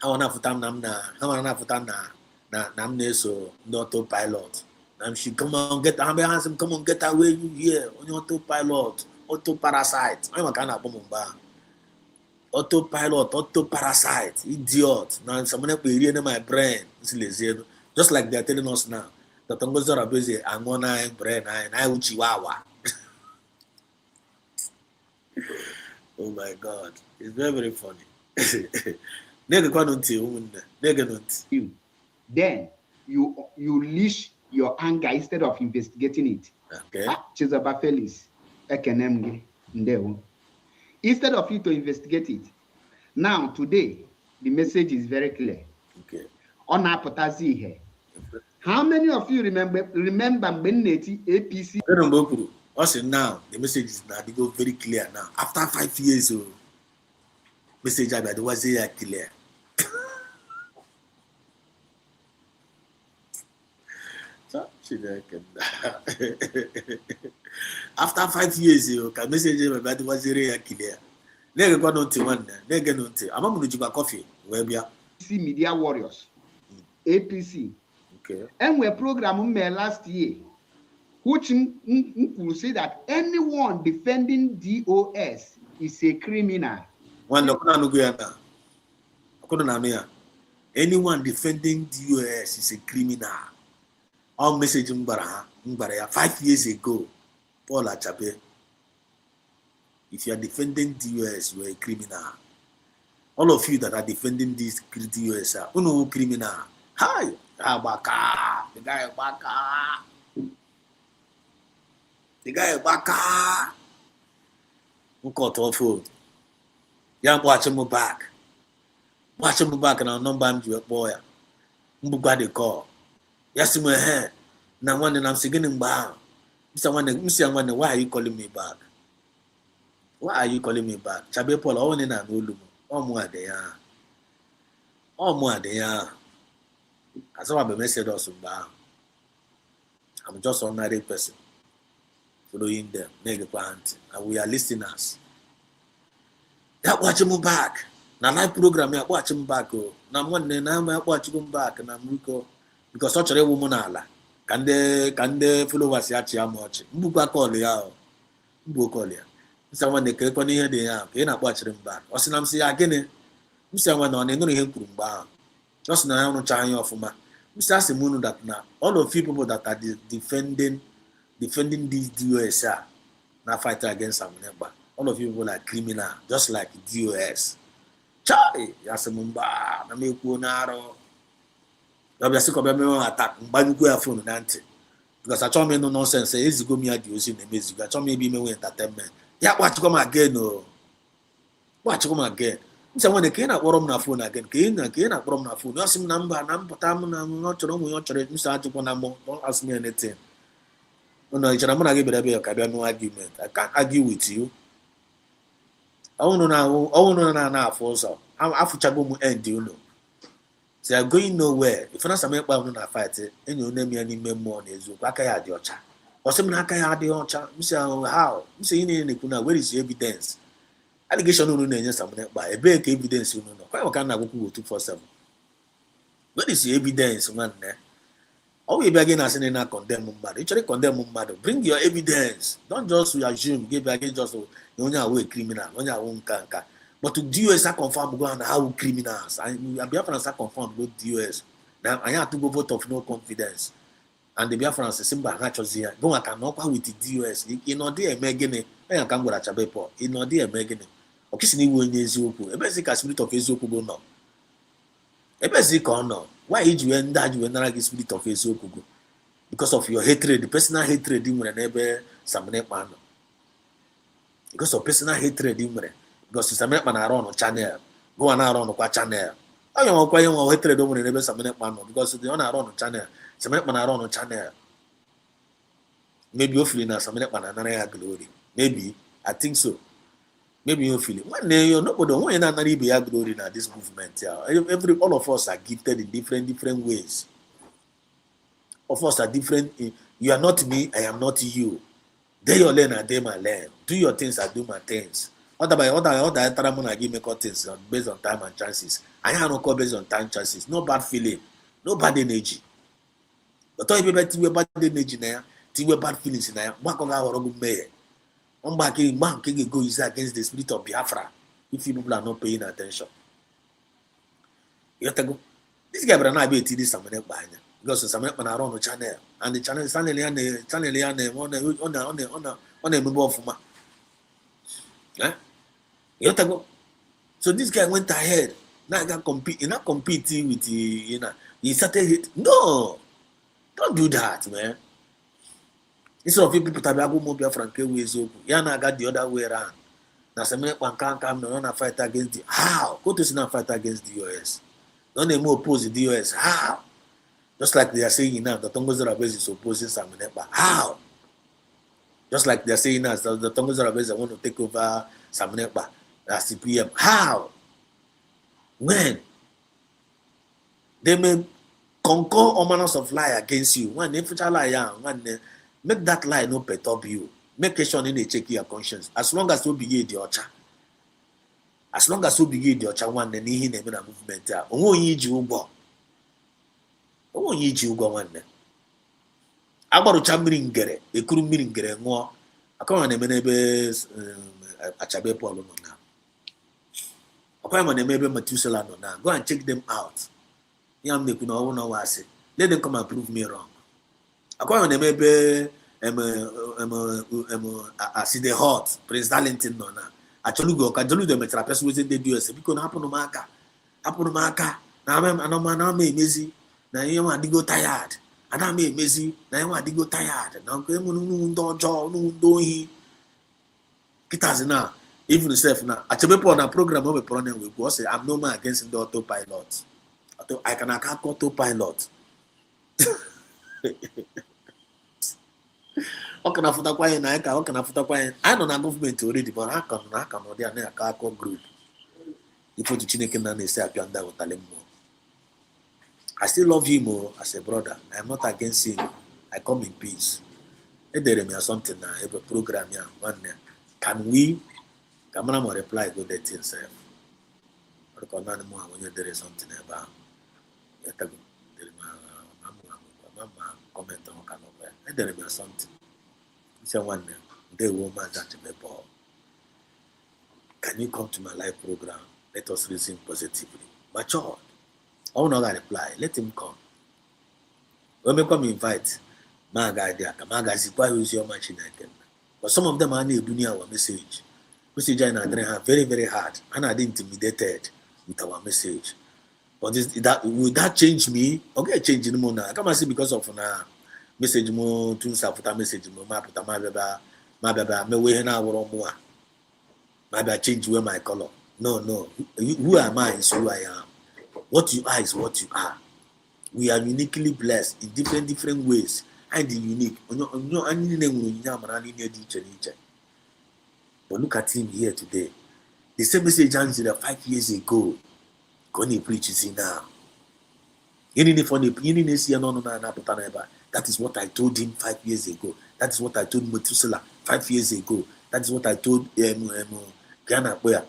How on Afutana Namne so not autopilot. She come on, get him, come on, get away you here on your autopilot, auto parasite. I'm a kind of bomba. Autopilot, auto parasite, idiot. Now someone will read in my brain. Just like they're telling us now. The Tongos are busy, I'm one eye, brain, I will chihuahua. Oh my God, it's very, very funny. Then you leash your anger instead of investigating it. Okay. Instead of you to investigate it. Now, today, the message is very clear. Okay. On apatazi here. How many of you remember Beneti APC? Also now the message is now they go very clear now. After 5 years, message about the was here clear. After 5 years, you can message about the was here clear. They go on to one. They get on to. I'm going to buy coffee. Where we are. Media Warriors, APC. Okay. And we program last year, which will say that anyone defending DOS is a criminal. Anyone defending DOS is a criminal. Our message Mbara 5 years ago, Paul Achape. If you are defending DOS, you are a criminal. All of you that are defending this DOS are criminal. Hi, Abaka, the guy Abaka. The guy Abaka. Who caught off food? Yeah, watch him back. Watch him back and I'll number you a boy. Mbugwa the call. Yes, my hair. Now one and I'm singing back. Mr. One, why are you calling me back? Why are you calling me back? Chabe Paul, only na no more there. Oh, more there. As I message us back. I'm just an ordinary person following them, and we are listeners. That watch him back. Now live program, I watch him back. Now one day, now I watch him back, and I'm Rico because such a woman ala. Can they follow us at much? Mbuka call ya. Mbuka call ya. Someone they can hear the air. Can't watch them back. Or some say again. Someone on no him kurumba. Just now no trying off ma. Mr. Simonu that now all of you people that are defending these DOS now fight against some neighbor. All of you people are criminal, just like DOS. Chai, Yasamumba, Nameku Naro. You attack Banuku phone Nante. Because I told me no nonsense, it's go me at using the music. I told me be me entertainment. Yeah, watch come again, no. Watch come again. Someone they can't warm na phone again. Can't warm na phone. You ask him number, time, I'm not sure we want to Mr. Ajuponamo. Don't ask me anything. No, I'm not give it no argument. I can't argue with you. I want to know for so. I'm after go end, you know. They are going nowhere. If you're not something about fight it, and you name me any more is Wakaya Diocha. Or some Nakaya Diocha. Mr. How? Mr. Where is the evidence? Allegation no name something by a big evidence, you know. Why can't I go 247? Where is the evidence, man? All we begin as in a condemn mother. Actually condemn mother. Bring your evidence. Don't just assume, give again just you know criminal, on your own canker. But to DOS I confirm go and how criminals. And Biafra confirm go DOS. Now I have to go vote of no confidence. And the Biafra simba hatches here. Go I can knock with the DOS. You know they megane. I can go at Chabepo. You know they megane. Okay, see you in Ezoku. A basic spirit of Ezoku go now. A basic or no. Why did you end that you not get spirit of Ezoku? Because of your hatred, the personal hatred in your neighbor, some man. Because of personal hatred in your because some man are on channel. Go on around on channel. I am acquiring more hatred over the neighbor, some man because they are on channel. Some man are on channel. Maybe you're feeling as some man are glory. Maybe, I think so. Maybe you're feeling one day you're nobody when not be glory in this movement. Yeah. All of us are gifted in different ways. Of us are different. You are not me, I am not you. They your learn and they my learn. Do your things, I do my things. Other I give me things based on time and chances. I have no call based on time chances. No bad feeling, no bad energy. But all people bad energy now, bad feelings in there. Back can go is against the spirit of Biafra if people are not paying attention. You have to go. This guy will not be able to something behind because some people are on the channel and the channel is on the mobile phone. You have to go. So this guy went ahead. Now I got compete. You're not competing with the, he started it. No, don't do that, man. Instead of people to be able to be frank ways, Yana got the other way around. Now, some people can't come and fight against the how? Go to see fight against the US. Don't they more oppose the US? How? Just like they are saying now, the Tongos Zarabes is opposing Samanepa. How? Just like they are saying now, the Tongos Zarabes want to take over Samanepa as CPM. How? When? They may conquer all manners of lie against you. When they future lie, make that lie no perturb you. Make sure they check your conscience. As long as you be the ocha. As long as you be the ocha, one then he name a movement. Only you go. Only you go one. Abaru chambering gere, a crew meaning gere more. I come on a menebes a chabe polo now. I come on a maybe Matusala now. Go and check them out. Yam they could not know what I say. Let them come and prove me wrong. I come on a maybe I see the hot Prince Darlington no na. Actually go can do the metrapes within the US because happen to maka. Now I'm amazing. Now you want to go tired. And I'm amazing. Now you want to go tired. Now I'm don't he. Kitas now. Even self now. I tell people on a program of a program we go say I'm no man against the autopilot. I can account autopilot. How can I put a quiet? I can put a quiet. I don't have government already, but I can they are near a group. You put the Chineke and they say I can die with Talemo. I still love him as a brother. I am not against him. I come in peace. If there is something now, every program here, can we? Camera more reply go that thing self. Because none more when there is something about. Comment on kind of way. And there is something. Someone they will manage that people. Can you come to my live program? Let us reason positively. Mature. I will not reply. Let him come. When we come invite, my guy there, my guy is quite use your machine again. But some of them are new dunia our message. Message I are very, very hard. And I intimidated with our message. But will that change me? Okay, change in the morning. I come and see because of na message mo to after message mo ma put my baba me we na woro mo a. Maybe I change where my color. No. Who am I is who I am. What you are is what you are. We are uniquely blessed in different ways. And unique. But look at him here today. The same message answered 5 years ago. Gonna preach it now. That is what I told him 5 years ago. That is what I told Methuselah 5 years ago. That is what I told Ghana where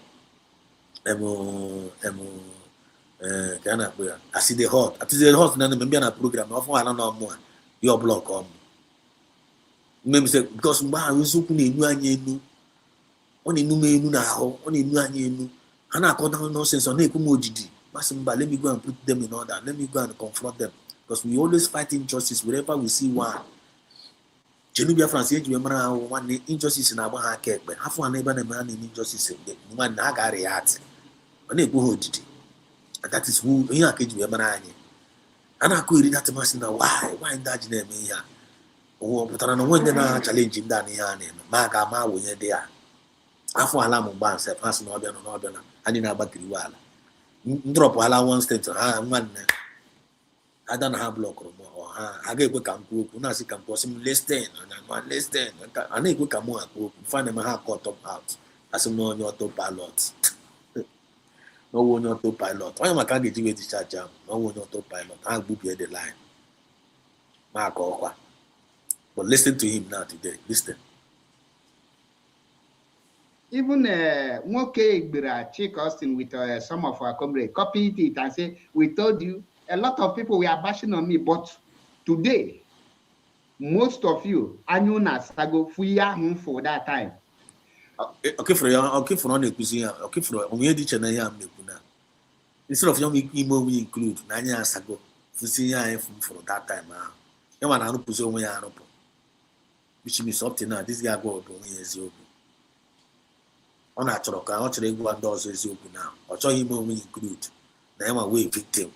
I see the hot. I see the hot. Now maybe on a program. Often I don't know more. Your blog come. Maybe say because I was opening new and only new na ho. Only new and new. And I call down nonsense on Ekumojidi. Masimba, let me go and put them in order. Let me go and confront them. Because we always fight injustice wherever we see one. Biafra say you remember one injustice in our cake, but half one neighbor man in injustice. One naga react. And that is who here can you remember. And I could read that machine. Why in that name here? Oh, but I don't want to challenge him down here. Maga ma when you're there. Half one alarm ban say pass no be no be na. And in a battery wall. Drop all one state. One. I don't have block or I get we can cook. Una see can possible listen and one listen. I need we can more cook. Find them how cut up out. As no on autopilot. No one autopilot. Why am I can't get you with the jam? No one autopilot. I'll boop here the line. Mark. But listen to him now today. Listen. Even Moke Gbira, Chick Austin with some of our comrades copied it and say, we told you, a lot of people were bashing on me, but today, most of you, Anyuna Sago, Fuya for that time. Okay, for on the cuisine, okay, for only the Chennai. Instead of young emo, we include Nanya Sago, Fusia for that time. You want to put on my which means something now. This guy go to years old. On a truck, I want to go and doors is open now. Or show him when we include. Now I'm a way victim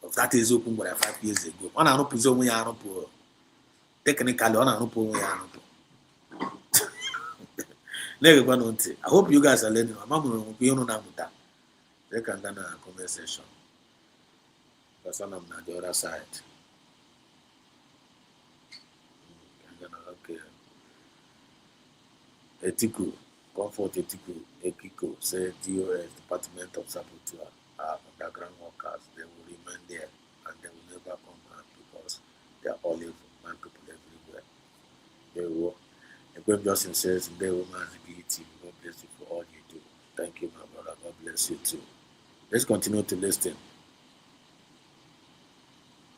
of that is open but 5 years ago. On a put on my technically on a put I hope you guys are learning. They can done a conversation. That's one of the other side. Etiku, Comfort Etiku, Ekiko, said DOS, Department of Saboteur, are underground workers. They will remain there and they will never come back because they are all my people everywhere. They will. Equip Justin says, they will man BT. God bless you for all you do. Thank you, my brother. God bless you too. Let's continue to listen.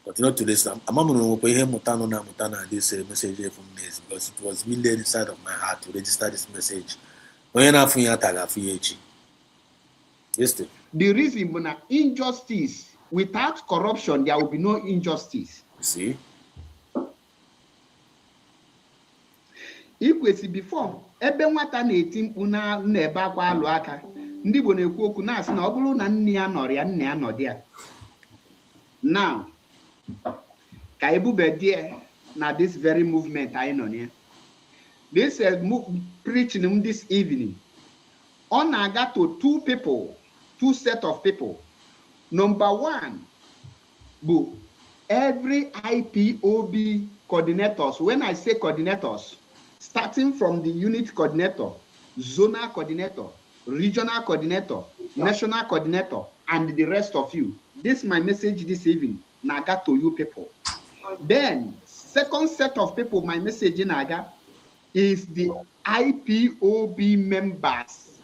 Continue to listen. I'm going to pay him Mutana this message from this because it was really inside of my heart to register this message. Listen. The reason for injustice, without corruption, there will be no injustice. You see? Ikwesi before ebe nwata na-eti mkpu na-ebe akwa alụ aka ndị Igbo na-ekwu okwu na-asị na ọ bụrụ na nne ya nọrọ ya nne ya nọdị ya. Now ka ebube na this very movement anyị nọ near. This preaching this evening ọ na-aga to two set of people. Number one bụ every IPOB coordinators. When I say coordinators, starting from the unit coordinator, zonal coordinator, regional coordinator, national coordinator, and the rest of you. This is my message this evening. Naga to you people. Then, second set of people, my message in Naga is the IPOB members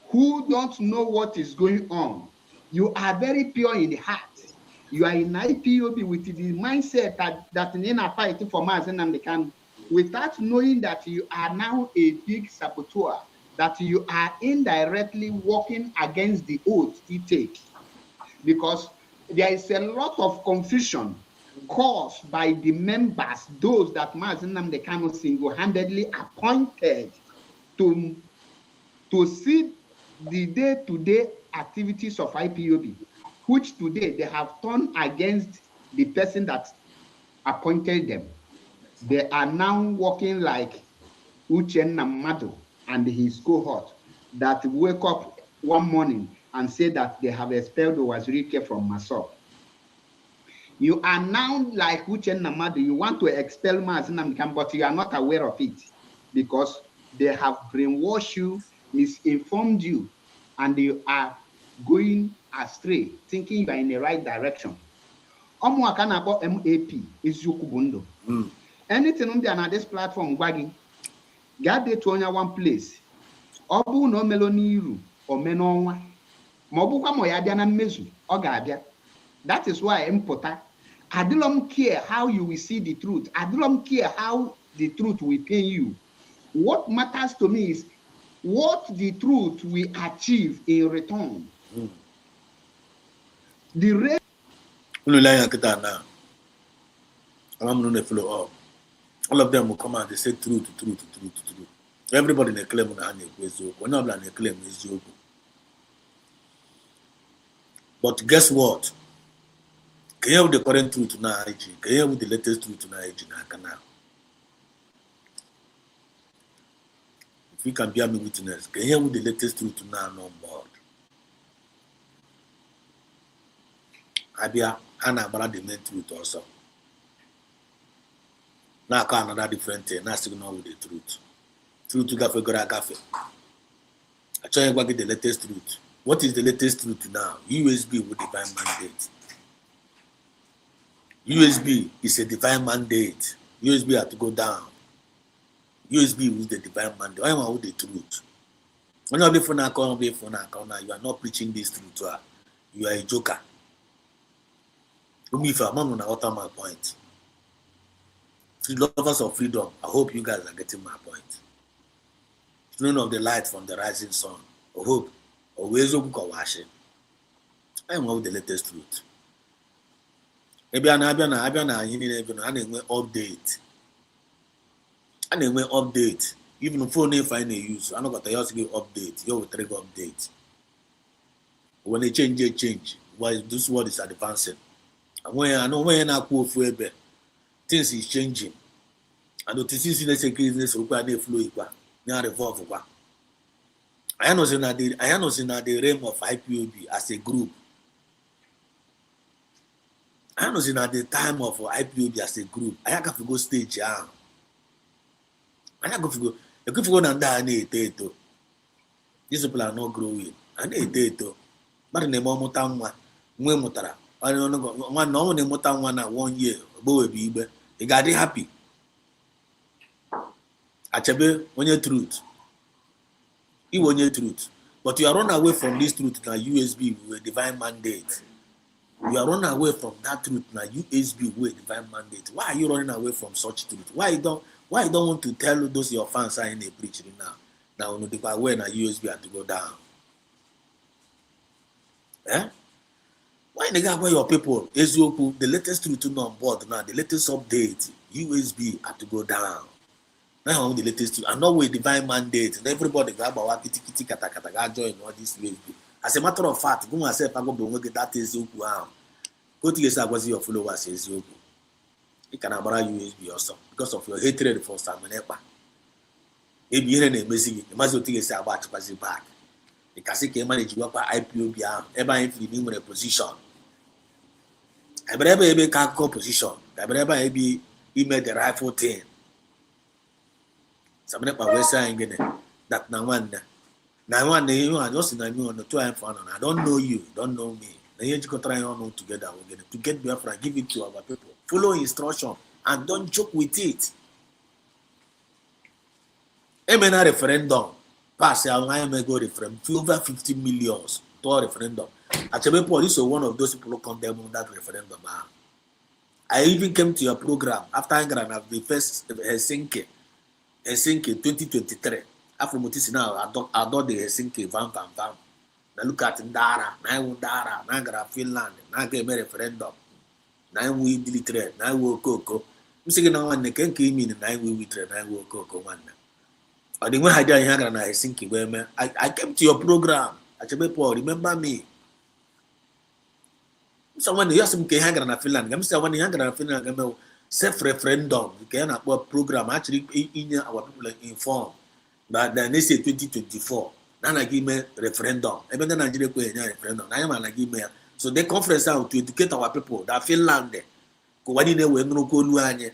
who don't know what is going on. You are very pure in the heart. You are in IPOB with the mindset that in a fight for Mazen and they can, without knowing that you are now a big saboteur, that you are indirectly working against the oath you take. Because there is a lot of confusion caused by the members, those that Mazen Namdekano single-handedly appointed to see the day-to-day activities of IPOB, which today they have turned against the person that appointed them. They are now working like Uchenna Mado and his cohort that wake up one morning and say that they have expelled Owazirike from Masop. You are now like Uchenna Mado. You want to expel Mazinam, but you are not aware of it because they have brainwashed you, misinformed you, and you are going astray, thinking you are in the right direction. About MAP is Yukubundo. Anything on this platform, wagging, get it to one place. Obu no meloniru or menonwa. Mobuka moyadiana mezu or gadia. That is why Impota. I don't care how you will see the truth. I don't care how the truth will pain you. What matters to me is what the truth will achieve in return. The rate. All of them will come out, they say truth. Everybody they claim that they claim is joke. But guess what? Can you have the current truth now? Can you have the latest truth now? If you can bear me witness, can you have the latest truth now on board? Abia Anna about the main truth also. Now I another different thing. Now signal with the truth. Truth to gafe. I try to get the latest truth. What is the latest truth now? USB with divine mandate. USB is a divine mandate. USB had to go down. USB with the divine mandate. I am with the truth. When you have phone account, you are not preaching this truth. You are a joker. If I'm not utter my point. Lovers of freedom, I hope you guys are getting my point. Children of the light from the rising sun, I hope. Always open washing. I am with the latest truth. Maybe I update. Update. Even phone if I use, I know what I also give update. You will trigger update. When they change. Why this word is advancing? And when I know when I go for things is changing. And the things in securities require the flow equal. Now revolve. I know in the realm of IPOB as a group. I know in the time of IPOB as a group. I have to go stage down. I have to go. If you go and die, these people are not growing. And they but in the moment, when mutara, I don't know, one no one muta 1 year, boy, be you got it happy. Achabe, when your truth. You want your truth. But you are run away from this truth now, USB with divine mandate. You are running away from that truth now, USB with divine mandate. Why are you running away from such truth? Why you don't want to tell those your fans are in the preaching now? Now no the way na USB had to go down. Eh? Why the guy where your people Ezioku, the latest truth on board now, the latest update, USB had to go down. Now the latest truth, and not with divine mandate, and everybody got about kitty kata join all this USB. As a matter of fact, go myself I go bring that Ezioku out. Go to your was your followers Ezioku. You can abara USB also because of your hatred for Samanepa. If you hear a message, you must think it's about to pass it back. The Kasika manage to work by IPO, ever if you new position. I never can't call position. I never be made the rightful thing. Some of my saying that now one day you are just in a new on the 2 and I don't know you, don't know me. Then you can try on together to get Biafra, give it to our people. Follow instruction and don't joke with it. MNA referendum pass a go referendum over 50 million to a referendum. Actually, police are one of those people who condemn that referendum. I even came to your program after Angran the first Helsinki 2023. After Mutisi now, I don't the Helsinki van. Now look at Ndara, Dara, Nagara, Finland, Naga referendum. Now we deleted, now we cocoa. I'm saying now one can came in and 9 we trade, 9 we cocoa one. I didn't want to hang on Helsinki where I came to your program. Actually, Paul, remember me. Someone else can hang on Finland. I'm saying one hang on Finland. Self-referendum, you can have a program actually in our people informed. But then they say 2024. Now I give me referendum. Even the Nigeria referendum. I am an give me. So they conference out to educate our people that Finland. Go what in the way no go luanye.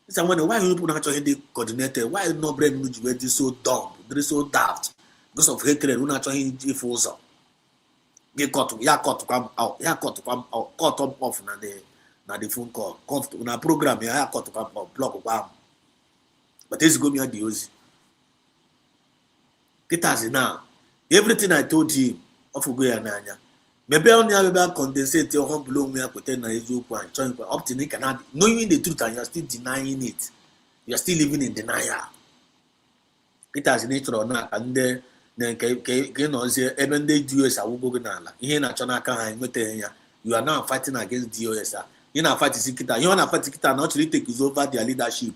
Someone why you not actually coordinated? Why no brain you so dumb? They so daft because of hatred. We not actually force. Get caught. Ya caught to come out. Ya caught to come out. Caught up off na the phone call. Come na program. Ya caught to come out. Block bam. But this go me at the Ozi. Get us now. Everything I told him, of go ya nanya. Maybe only I will condensate your home below me. I put in a point. Up to Nick and knowing the truth and you are still denying it. You are still living in denial. It has nature or not, and then even the DOS are go na. Here na chana can you are now fighting against DOS. You are fighting Sikita. You are fighting Sikita not really take over their leadership.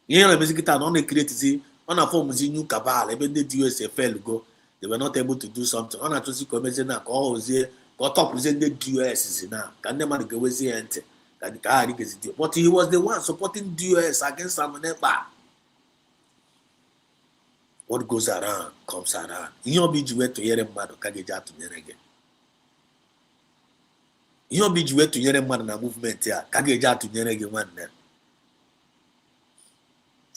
You are Sikita not create on a form of new cabal. Even the DOS fell go. They were not able to do something. On a to commission now, got up present the DOS now. Can the man go see enter? But he was the one supporting DOS against Samanepa. What goes around comes around. You be to hear a man Kageja to Nerege. You be to hear a man in a movement here. Kageja to Nerege one there.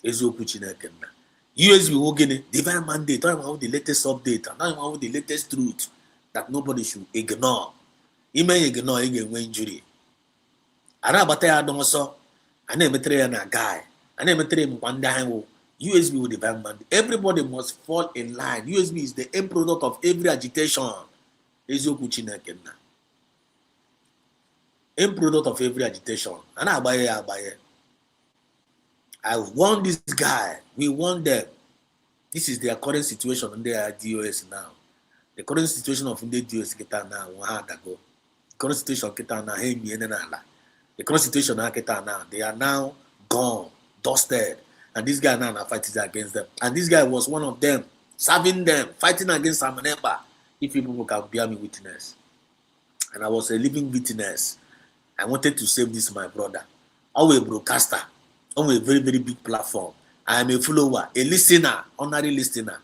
Ezo Puchinekena. USB will get divine mandate. Talking about the latest update. Talking about the latest truth that nobody should ignore. He may ignore again when injury. Arabata don't so. I never train a guy. I never train one day. USB will divine mandate. Everybody must fall in line. USB is the end product of every agitation. Ezo Puchinekena. End product of every agitation. And I buy it. I want this guy. We want them. This is their current situation on their DOS now. The current situation of the DOS kita now 1 hour ago. The current situation kita now the current situation now they are now gone, dusted, and this guy now fighting against them. And this guy was one of them, serving them, fighting against Samanepa. If people can bear me witness, and I was a living witness. I wanted to save this my brother. Always a broadcaster. On a very, very big platform. I am a follower, a listener, honorary listener.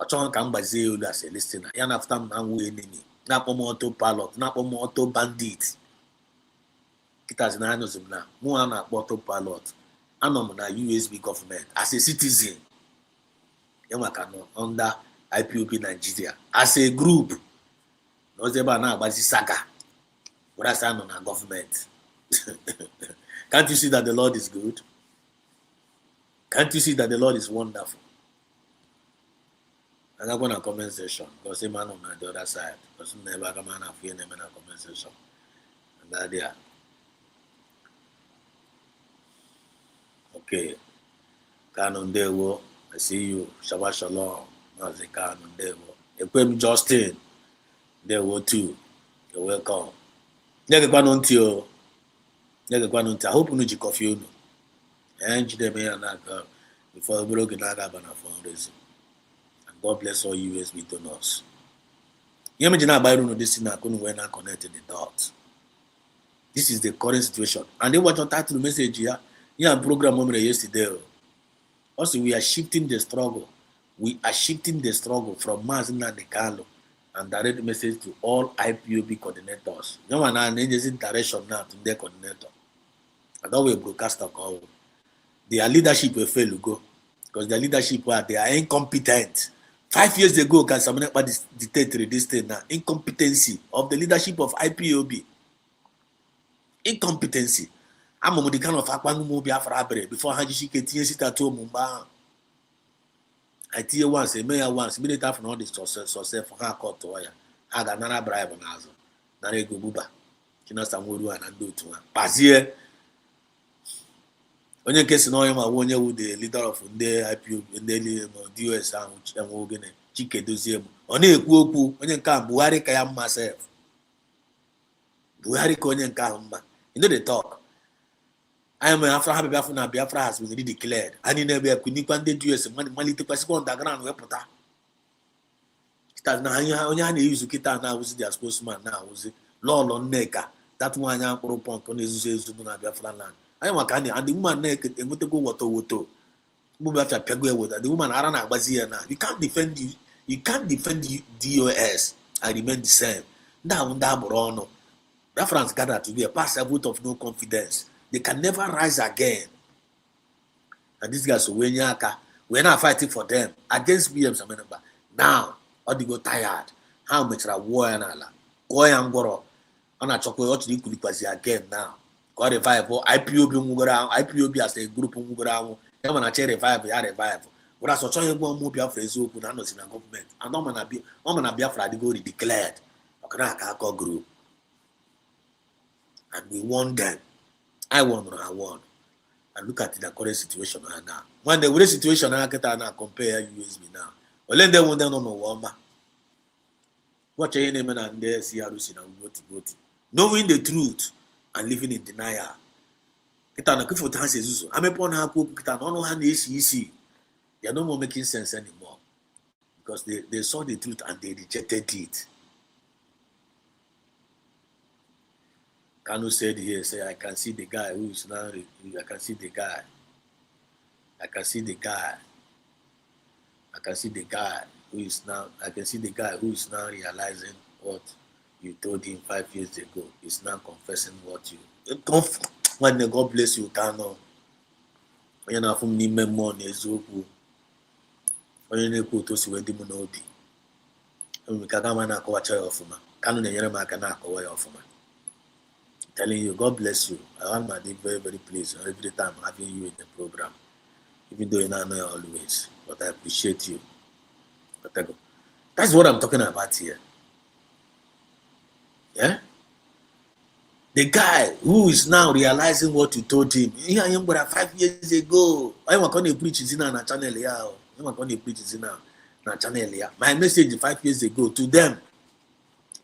I can as a listener. Yan after man enemy. Napo auto pilot, napo auto bandit. It has 9 of them now. More than auto pilot. I'm na USB government as a citizen. Under IPOB Nigeria as a group. No ebe na agbazi saga. What I stand on our government. Can't you see that the Lord is good? Can't you see that the Lord is wonderful? I'm not going to comment section because the man on the other side because never come and have name in a comment section. And that there. Okay. Canon Dewo, I see you. Shabbat Shalom. Now the Canon Dewo. Equim Justin. Dewo too. You're welcome. Nega Quanoncio. Nega Quanontia. I hope you know coffee. And you may not before we look at that fundraising. And God bless all USB donors. You imagine now by this thing I couldn't when I connected the dots. This is the current situation. And they watch on title message here. Yeah, program yesterday. Also, we are shifting the struggle. We are shifting the struggle from Mazina de Carlo and direct message to all IPOB coordinators. No one has direction now to their coordinator. And that way broadcaster call. Their leadership will fail to go. Because their leadership they are incompetent. 5 years ago, can someone dictate this thing now? Incompetency of the leadership of IPOB. Incompetency. I'm a kind of Akpanu Biafra before Hajishike Tiensita to Mumba. I tell you once, a mayor once, minute after all this success for her court to wire. I got another bribe on Azo. Narego Buba. China Samuel and do to her. Pazier. When you case no him, I want you with the leader of the IPO in the US and Wogan, Chike Doziem. On a Kuku, when you come, Buhari Kayam myself. Buhari Konyan Kamba. You know they talk. I am after happy Biafra has been declared. And in every Kunipan US money to pass on the ground. Wepota. Start now, you use Kita now, was their spokesman now, was it? Law on Neka. That one I put upon Zuna Biafra land. I am a candy, and the woman naked and go water. Move after Pegway with the woman Arana Bazia now. You can't defend the DOS. I remain the same. Now, Borono. Reference gathered to be a passive vote of no confidence. They can never rise again. And these guys, we're not fighting for them against BM Samenaba. Now, or they go tired. How much are war and Allah? Go and go on a chocolate again now. Go revive IPOB as a group of Mugarao. Then when I chair revive, I revive. What I saw you go move your phrase open and not in a government. And no man Biafra they go declared. Okaka group. And we won them. I won. And look at the current situation now. When the current situation I get now compare USB now. Well, then they won't know one. Watch your name and there see how you vote. Knowing the truth and living in denial. I'm upon her cook. They are no more making sense anymore because they saw the truth and they rejected it. Kanu said here, say, I can see the guy who is now, I can see the guy who is now realizing what you told him 5 years ago. He's now confessing what you, when the God bless you, Kanu. When you're not from Nimemon, Ezoku, when you're not to see where the Monodi. And we can't man a coach of man. Kanu Yerema can a coach of man. Telling you, God bless you. I am very, very pleased every time having you in the program. Even though you're not know always, but I appreciate you. That's what I'm talking about here. Yeah? The guy who is now realizing what you told him. I am 5 years ago. I am going to preach in a channel here. I am going to preach in a channel here. My message 5 years ago to them.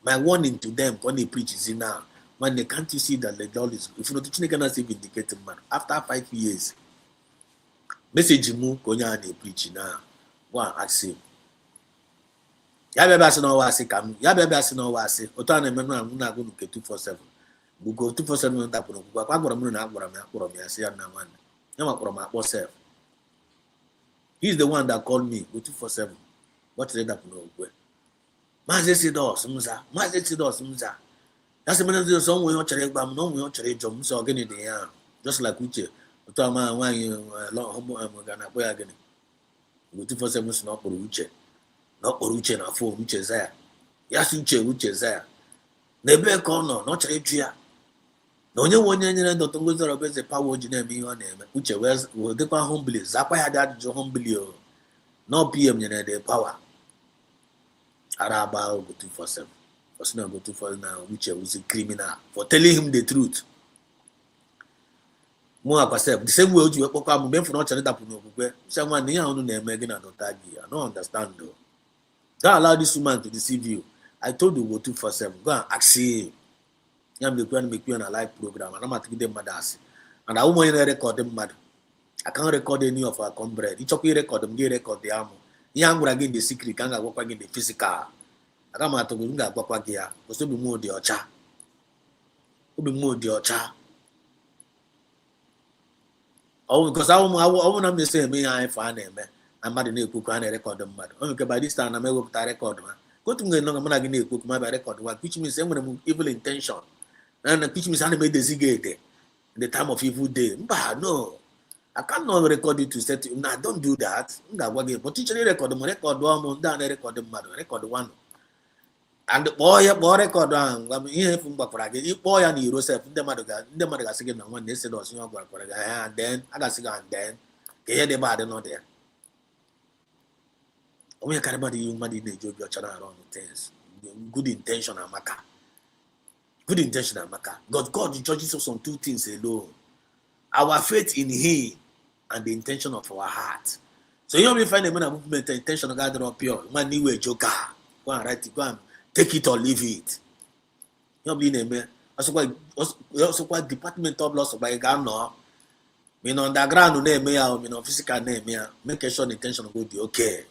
My warning to them, going to preach in now. Man, they can't you see that the Lord is, if you not cannot say vindicated man, after 5 years, message mu konya they preach now. One ask him. Ya bebe asi no wa say kam. Ya bebe asi no wa say. Oto na menu na go no 247. We go 247 na tapo no kwa agora mu na agora me asi ya na man. Ya makoro ma akpo self. He's the one that called me go 247. What did that no go? Mazesi do sumza. That's the minute someone you check bam no we check jump so again in the just like Uche otu ama nwaanyị ga-akpọ ya gịnị Ugo 247 si na ọ kpọrọ uche na fon uche za ya si uche za ya na ebe ka ọ nọ na ọ chọrọ ịjụ ya na onye nwe onye nyere Dr. Ngozi Orebeze pawa o ji na-eme ihe ọ na-eme uche wee dịkwa humbly zakwa ya dị ajụjụ humbly o na PM nyere the power ara agba Ugo 247 ọsị na Ugo 247 na uche was a criminal for telling him the truth mụ akwasef the same way o ji wee kpọkwa m mgbe m fụrụ ọ chọrọ ịdapụ n'okwukwe sị nwanne ihe ahụ na-eme gị na Dr. Agi I don't understand though. Don't allow this woman to deceive you. I told you Ugo 247 go and ask him. Ya make you on a live program and I'm at the madas. And I won't record them mad. I can't record any of our comrade. Each of you record them, they record the ammo. Young again the secret, can't go back in the physical. I come out to go back here. Was to be more the ocha. Will be more the ocha. Oh, because I want to say me, I find him. I'm mad in a cook and record them mad. Okay, by this time I'm able to record. Go to me, no, I'm not going to cook my record, which means I'm evil intention. And the teach me how to make the zigate in the time of evil day. But no, I cannot record it to set you. No, don't do that. But teacher record them, record one, down record them, record one. And the boy record one. I mean, here from Bapraga, you boy and you yourself, the mother got second one, they said, and then I got cigar and then they hear the bad not there. We can't about you, money, they joke your channel around things. Good intention, Amaka. Good intention, Amaka. God judges us on two things alone. Our faith in Him and the intention of our heart. So you only find a movement, the intention of God up here. Man, you a joker. Go and write it, go and take it or leave it. You know, being a man. Also quite department of loss of my gun no. Mean underground name me or mean physical name me. Make sure the intention of good okay.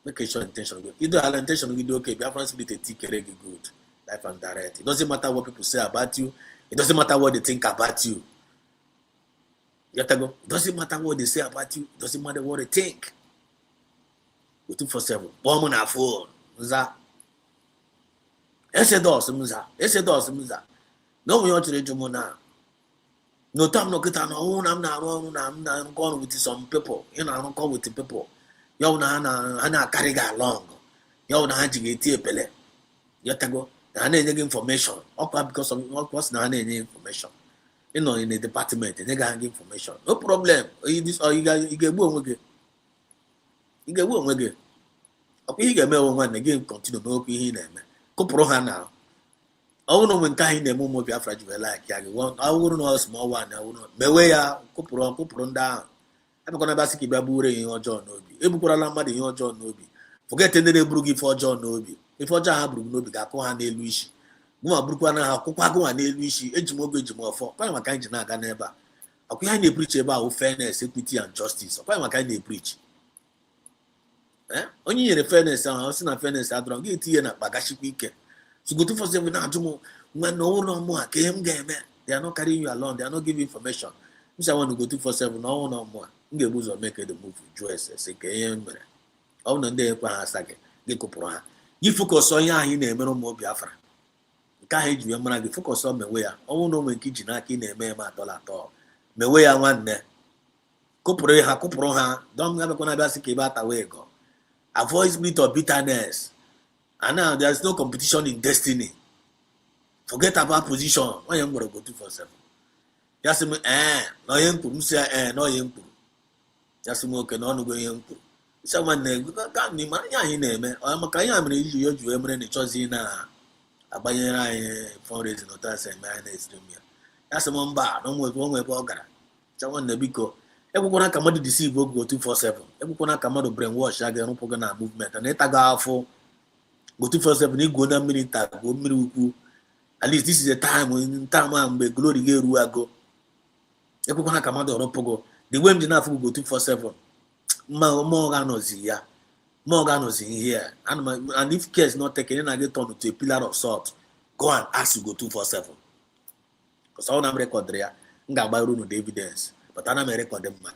Make sure the intention of good. You don't have intention of good okay. Biafra split a ticket good. Life and direct. It doesn't matter what people say about you. It doesn't matter what they think about you. You have to go. It doesn't matter what they say about you. It doesn't matter what they think. Go 247. Bomb on our phone. Muza. Ese dos, Muza. Ese dos, Muza. No, we want to do more now. No time, no get on own. I'm not going with some people. You know, I'm going with the people. You're not carrying along. You're not having a tea pele. You have to go. I need information. Because of what's now information. You know, in the department, they got information. No problem. You get one with it. You get one with it. Okay, you get me one again. Continue to be in them. Coproha now. I don't know when kind the moment Biafra you like. I wouldn't know a small one. I wouldn't. Beware, Copron down. I'm gonna basically be in your John Nobi. Ebukura Lamba in your John Nobi. Forget the Brugi for John Nobi. If I have no big Akohan Luishi, no Brukwana, Copago and Luishi, Edgemogo for Pama kind of Naga never. A kind of preach about fairness, equity, and justice. Pama kind of preach. Only the fairness and fairness, I don't get tea and a bagashi weekend. So go to for 7 now, when no more came game. They are not carrying you along, they are not giving information. Which I want to go to for 7, no more. The booze will make the move with Joyce, say, oh, no, they are second. They go. You focus on ya in a minimum Biafra. You can't hate you, man. You focus on me where oh no, when kitchen in a man at all. Me where I want there. Coproha, don't have a conabasic about away go. Avoid split or bitterness. And now there's no competition in destiny. Forget about position. Why am going to go 247? Just me, no young say, no young. Just me, okay, no go young. Someone can't be my name. I'm a Kayam, you ever in the Chosina. A Bayana forest in Otas and man is to me. That's a mamba, no more one way burger. Someone the Biko. Everyone come out to deceive go 247. Everyone come out to brainwash again, Pogana movement. And it go 247, you go down minute, go middle. At least this is a time when time I'm glory go. Everyone come out to Ropogo. The women enough go 247. Morgano's in here, and if care is not taken, then I get turned to a pillar of salt. Go and ask to go 247. Because all I'm record there, I'm going to buy evidence, but I'm a record them mad.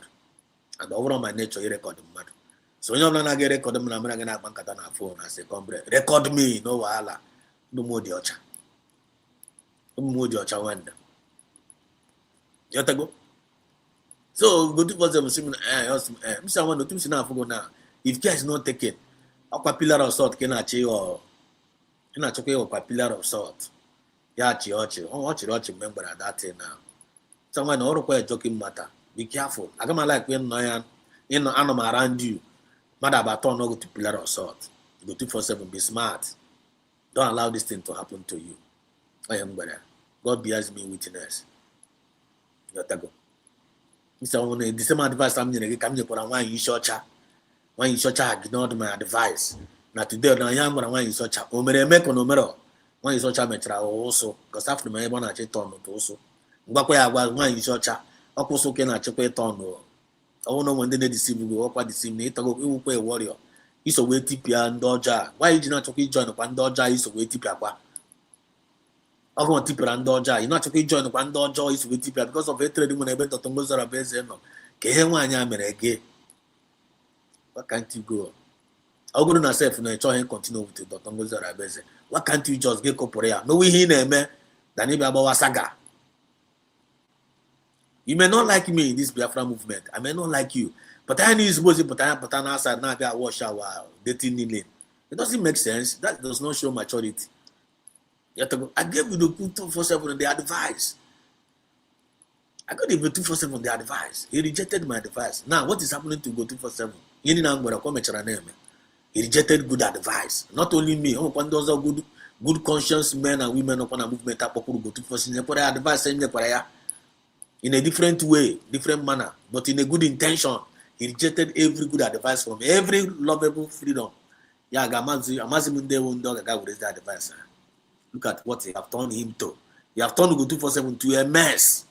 And overall my nature, you record them mad. So you're not get record them, I'm going to bank at a phone. I say, come record me, no wahala, no more the ocha. No more the ocha wonder. You have to go. So go to for them, someone to see now now. If care is not taken, a pillar of salt can achieve or can achieve a pillar of salt. Yachi, watch remember that thing now. Someone all require joking matter. Be careful. I come like when I am animal around you. Mother about turn not go to pillar of salt. Go 247, be smart. Don't allow this thing to happen to you. I am better. God bears me witness. You got to go. So the same advice I'm going to come to put one in short chat. One in short chat ignored my advice. Now today, now I'm going to one in short chat. Omere make on numero. One in short chat metra also. Because after my one I checked on also. Ngwakwa ya gwa one in short chat. Ọkwụsị oke na-achịkwa ịta ọnụ. Ọwụ na ụmụ ndị na-edisiv gị ọkwa disiv na ịtago iwukwa warrior. Iso wee tipịa ndị ọjọọ a. Nwaanyị ji na-achọkwa ijoin kwa ndị ọjọọ a iso wee tipịa kwa. Ọgụ tipịara ndị ọjọọ a. Ị na-achọkwa ijoin kwa ndị ọjọọ iso wee tipịa because of hatred nwere ebe Dr. Ngozara bụ eze nọ. Ka ihe nwaanyị a mere gị. Why can't you go? Ọ bụrụ na sef na ịchọghị continue with Dr. Ngozara bụ eze. Why can't you just get kọpụrụ ya? N'onwe ihe ị na-eme na n'ịbịa gbawa saga. You may not like me in this Biafra movement. I may not like you. But I need suppose but I outside now I wash our dating kneeling. It doesn't make sense. That does not show maturity. You have to go. I gave you the 247 and the advice. I got even 247 the advice. He rejected my advice. Now what is happening to go 247? He rejected good advice. Not only me. When those are good conscious men and women upon a movement go 247 advice in a different way, different manner, but in a good intention. He rejected every good advice from me, every lovable freedom. Yeah, that advice. Look at what he have turned him to. You have turned go 247 to a mess.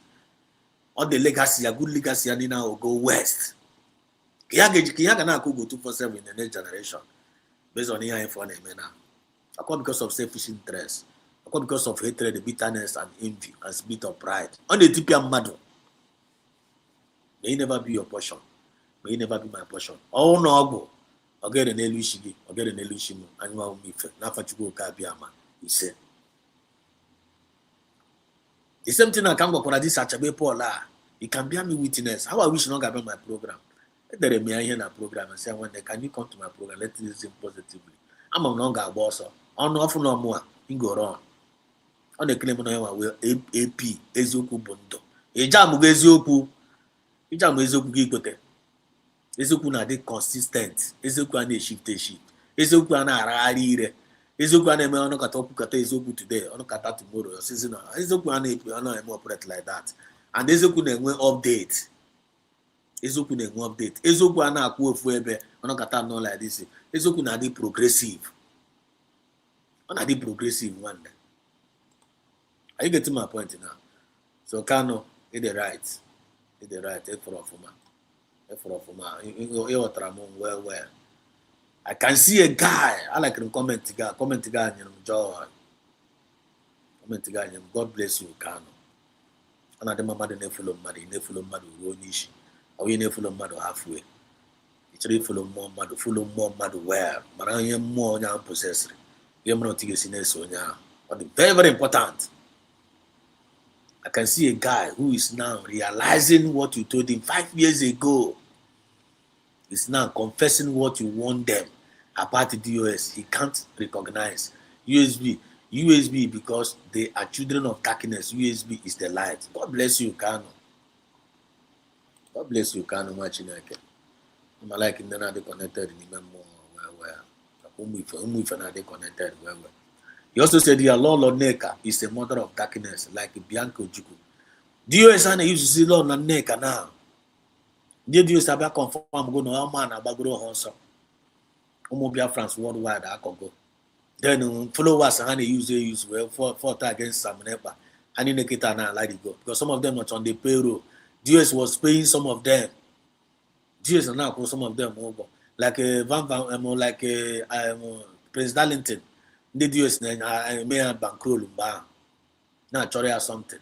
All the legacy, a good legacy, and now will go west. Kiyaga na go 247 in the next generation. Based on here for now. Because of selfish interest. Because of hatred, bitterness, and envy, and spirit of pride. On the tip of mad. May it never be your portion. May it never be my portion. Oh no, go. I'll get an elushigi, I'll get an elushimu, and you will meet Nafa to go Kabiama. He said. The same thing I can't go for this Achabe Paula. It can bear me witness. How I wish not have my program. Let me hear a program and say, when they can you come to my program, let's listen positively. I'm a longer boss. On often no more. You go on. On the claim will AP Ezoku Bondo. A jam Ezoku. A jam Ezoku Gigote. Ezoku na de consistent. Ezoku and a shift. Ezoku and a rarire. Ezoku and a man on Katopu Kata Ezoku today, on Kata tomorrow, season. Ezoku and a more operate like that. And Ezoku will update. Ezoku will update. Ezoku and a quote webe on Kata no like this. Ezoku na de progressive. On a de progressive one. Are you getting my point now? So Kano, it's the right. It's the right. It's for well. I can see a guy. I like him comment guy and joy. Comment guy and God bless you, Kano. And I remember the nefull of madu Ronishi. Or you nefull of madu halfway. It's really full of more madu where. But I am more than possessor. You're not taking so now. But very, very important. I can see a guy who is now realizing what you told him 5 years ago. He's now confessing what you want them about the DOS. He can't recognize USB because they are children of darkness. USB is the light. God bless you, Kano. God bless you, Kano. Machinake. I'm like in the connected in the connected well. He also said, "Your Lord Neka is a mother of darkness, like Bianco Juku." DOS and used to see Lord Neka now. Dios have confirmed go no man abagro honso. Biafrans worldwide I could go. Then followers and use well fought against some nepa. And in the Kitana let it go. Because some of them are on the payroll. DOS was paying some of them. DOS are now call some of them over. Like Prince Darlington. The DOS may have bankroll now chore something.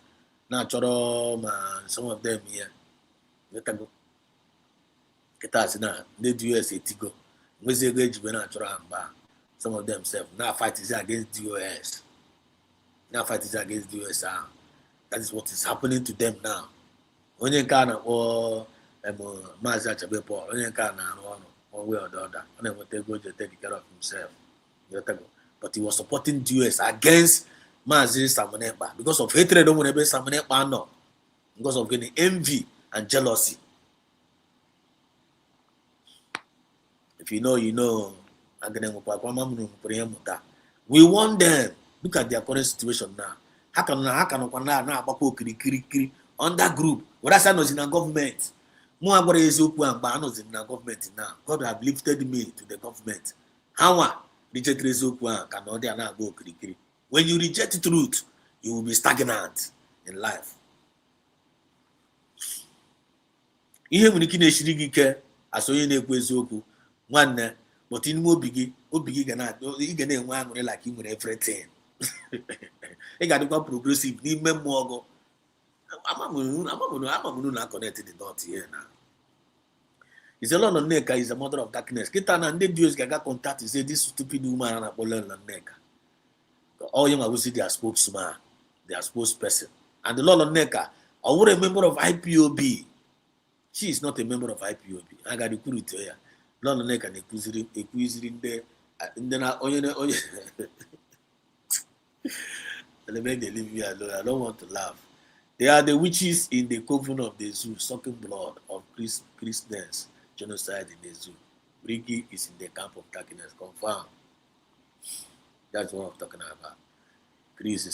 Now choro some of them here. Let go. Now the DOS etigo. We say some of them self now fight is against DOS. Now fight is against DOS. That is what is happening to them now. When you can or Mazi Achabe Paul, onye nke a na-arụ ọrụ one way or the other. Ọ na-enweta ego to take care of himself. But he was supporting the US against Mazi Samonekpa because of hatred on whenever Samonekpa no, because of getting envy and jealousy. If you know, you know. We want them. Look at their current situation now. How can under group? What I said was in a government. More about is in a government now. God have lifted me to the government. How reject when you reject truth, you will be stagnant in life. Ihe nwere ike na-eshiri gị ike asọ onye na-ekwu eziokwu nwanne, but in obi gị ga na-enwe aṅụrị like ị nwere everything. Ị ga-adịkwa progressive n'ime mmụọ gị. Amamunu na connect the dot here now. It's a lot of Nneka is a mother of darkness. Kita na ndị Jews ga contact say this stupid woman na Paul Nneka. All you will see their spokesman, their spokesperson. And the Lord of Nneka, I was a member of IPOB. She is not a member of IPOB. I got the clue to her. Lord of Nneka accusing there. And then I make them leave me alone. I don't want to laugh. They are the witches in the coven of the zoo, sucking blood of Christians, genocide in the zoo. Ricky is in the camp of darkness. Confirm. That's what I'm talking about. Chris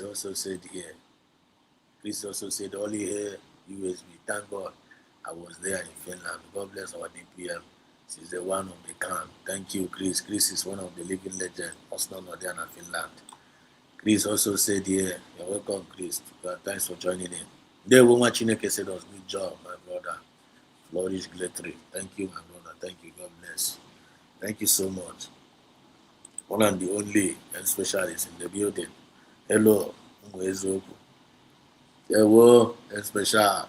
also said here. Chris also said, only here, USB. Thank God I was there in Finland. God bless our DPM. She's the one of the camp. Thank you, Chris. Chris is one of the living legends. Also not there in Finland. Chris also said here, you're welcome, Chris. Thanks for joining in. There, Woman Chineke said, was good job, my brother. Flourish Glittery. Thank you, my brother. Thank you. God bless. Thank you so much. One and the only and specialist in the building. Hello, Mwezoku. Hello, and special.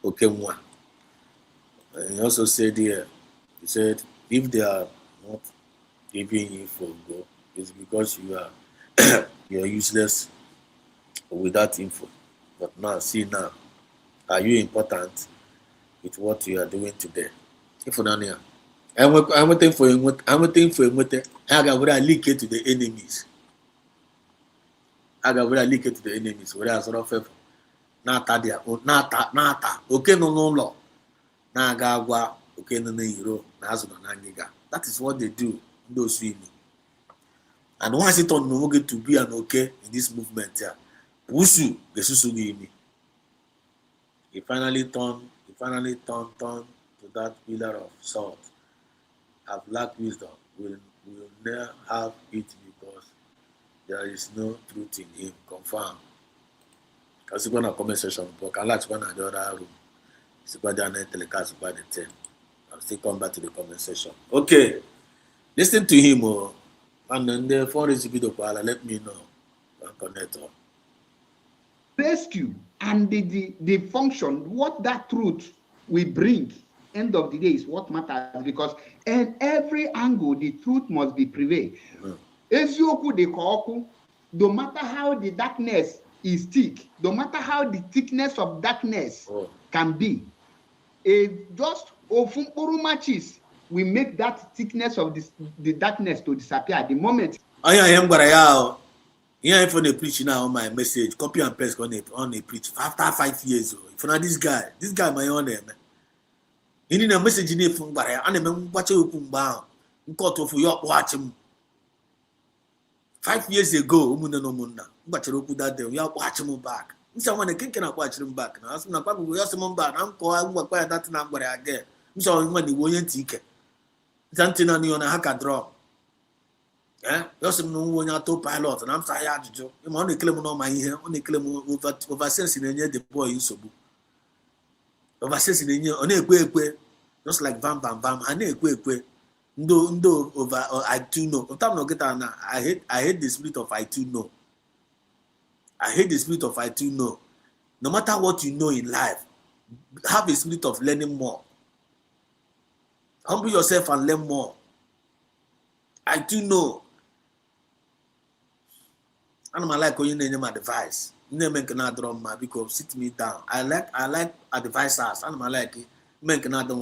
Okay, one. And he also said here, he said, if they are not giving you for go, it's because you are you're useless with that info. But now, see now, are you important with what you are doing today? If not, I'm waiting for him. I got leak it to the enemies. Leak it to the enemies. Where I sort of nata dia nata. Okay, no law. Nagagwa. Okay, no hero. That is what they do. Those women. And once it on no get to be an okay in this movement here, Wusu Gesusugimi. He finally turned to that pillar of salt. Have lacked wisdom, will never have it because there is no truth in him. Confirm. Because you're going to comment section, but can let's go in the other room. It's about the telecast by the 10. I'll still come back to the comment section. Okay. Listen to him, and then the phone is video call. Let me know. I'll connect. Rescue and the function, what that truth will bring. End of the day is what matters, because in every angle the truth must be prevail. Ezioku de Koku, no matter how the darkness is thick, no matter how the thickness of darkness can be, just ofunkuru matches will make that thickness of the darkness to disappear at the moment. I am Barayao. Here if they preach now on my message, copy and paste on a preach after 5 years. If not this guy my own name. Ini na message ni fun gbara ana me ngwache okwu mgba nkọtọ ofu ya ọkpọghachi m 5 years ago ụmụnne na ụmụnna mgbachara okwu that day ya ọkpọghachi m back nsa nwane kenke na akpọghachiri m back na asị na kwagbo ya sị m mba na nkọ ngwakwa ya dat na mgbara again nsa nwane iwe onye ntị ike nsa ntị na niyo na ha ka drop ya sị m na nwa onye atọ pilot na msa ya ajụjụ ịma ọ na-ekele m n'ọma ihe ọ na-ekele m oversense na-enye the boy nsogbu. Overseas in the on ekwe just like bam I na-ekwe ndo over I too know. I hate the spirit of I too know. I hate the spirit of I too know. No matter what you know in life, have a spirit of learning more. Humble yourself and learn more. I too know. And I like when you name my advice. Because sit me down. I like advisors, and I like men cannot do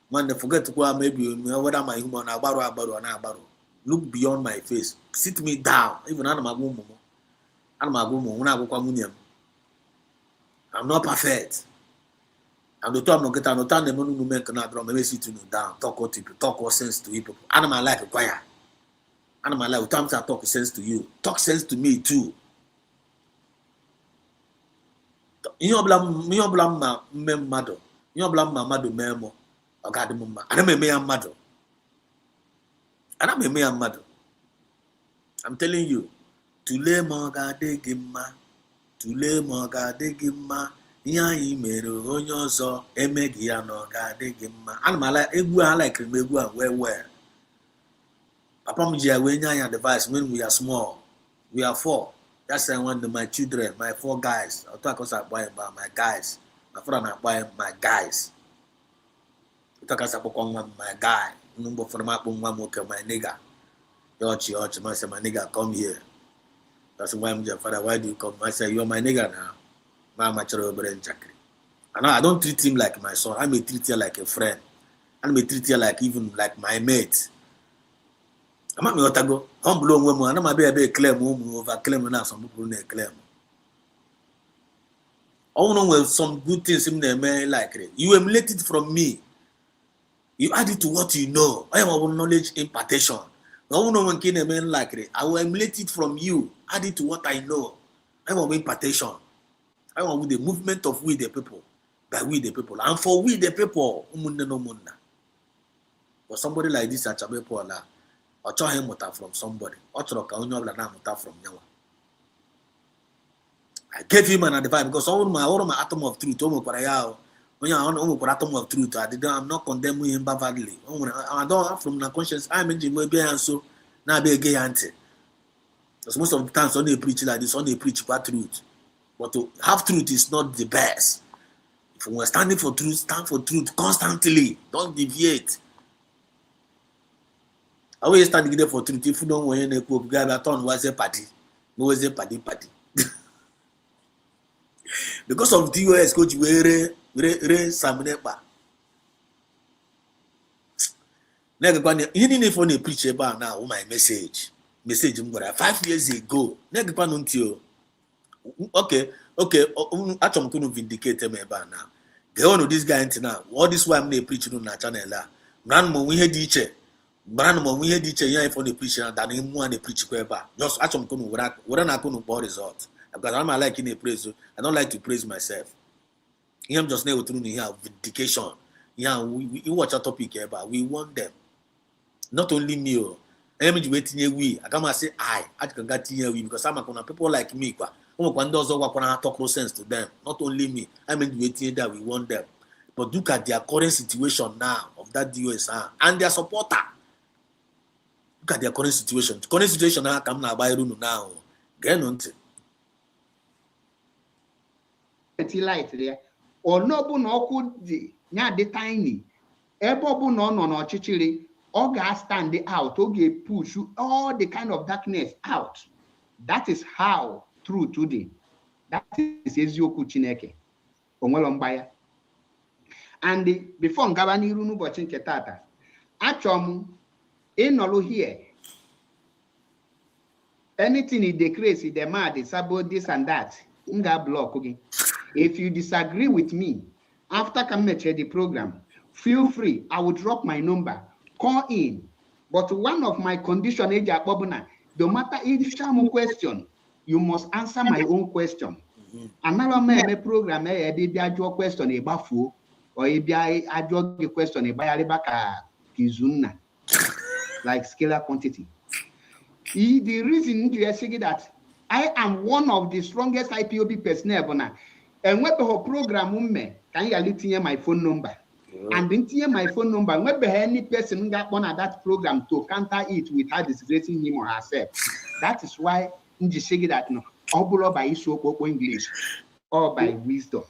when they forget to go maybe whether my human abaro. Look beyond my face. Sit me down. Even I'm not perfect. And the time no get no time the men cannot draw maybe sit you down, talk what sense to people. And I like a choir. And my life, times I talk sense to you. Talk sense to me too. You blame ma mado. You blame ma mado memo. I got the mama. And I'm a mado. And I'm a mado. I'm telling you. Tule moga de gimma. Tule moga de gimma. Ya imero onyozo. Emegi ya no ga de gimma. And my life, I like remegu where. Papa Mujia, when you device when we are small, we are 4. That's why I want my children, my 4 guys. I'll talk about my guys. My friend, I buy my guys. I'll talk about my guy. Number for my nigga. Yochi, my nigga, come here. That's why I'm your father. Why do you come? I say, you're my nigga now. My mature brain jacket. I don't treat him like my son. I may treat him like a friend. I may treat him like even like my mate. I'm not going to go. I'm blown woman. I'm not going to claim over claim now. Some people don't claim. I don't know some good things in there, man. Like it. You emulate it from me. You add it to what you know. I have a knowledge impartation. I don't know when can a man like it. I will emulate it from you. Add it to what I know. I want impartation. I want with the movement of we the people. By we the people. And for we the people. For somebody like this, at Chabepola. Or try him from somebody. Or from Yawa. I gave him an advice because all my atom of truth, atom of truth, I'm not condemning him badly. I don't have from my conscience. I'm in maybe and so now be a gay auntie. Because most of the times when they preach like this, when they preach bad truth. But to have truth is not the best. If we're standing for truth, stand for truth constantly. Don't deviate. I always stand there for truth. If you don't want to go, guy, turn was a party. No was a party. Because of the US coach, we Saminepa. You didn't even preach about now. My message. 5 years ago. Okay. I couldn't vindicate me about now. They all know this guy now. All this why I'm preaching on the channel. Grandma, we had each. Grandma, we had each year for the preacher than him one the preach wherever. Just actually couldn't work. What I couldn't board result. Because I'm like in a praise. I don't like to praise myself. I'm just never through here vindication. Yeah, we watch a topic here, but we want them. Not only me. I'm waiting here. I come and say I can get here because I'm gonna people like me. When those who talk no sense to them. Not only me. I'm waiting that we want them. But look at their current situation now of that USR and their supporter. Look at their current situation. The current situation now come now by room now. Get on it. Light there. Or no could the tiny. Ebo no chichili. Or gas stand out. Okay, push all the kind of darkness out. That is how true today. That is Ezioku Chineke. Onwalombaya. And before Ngabani Runu Bochin Ketata, Achom in all here. Anything he decrease, he demand, it's about this and that. Nga block, okay. If you disagree with me, after coming to the program, feel free. I will drop my number. Call in. But one of my conditions, no matter if some question, you must answer my own question. Another me program, a question about food, or a question about Kizuna, like scalar quantity. The reason you are saying that I am one of the strongest IPOB personnel, and when the program can you let my phone number? And then my phone number. When any person got one at that program to counter it without disgracing him or herself. That is why you say that no, all by English, or by wisdom,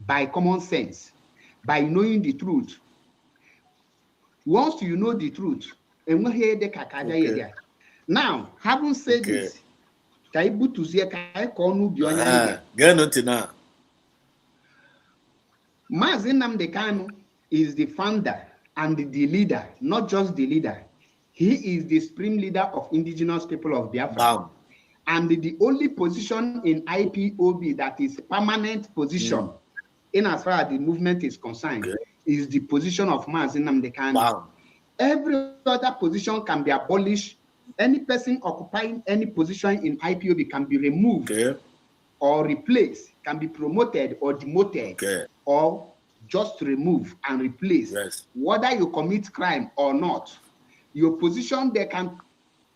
by common sense, by knowing the truth. Once you know the truth, and we hear the kakada. Now, having said this, butuzie ka n'ubi Get nothing now. Mazi Nnamdi Kanu is the founder and the leader, not just the leader. He is the supreme leader of indigenous people of Biafra. Bam. And the only position in IPOB that is permanent position, in as far as the movement is concerned, is the position of Mazi Nnamdi Kanu. Bam. Every other position can be abolished. Any person occupying any position in IPOB can be removed or replaced, can be promoted or demoted, or just remove and replace. Whether you commit crime or not, your position there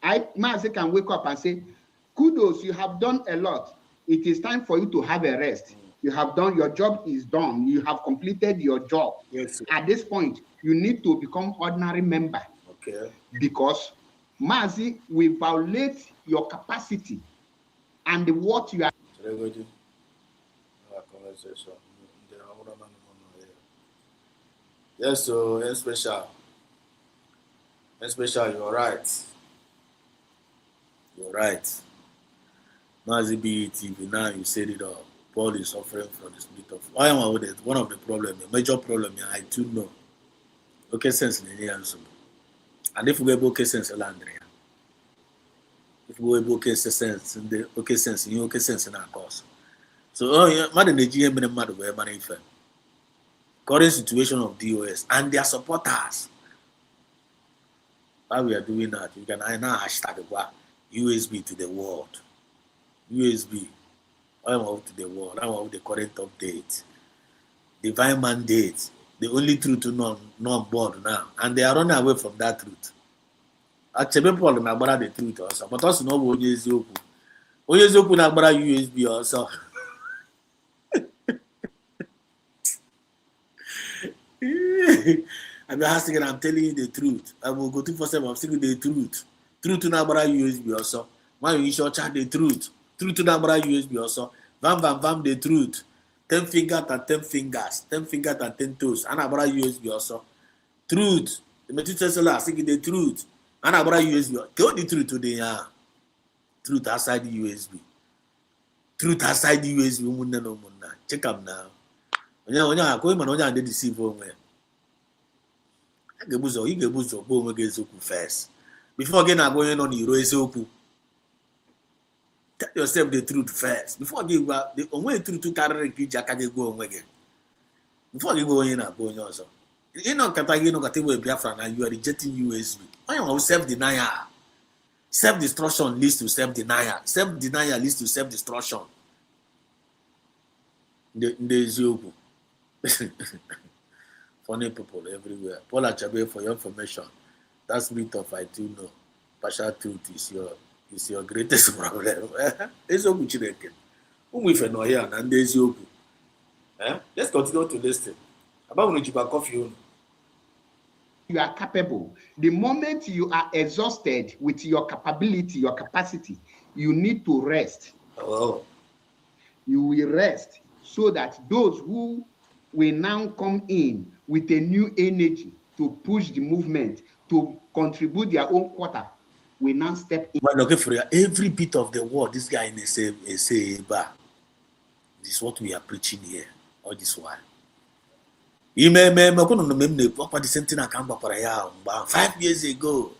Mazi can wake up and say, kudos, you have done a lot. It is time for you to have a rest. You have done, your job is done. You have completed your job. At this point, you need to become ordinary member. Because Mazi will violate your capacity and what you are. Yes, so especially, you're right. You're right. Mazi BETV, now you said it all. Paul is suffering from the split of. I am aware that one of the problems, a major problem, I do know. Okay, sense in the answer. And if we have okay sense in Landria, if we have okay sense in the okay sense in okay sense in our course. So, oh yeah, Madam the GM and Mother were money fair. Current situation of DOS and their supporters. While we are doing that, you can now hashtag USB to the world. USB. I'm out to the world. I'm out the current update. Divine mandate. The only truth to know on board now. And they are running away from that truth. Actually, people are about the truth also. But also, no one is open. When you open about USB also. I'm asking, I'm telling you the truth. I will go 247. I'm saying the truth. Truth to about USB also. Why you should chat the truth. Truth to about USB also. Vam, the truth. 10 fingers and 10 fingers. 10 fingers and 10 toes. And about USB also. Truth. The material is saying the truth. And about USB. Tell the truth today. Truth outside the USB. Truth outside the USB. Check up now. When you're going to deceive over. You get go against Zoku first. Before again, I'm going on the Zoku. Tell yourself the truth first. Before you go, the only truth to carry a go on again. Before you go in, I'm going also. You know, Biafra, and you are rejecting USB. I am self-denial. Self-destruction leads to self-denial. Self-denial leads to self-destruction. The Zoku. Funny people everywhere. Paul Achabe, for your information, that's bit of I do know. Partial truth is your greatest problem. It's so much reckon. Who if no here and there's you. Let's continue to listen. About when you buy coffee. You are capable. The moment you are exhausted with your capability, your capacity, you need to rest. Oh. You will rest so that those who will now come in with a new energy to push the movement, to contribute their own quota, will now step in. Well, okay, for every bit of the world, this guy in the same bar. This is what we are preaching here, all this while. You may the same thing I come back for 5 years ago.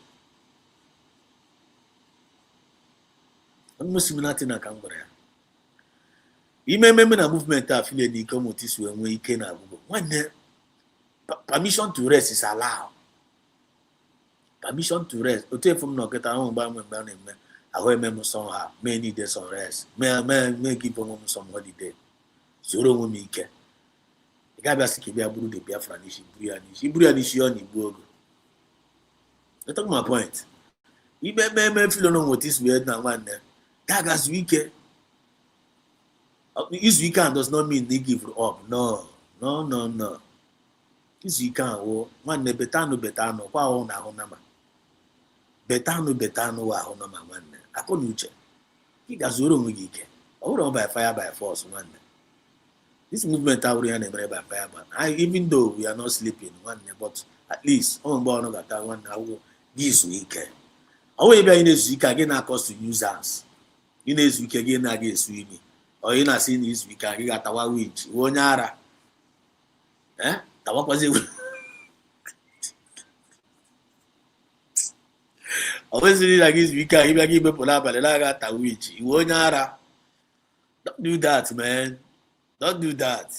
Almost nothing I come for. You may remember a movement affiliate the communities when we can have one permission to rest is allowed. Permission to rest. O take from no get on by me. I remember somehow may need some rest. May give on some holiday. Zero will make it. The guy has to be able to be a Franish, Brianish, on Ibogo. That's my point. You may feel on what is weird now one there. That guy's weekend. This weekend does not mean they give up. No. This weekend, one betano, wow, now, betano, wow, no, man. I couldn't check. He does your own weekend. Or by fire by force, one. This movement out here by fire, but even though we are not sleeping, one, but at least on board of that 1 hour this weekend. However, in this week, again, I cost to users. ị na-ezu ike gị na-aga esu imi ọ ị na-asị na izu ike gị ga-atawa winch onye ara tawakwazi ọ weziri na gị izu ike a ịbịa gị imepụ n'abalị na-aga ata winch iwe onye ara. Don't do that, man. Don't do that.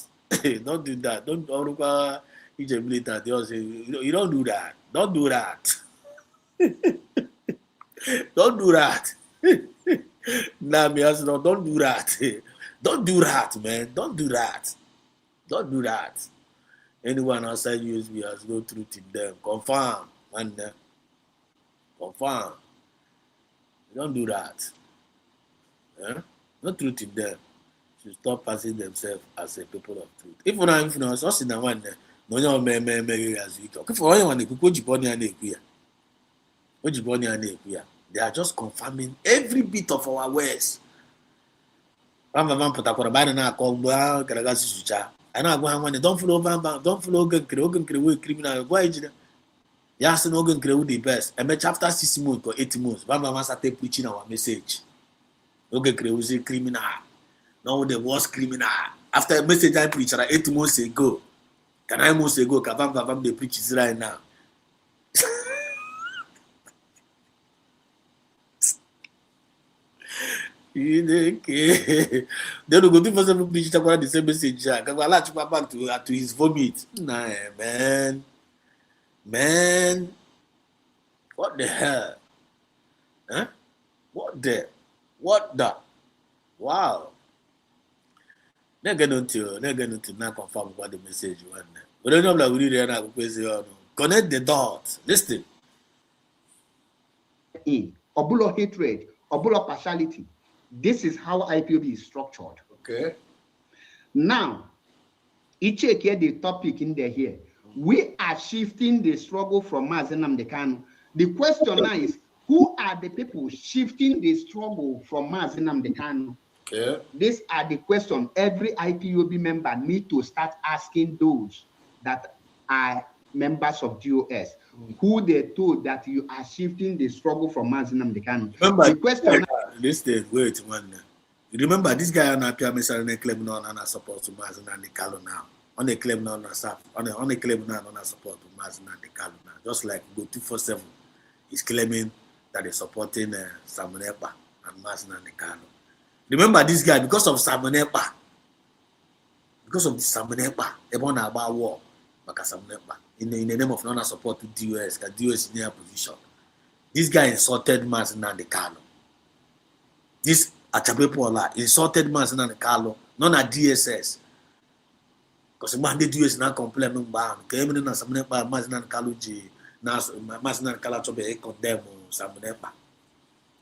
Don't do that. Don't ije militant. You don't do that. Don't do that. Don't do that. Nah, me as no, don't do that. Don't do that, man. Don't do that. Don't do that. Anyone outside USB has no truth in them. Confirm, man. Confirm. Don't do that. No truth in them. Should stop passing themselves as a people of truth. If we are influence, us in the one, no one may as we talk. If anyone they are just confirming every bit of our words. Don't follow criminal. Yes, no going to the best. And after 6 months or 8 months, Bamba started preaching our message. Okay, criminal. Now the worst criminal. After a message I preached 8 months ago, can I months ago, Kavam they preach it right now. Then we go to for preach about the same message. Can I latch back to his vomit? Nah, man. What the hell? Huh? What the? Wow. They're going to now confirm what the message you want. But don't know that we really are connect the dots. Listen. Obulo hatred, obulo partiality. This is how IPOB is structured. Okay. Now, each here the topic in there here. We are shifting the struggle from Mazen Nnamdi Kanu. The question now is, who are the people shifting the struggle from Mazen Nnamdi Kanu? Okay. These are the questions every IPOB member need to start asking those that are members of DOS. Who they told that you are shifting the struggle from Mazen Nnamdi Kanu. Remember, the question listen, wait one. Remember this guy on Apia Mr. claim no and support to Mazen Nnamdi Kanu now. On a claim no on a claim no on support to Mazen Nnamdi Kanu now. Just like Go 247 is claiming that they're supporting Simon Ekpa and Mazen Nnamdi Kanu. Remember this guy because of Simon Ekpa. Because of the Simon Ekpa, everyone about war. In the name of non-support to DOS, because DOS is in their position. This guy insulted Mazen Nnamdi Kanu. This Achabepola insulted Mazen Nnamdi Kanu, not at DSS. Because the man the DOS not complain no ban. Came in as Mazen Nnamdi Kanu Mazen Nnamdi Kanu to be condemned Simon Ekpa.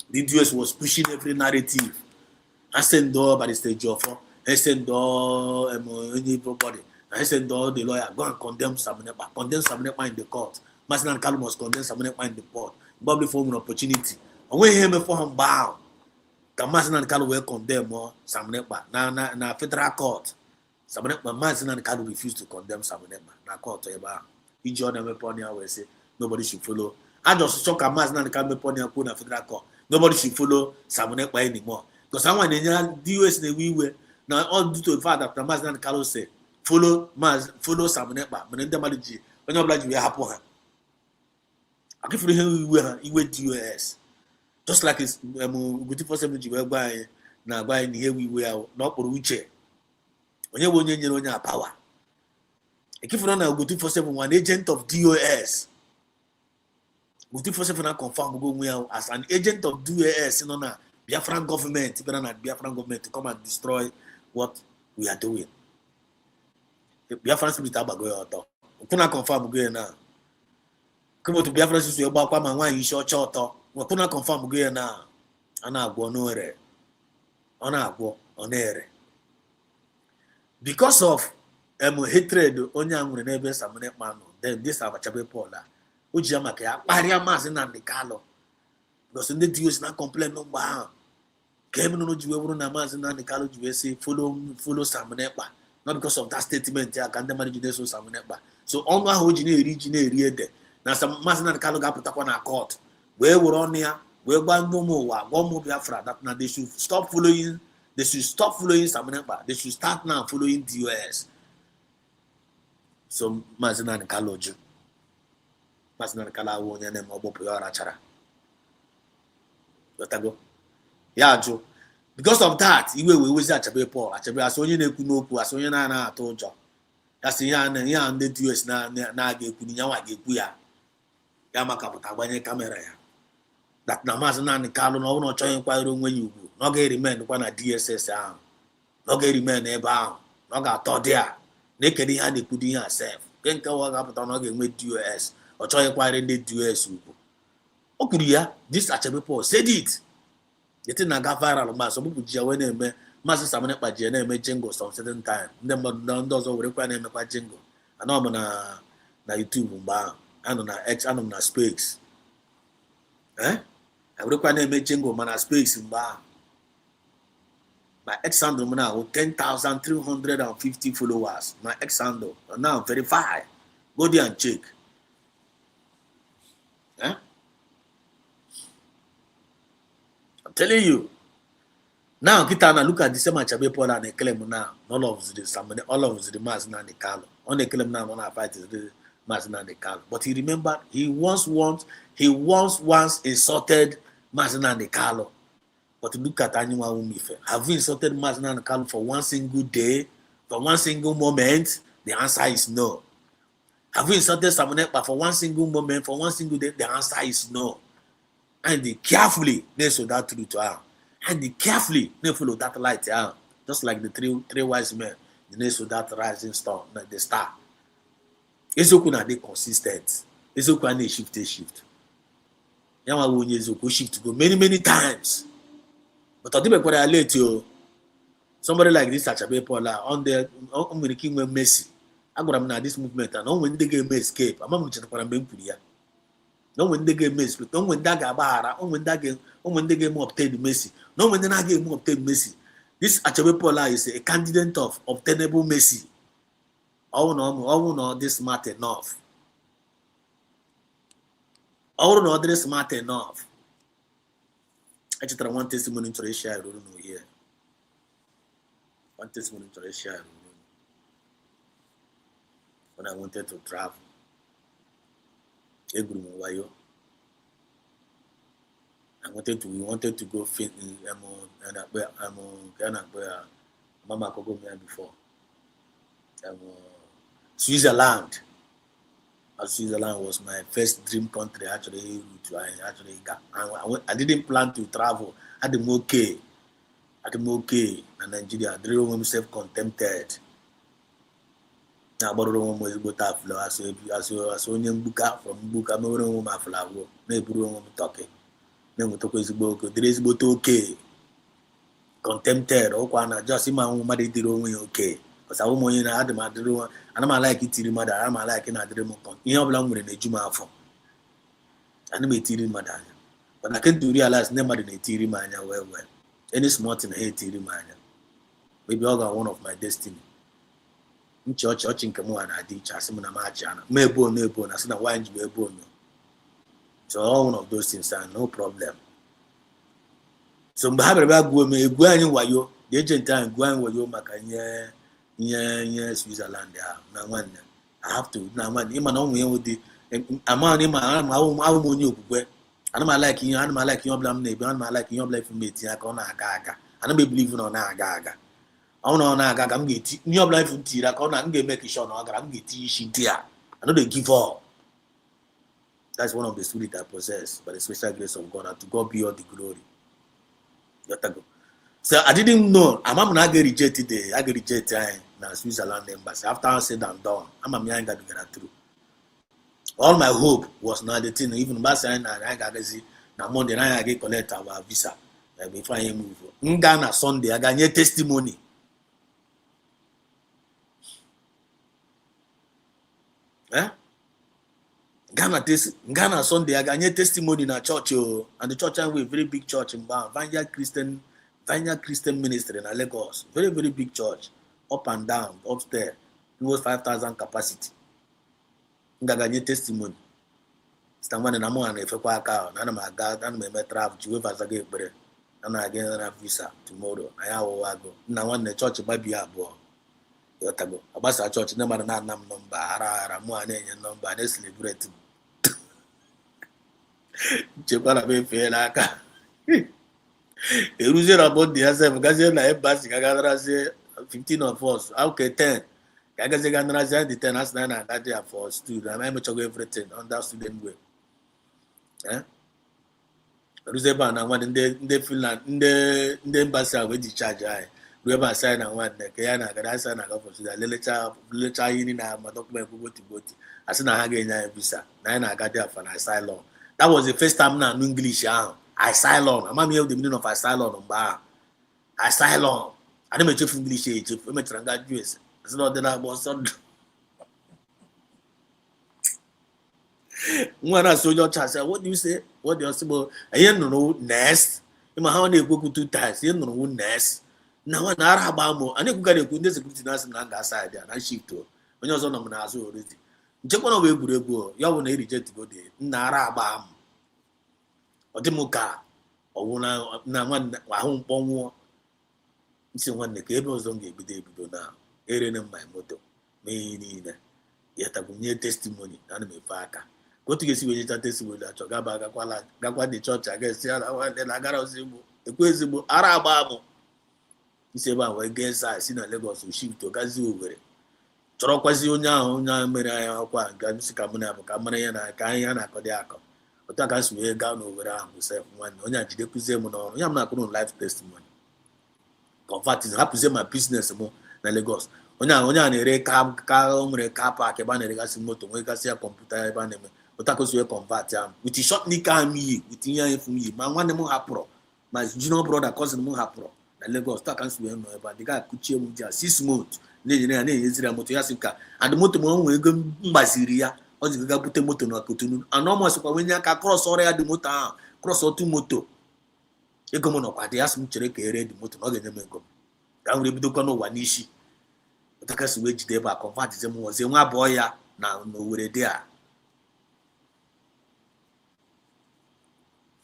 The DOS was pushing every narrative. I send door by the stage of I send door everybody. I said, the lawyer, go and condemn Simon Ekpa. Condemn Simon Ekpa in the court. Mazen Nnamdi Kanu must condemn Simon Ekpa in the court. Probably for an opportunity. And when he came before him bound, Mazen Nnamdi Kanu will condemn Simon Ekpa. Now, federal court, Mazen Nnamdi Kanu refused to condemn Simon Ekpa. Now, court, he joined them upon here where say nobody should follow. I just shock Mazen Nnamdi Kanu upon here in federal court. Nobody should follow Simon Ekpa anymore. Because someone in the US, we were now all due to the fact that Mazen Nnamdi Kanu said, follow Simon Ekpa. When you we happen. I give him we went to US. Just like it's good for 70 we buy now buying here we were not for which when you want your power. I give on a good for 7 one agent of DOS. Good for 7 confirm go as an agent of DOS in on Biafra government, Biafra government to come and destroy what we are doing. Biafra spirit abago oto. Kuna confirm go na. Come to Biafra spirit you gba kwa ma wan yi church oto. Kuna confirm go na. Ana agbo no ere. Ona agbo ona ere. Because of hatred onye anwure na ebe Simon Ekpa no. Then this Abachabepola. Oji amaka ya kparia Mazen Nnamdi Kanu. Because the DOS na complain no ba. Kemi no jiwe wuru na Mazen Nnamdi Kanu jiwe say follow Simon Ekpa. Not because of that statement, I can't manage this or Simon Ekpa. So, on my original there. Now, some Mazen Nnamdi Kanu got put up on a court. Where we're on here, We want more Biafra that now they should stop following. They should stop following Samanekpa. They should start now following the US. So Mazina and Kaloju. Mazina and Kalawo and then Mobopoyara Chara. Yotago. Yeah, Joe. Because of that, we always at Chabe Paul. Achabe Asoyan Kunoku, Asoyan I told you. That's the yan and the US na Kunya Gekuya. Yamakapata when you camera. That Namazana and Kalo no trying quite when you go. No get remain one at DSS. No get remain about. No got thought there. Naked hand they put in yourself. Can't go up on again with US or try acquiring the US. Okuria, this Achabe Paul said it. It is not viral mass. Some people when Master Samanek by Jene made jingle some certain time. Then those over require name by jingle. I know I'm on YouTube bar and on X and on Speaks. I require name jingle man Speaks in bar. My ex handle now with 10,350 followers. My ex handle now verified. Go there and check. I'm telling you. Now, Kitana, look at the same Chabe Paul and they claim now. All of the mass and the Carlo. On the claim now, on our fight is the mass and the Carlo. But he remembered he once insulted Mazina and the Carlo. But look at Anua Umife. Have you insulted Mazina and the Carlo for one single day, for one single moment? The answer is no. Have you insulted Samanekpa for one single moment, for one single day? The answer is no. And they carefully they show that truth to her. And they carefully they follow that light out. Just like the three wise men, they show that rising star, like the star. Ezokuna they consistent. Ezokuna they shift. Yama won't Ezoko shift go many times. But I think I late you. Somebody like this Achabe Paula on the King Messi. I got him now this movement and when they get escape, I'm not going to no when they get Messi, no when that Gabara, when they get more obtained Messi, no when they not get more obtained Messi. This Achabe Paula is a candidate of obtainable Messi. Oh no, this smart enough. Oh no, this smart enough. I just want one testimony to share. I don't know here. One testimony to share. When I wanted to travel. We wanted to go fit in Mama Kogo before. Switzerland. Switzerland was my first dream country. Actually, I didn't plan to travel. At the okay, in Nigeria, I drew myself contented. Now, but room was go to flow as only buka from buka me room my flower. Me room talking. Me mo talk is book. There is but okay. Contented. O kwana just my own mother did okay. Because I want you to add my dream. And I'm like it till mother. I'm like in a dream. You have long with a juma for. And I'm a teary mother. But I can't realize never in a teary man. Well. Any smart in a teary man. Maybe I got one of my destiny. Church in Kamuan, I did Chasimana Machana, Maybo, and I said, why you be born? So, all one of those things are no problem. So, Bahabra go me, Guan Wayo, the agent time, Guan Wayo Macanya, Switzerland. Now, one, I have to, now, one, him and only with the amount in my own you, and I'm like you, and I like your blame neighbor, and I like your blame for me, Tiakona Gaga, and I be believing on Gaga. I don't know I'm getting your life in Tira, I'm going to make sure I'm getting Shintia. I know they give up. That's one of the spirit I possess, by the special grace of God, and to God be all the glory. So I didn't know. I'm not get rejected. I get rejected in Switzerland embassy. After I said I'm done, I'm a man that get through. All my hope was not the thing. Even Bassy and I got to see. Now Monday night I get collect our visa before I move. In Ghana Sunday I got your testimony. Ghana Sunday, I got testimony in a church, and the church is a very big church in Bam, Vineyard Christian Ministry in Lagos. Very, very big church, up and down, upstairs. It was 5,000 capacity. I got testimony. sita nwanne na mụ ha na-efekwa aka na ana m aga ana m eme travel ji weva zaga ekpere a na-aga na visa tomorrow anyị awụwago nna nwanne chọọchị gbabie abụọ ịghọtago agbasa chọọchị ndị mmadụ na-ana m nọmba ara mụ ha na-enye nọmba na-eselebreti nchekwa na m efeela aka eruzie na bọndị ya sef gazie na embasi ka ganarazie 15 of us okay 10 ka agazie ganarazie ndị 10 asị na na-aga dị ya for student ama emechago everything under student way eruzie ebe a na nwanne ndị Finland ndị embasi ahụ eji chaji anyị ruo ebe asị anyị na nwanne ka ya na-agara asị na aga for student lelecha ihe niile na ma dọkụmentị gboti asị na ha ga-enye anyị visa na anyị na-aga dị afa na asylum. That was the first time na English ahụ asylum. Ama m ihe the meaning of asylum mgbe ahụ asylum. Ana m echefu English echefu emechara nga US asị na ọ dị na-agba ọsọ ndụ nwa na-asị onye ọcha asị what do you say what do you say bụ ihe nụrụ next ịma ha na-ekwekwu 2 times ihe nụrụ next na nwa na ara agba mụ a na-ekwukarị ekwu ndị sekuriti na-asị na ga-asa ya na shift onye ọzọ nọ m n'azụ orezi nchekwa na ọ bụ egwuregwu ya bụ na erijeti gode nna ara agba m ọ dị m ka ọwụ na nwanne ahụ mkpọnwụọ isi nwanne ka ebe ọzọ m ga-ebido na erene mma moto mee niile ya nye testimoni ana m efe aka ka otu ga-esi wee nyecha testimoni achọ gakwa dị chọọchị aga esi ala nwanne na agara ozigbo ekwe ezigbo ara agba m isi ebe a wee gee nsa si na Lagos oshifto gazi Owerri chọrọkwazi onye ahụ mere anyị akwa ga si ka mụ na abụ ka mara ya na ka anyị ya na-akọ dị akọ otu aka si wee gaa n'Owerri ahụ sef nwanne onye a jidekwuzie m n'ọrụ ya m na-akụrụ life testimony converting hapụzie ma business m na Lagos onye a na-ere ka o nwere car park ebe a na-eregasị moto nwegasị ya kọmputa ebe a na-eme otu aka si wee convert ya with short nika ha m iyi with ihe anyị efu m iyi ma nwanne m hapụrụ ma junior brother cousin m hapụrụ na Lagos otu aka si wee nọ ebe a dịga akụchie m ji 6 months na-enyere ya na-enyeziri ya moto ya sị ka adị moto ma ọ nwee ego mgbaziri ya ọ ji ga bute moto na Kotonu anọmasịkwa wenye aka krọs ọrụ ya dị moto ahụ krọs otu moto ego m nọkwa dị ya sị m chere ka ere dị moto na ọ ga-enye m ego m ka m were bidokwa n'ụwa n'isi ụtakasị wee jide ebe a kọmvatize m nwozie nwa abụọ ya na Owerri dị a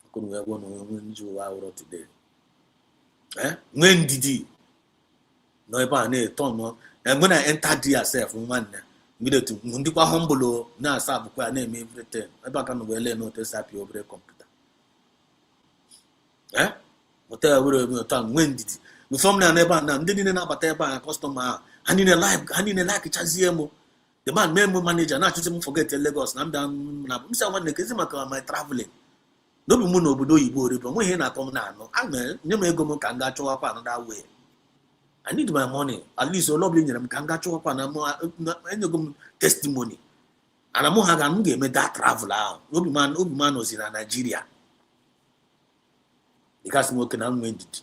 akụrụ gwa na onwe nji ụwa ụrọ today nwee ndidi nọ ebe a na-eto nọ mgbe na enter dị yourself nwanne mbidotu ndịkwa humble na-asa abụkwa ya na-eme everything ebe aka na wee lee na otu sapị obere kọmputa mụta ya were eme ụtọ nwee ndidi mfọm na ebe a na ndị niile na-abata ebe a kọstọma ahụ ha niile like-chazie m the man mee m manager na-achụzi m forget Lagos na mda na msa nwanne kezi maka my traveling n'obi mụ na obodo oyibo oribo nwe ihe na-atọ m na-anụ nye m ego m ka m gaa chọwakwa another way I need my money at least all of nyere m ka m gaa chọwakwa na enyego m testimony ana mụ ha ga m ga-eme that travel ahụ obi m anọzi na Nigeria dịkasị m oke na nwe ndidi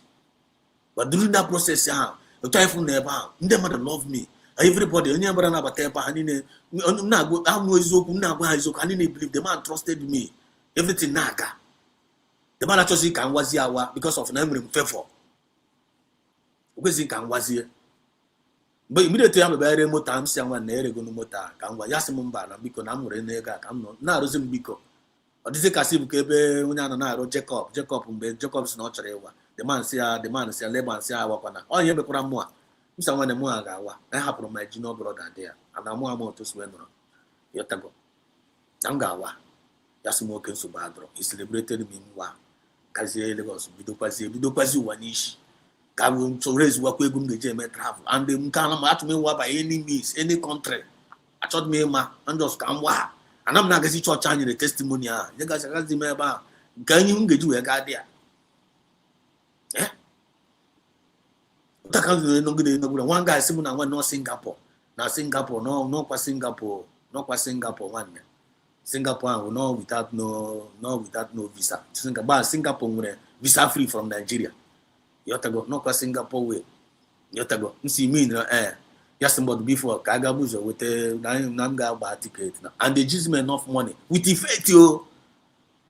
but during that process ahụ otu anyị fụ na ebe ahụ ndị mmadụ love me everybody onye mbara na-abata ebe ha niile na-amụ eziokwu na-agwa ha eziokwu ha niile believe the man trusted me everything na-aga the man achọghị ka m gwazie awa because of na enwere m favor o kwesịghị ka m gwazie mgbe immediately ya mebegharị moto m si ya nwanne erego na moto a ka m gwa ya sị m mba na biko na m nwere n'ego a ka m nọ na-arụzi m biko ọ dịzị kasị bụ ka ebe onye a nọ na-arụ Jacob mgbe Jacob si na ọ chọrọ ịwa the man si ya Laban si ya awakwana ọ ihe mekwara mụ a m sa nwanne mụ a ga-awa na ya hapụrụ my junior brother dị ya ana mụ ama otu siwe nọrọ yotago na m ga-awa ya sị m oke nsogbu adọrọ he celebrated me nwa kazie Lagos bidokwazi ụwa n'isi ka m chọrọ eziwakwa ego m ga-eji eme travel and m ka m achọ m ịwa by any means any country achọghị m ịma njọs ka m wa ana m na-agazi chọọchị anyị nyere testimony ahụ nye gazi m ebe ahụ nke anyị m ga-eji wee gaa dị ya nọgide nwa ga asị m na nwanne Singapore n'ọkwa Singapore nwanne Singapore ahụ no without no visa Singapore nwere visa free from Nigeria yotago n'ọkwa Singapore way yotago nsi mean just about before ka aga buzo wete na m ga-agba ticket and they give me enough money with the faith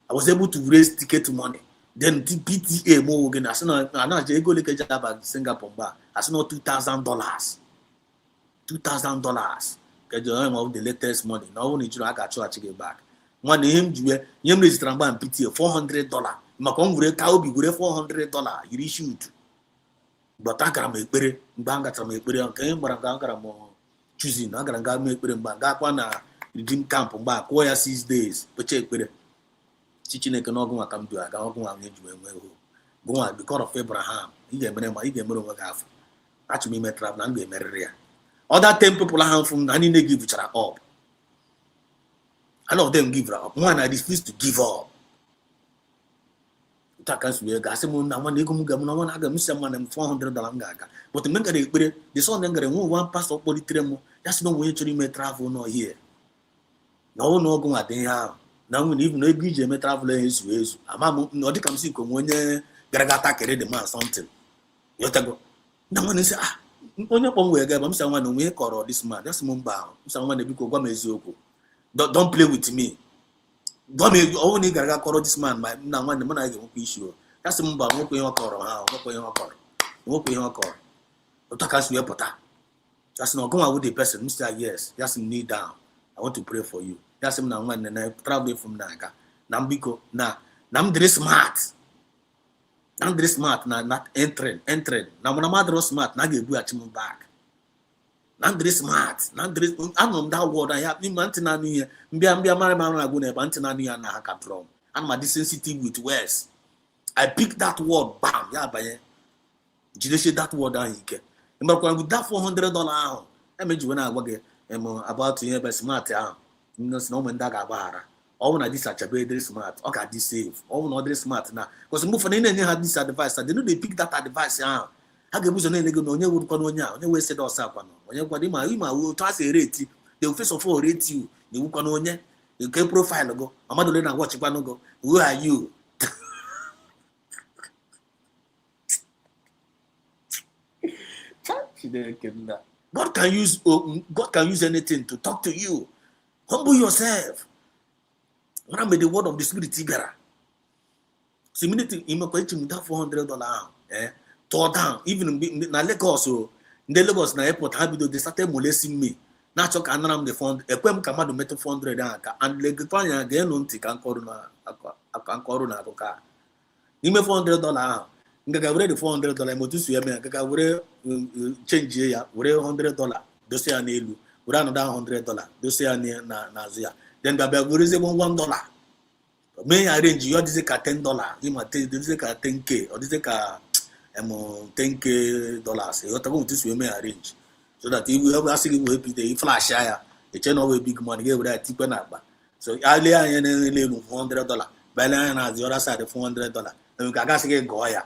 I was able to raise ticket money. Then PTA more again. I said no, ego leke jaba Singapore ba. I said no $2,000. $2,000. Get the of the latest money. Now only you I got to get back. One him yem register and pity $400. Macon gure cow be gure $400. You shoot. But I can make better banga to make better okay, but I'm gonna choosing. I'm gonna make better banga redeem camp back where 6 days. But check better. Teaching a cannot go come to a go on because of Abraham. He gave me half. Actually, me travel and be married. Other 10 people are from any give each other up. A lot of them give up. One I refuse to give up. Takas we gas mo na one go na one aga $400. But the men the son then one pass up body tremo. That's no way to me travel no here. No go at there. Now we even no BJ me travel is amam no de come see come when garagata carry the man something. You go. Now one say onye pon we ga am say one no we koro this man. That's mumba. Someone dey go gwa mezioko. Don't play with me. Don't me only garaga koro this man my na one man I go issue. That's mumba mo ko yon koro ha, mo ko yon koro. Mo ko yon koro. Otakas we pota. That's not go with the person. Mr. Yes, just kneel down. I want to pray for you. That's him now when I travel from Naga. Nambiko na nam very smart. I'm very smart na not entering. Now when I'm mother smart, now you do at him back. I'm very smart. I'm on that word. I have me mantina near. Mbia mara gune bantina near na hakatrom. I'm a sensitive with words. I pick that word, bam, yeah, by you that word down here. With that $400, I made you when I work about to hear by smart. No man that got all when I did such a very smart. Okay, this save. All when other smart now. Because move for any had this advice. They know they pick that advice. I get was an illegal no would come on now. You wasted or sapano. When you got him, will toss a rate. They will first of all rate you. You can on you. You can profile go. I'm not letting watch go. Who are you? God can use anything to talk to you. Humble yourself. Remember the word of the Spirit. So immediately, you make that $400. Tore down. Even in Lagos, in the Lagos airport, they started molesting me. Now talk and the fund. A poem come out to make 400 and Legipania again on tick and corona. You make $400. Nga wure the $400 mo tusu ya me nga wure change ya wure $100 do say na elu wure another $100 do say na azia then ga ba wure say $1 me arrange you this ka $10 you ma this ka 10k or this ka $10k dollars you ta go tusu ya me arrange so that if we have asking we be the flash ya e che no we big money get wure tipe na agba so earlier ya na lelu $100 bala na the other side $400 and ga gas get go ya.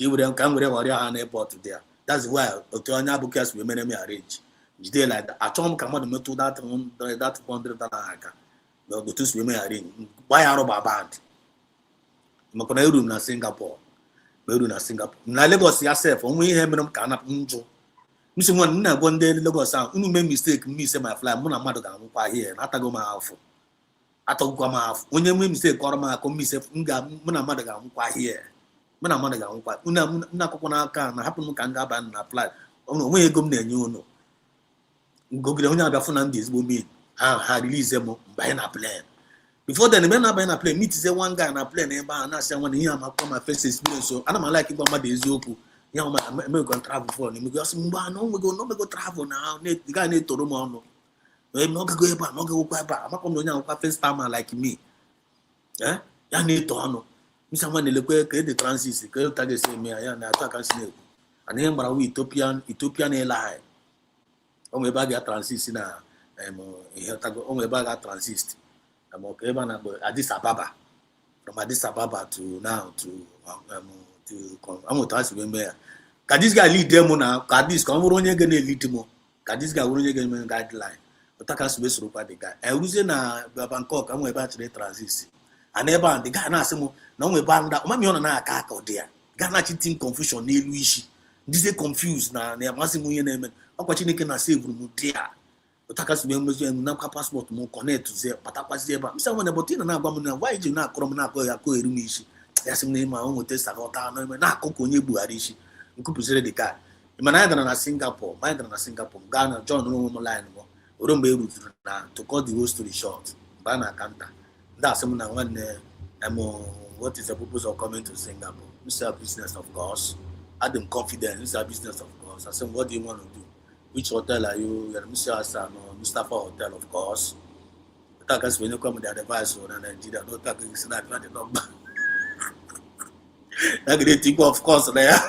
You would come with an airport there. That's why Otonya Bukas women may arrange. It's there like that. At home, come on to that $100. No, the two women arrange. Why are about band? Macona room na Singapore. Na Singapore. Na Lagos yourself, only him can up unjo. Miss one day Lagos sound. You make mistake, me say my fly, Mona Madagan here, not a go my half. I talk come off. When you make mistake, Corma, come me say, Mona Madagan here. Mana mana ga nkwa una akwụkwọ n'aka na hapụ m ka m ga-aba na apply onwe ego m na-enye unu ngogide onye abịa na ndị ezigbo mean ha release m banye na plane before then when na banye na plane meet say one guy na plane ebe a na-asị nwa na ihe amakwa ma first experience so ana m like ịgwa mmadụ eziokwu ya ma emego travel for na emego asị mgbe na onwego travel na ga na-etoro m ọnụ n'ogago ebe a n'ogagokwa ebe a amakwa m na onye akwụkwa first time like me ya na-eto ọnụ Mr. Manelekwe ke the transit ke ta say me ya na ata kan sine and him bara we Ethiopian airline o me ba ga transit na ihe ta go o me ba ga transit ke ba na Addis Ababa from Addis Ababa to now to to me ka this guy lead them na ka this ka woro onye ga na lead mo ka this guy woro onye ga me guideline o ta kan so soro kwa the guy e ruze na Bangkok am we ba chere transit and ebe the guy na asemo na onwe banda mami ona na aka odia ga na chitin confusion n'elu isi dize confused na amasị m ihe na-eme ọkwa Chineke na save mu dia otakasi be mezu en na passport mu connect ze patakwasi ebe msa nwane botina na agba m na why ji na akọrọ m na akọ ya ko eru m isi ya sị m na ma o nwete sagota na akụkọ onye Buhari isi nkupụzire the guy mana ya gara na Singapore Ghana John no mo line mo oro mgbe eruzuru na to cut the whole story short ba na kanta That's when what is the purpose of coming to Singapore? Mr. Business, of course. Had them confidence, Mr. Business, of course. I said, what do you want to do? Which hotel are you? You're Mr. Hassan or Mustafa Hotel, of course. Because when you come with the advice on Nigeria, don't talk is not the number. I think, of course, there.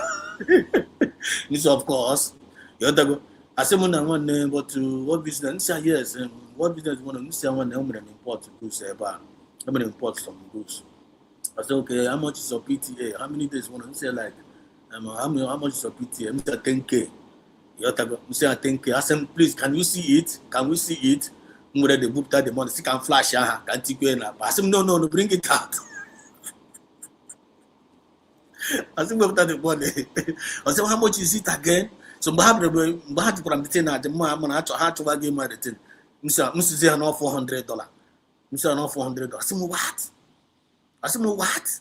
This, of course. You have to go. I said, one name, but what business? Yes, what business you want to say? One name, import goods, I'm going to import some goods. I said, okay, how much is your PTA? How many days you want to say, like, how much is your PTA? Mr. 10K. You have to go. Mr. 10K. I said, please, can you see it? Can we see it? They booked out the money. See, can flash. Can't take it. I said, no, bring it out. I said, booked out the money. I said, how much is it again? So, I have to put on the thing at the moment. I have to give my thing. Mr. say, no, $400. Mr. no, $400. I said, what? I said, what?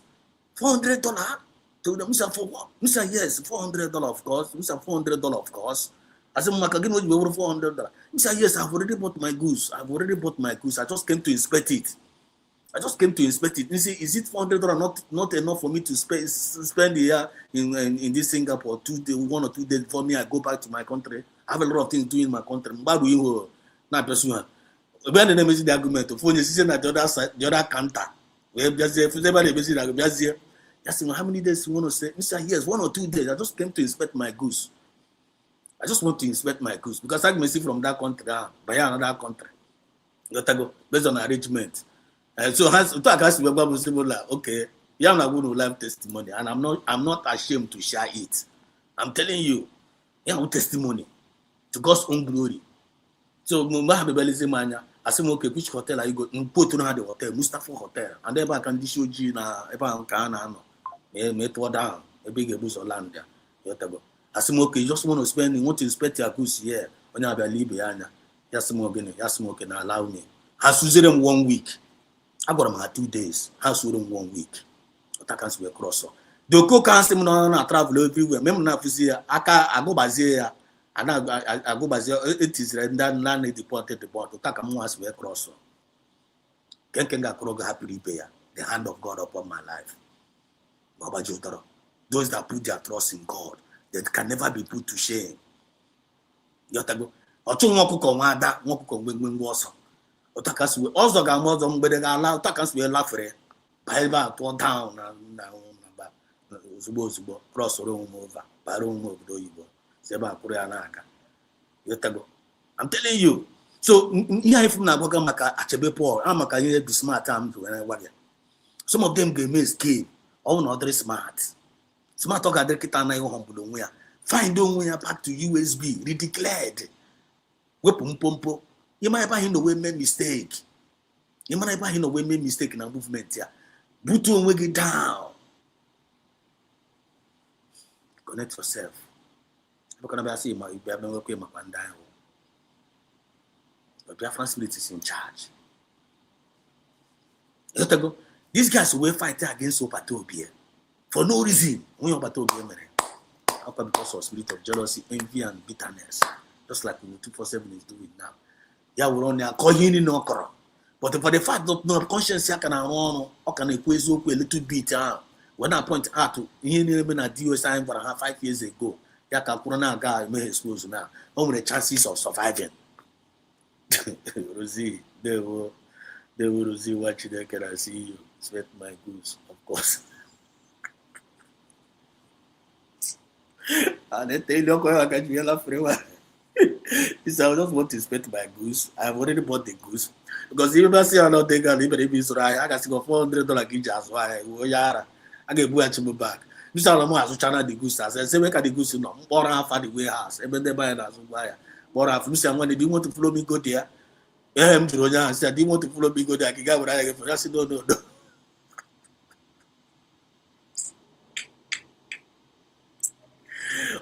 $400? To them, Mr. For what? Mr. Yes, $400, of course. Mr. $400, of course. I said, Maka, give me $400. Mr. Yes, I've already bought my goose. I just came to inspect it. You see, is it $400 not enough for me to spend a year in this Singapore 1 or 2 days before me I go back to my country? I have a lot of things to do in my country. But we will not pursue. When the name is the argument, for you see that the other side, the other counter. We have just if everybody busy like just here. Just how many days you want to say? Mr. Yes, 1 or 2 days. I just came to inspect my goose. I just want to inspect my goose because I can see from that country, buy another country. You have to go based on arrangement. So okay, yeah, I'm not going to live testimony, and I'm not ashamed to share it. I'm telling you, yeah, testimony to God's own glory. So I said, okay, which hotel are you going? Put on the hotel, Mustafa Hotel, and then I can show you na down a big bus or land there. I said, okay, you just want to inspect your goose here when you believe behind. Yes, smoking, allow me. I sued them 1 week. I got them 2 days. I sued them 1 week. I can't see a crosser. The cook can't see me on travel everywhere. Remember, I go by here. I go by it is rendered land deported the board to take a more as we cross. Kenga Kroga happy repair the hand of God upon my life. Baba Jotaro. Those that put their trust in God, that can never be put to shame. Yotago. Otu nwokuko nwada nwokuko ngwengwe ọsọ. Otakas we also ga mozo mgbede ga ala otakas we lafere. Bible to down na ozugbo cross oro over. Baro nwo obodo Igbo. Seba akuru ya n'aka. Yotago. I'm telling you. So ihe ifu na agwaga maka achebe Paul, maka ihe be smart am to na wage. Some of them get escape. All not very smart. Smart talk adere kita na ihe hombudo onwe ya. Find onwe ya back to USB, redeclared. Wepụ mpompo. You might buy him the way make mistake. You might buy him the way make mistake in a movement here. Butu onwe gị down. Connect yourself. Because I see my but Biafra spirit is in charge. These guys will fight against Opatobia for no reason. When Opatobia because of spirit of jealousy, envy, and bitterness, just like 247 is doing now. Yeah, we're on there calling in no corrupt. But for the fact that no conscience can run or can equate a little bit when I point out to him at DOS time for 5 years ago. Yaka Corona guy may expose now. Only the chances of surviving. Rosie, they will Rosie watching there. Can I see you? Sweat my goose, of course. And then they don't go against me. He said, I just want to sweat my goose. I've already bought the goose. Because if you see, I'm not taking a liberty, I can see $400 each as well. I get Buachimu back. Mr. Alamo has China the goose. I said, make the goose no. Or half at the warehouse. Even they buy it as buyer. But if Mr. When do you want to follow me, go there? Yeah, I said, do you want to follow me, go there? I can go where I get. I said, no.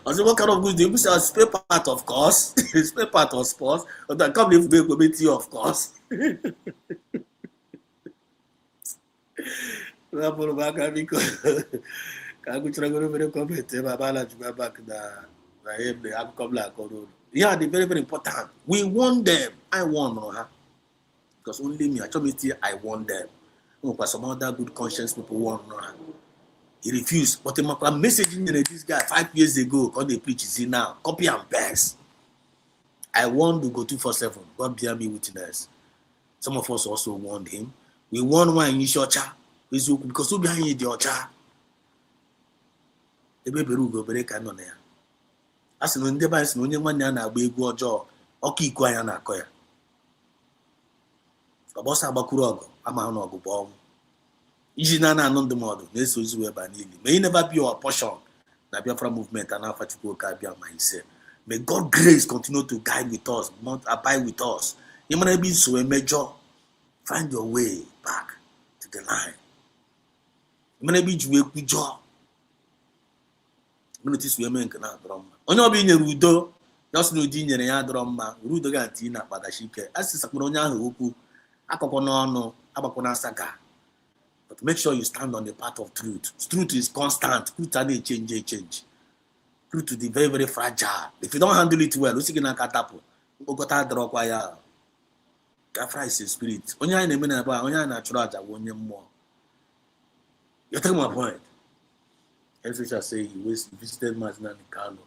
I said, what kind of goose do you say? Spare part, of course. Spare part of sports. But I can't live with you, of course. Yeah, they're very, very important. We won them. I won, because only me. I told me, I won them. some other good conscience people want know. He refused. But I'm messaging this guy 5 years ago. Quand they preach, is now copy and paste. I want to go 247. God bear me witness. Some of us also warned him. We warned one in Ishocha. Because we behind the Ocha. The baby go break on there. As in the device, no one yana be go jaw. Oki Koyana Koya. The boss Abakurogo. I'm a no go bomb. Ijinana non the model. This was where Banili. May never be your portion. The Biafra movement and Alpha Chico Kabia mindset. May God grace continue to guide with us, not abide with us. You might be so a major. Find your way back to the line. You might be with job. Notice women can have drama. On your being a rudo, just no dinner and drama, rudo gantina, Badashike, as is a Poronia Huku, Akopono, Abakona Saga. But make sure you stand on the path of truth. Truth is constant. Truth and change. Truth is very, very fragile. If you don't handle it well, you can katapo. Ogota drokwaya. Biafra is a spirit. Onya in a minute about onya natural ja wonye more. You take my point. As we shall say, he visited Mazina Nikalo.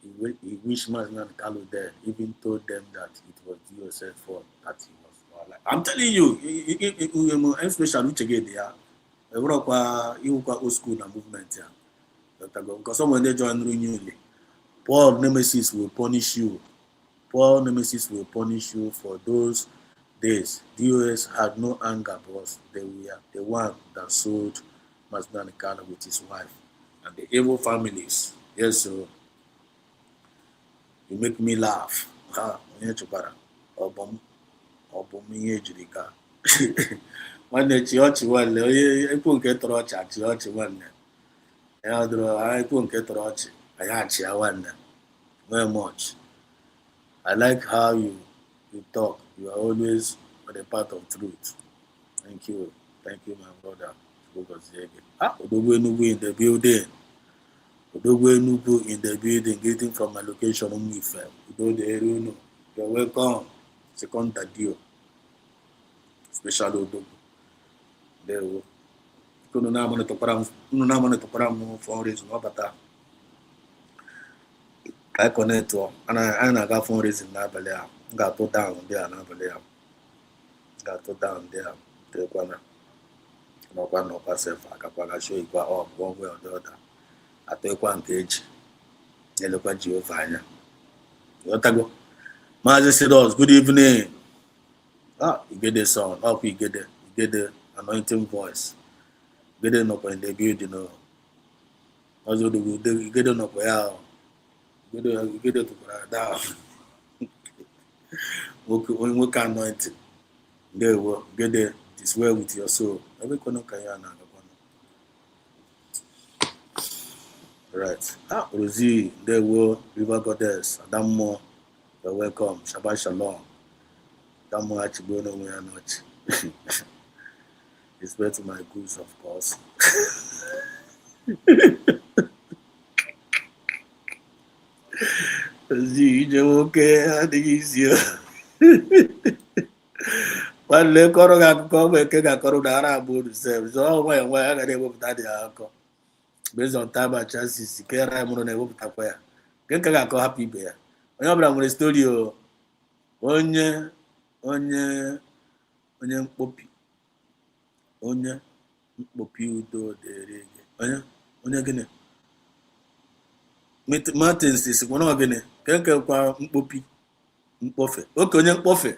He wished Mazina Nikalo there, even told them that it was DOS's fault that he was. I'm telling you, especially again there, old school movement here. Because someone they join newly, Paul Nemesis will punish you. Paul Nemesis will punish you for those days. DOS had no anger because they were the one that sold Mazda Nikala with his wife and the evil families. Yes, so you make me laugh. Obominye jirika. One chiochi one, I put get roach at chiochi one. I put get roach. I actually one. Very much. I like how you talk. You are always on the path of truth. Thank you, my brother. Odogwe Nubu in the building. Odogwe Nubu in the building, getting from my location on me. You're welcome. Second Tadio. Special Odogwe. There we go. No na to param for reason but I connect to and I got for reason na bele got to down there na bele got to down there the corner no kwa no passive akapaka show equal up one way or the other at the one page yellow kwa Jehovah anya yotago Mazi Sidos, good evening. You get the sound up, you get the anointing voice. Get it up in the building, also you get it up where you get it to down. We can anoint it. There will get it this way with your soul. Every corner can you right. Rosie, there will River Goddess, Adamo, you're welcome. Shabbat Shalom. Adamo Achibono, we are not. It's better to my goods, of course. You okay? I think it's you. One leg or a come and take a corona about themselves. So, why I got able to that based on time and chances, care I'm on a whoop tapware. Get a happy bear. When I'm on the studio, onye poppy. Onye mkpopi udo dere gị onye gịnị Martins is one of gịnị keke kwa mkpopi mkpofe oke onye mkpofe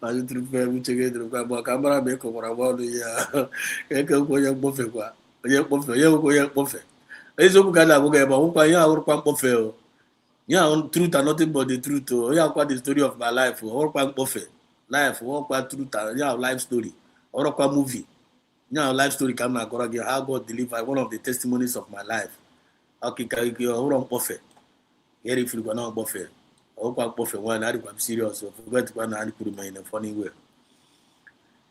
Mazi trufe uche gị dịrị kwa mgbe ka mara ma ịkọkwara bọọlụ ya keke kwa onye mkpofe kwa onye mkpofe onye mkpofe eziokwu ka na-abụghị ebe ọgwụkwa ihe ahụrụkwa mkpofe o. Yeah, truth and nothing but the truth. Oh, yeah, quite the story of my life. Or quite perfect life. Or quite truth. Yeah, life story. Or quite movie. Yeah, life story. Come now, how God delivered one of the testimonies of my life. Okay, or on perfect. Here, if you go now, perfect. Or quite perfect. One, I'm serious. So forget to go and put in a funny way.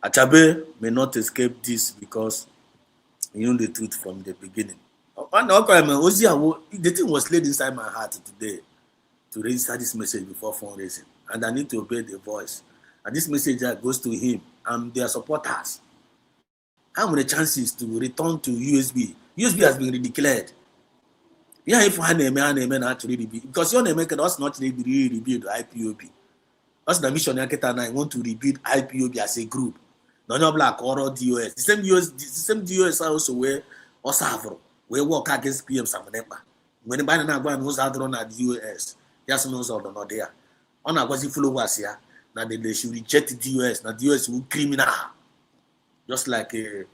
Achabe may not escape this because he knew the truth from the beginning. The thing was laid inside my heart today to register this message before fundraising, and I need to obey the voice. And this message goes to him and their supporters. How many chances to return to USB? USB has been redeclared. Yeah, if I name actually rebuild, because your name can also not rebuild IPOB. That's the mission. I want to rebuild IPOB as a group. No black or DOS. The same DOS also where Osavro, we work against PM Samanepa. When the banana was out on at DOS, yes, knows all not there. On a quasi full was here. Now they should reject the DOS. Now DOS will criminal. Just like criminal.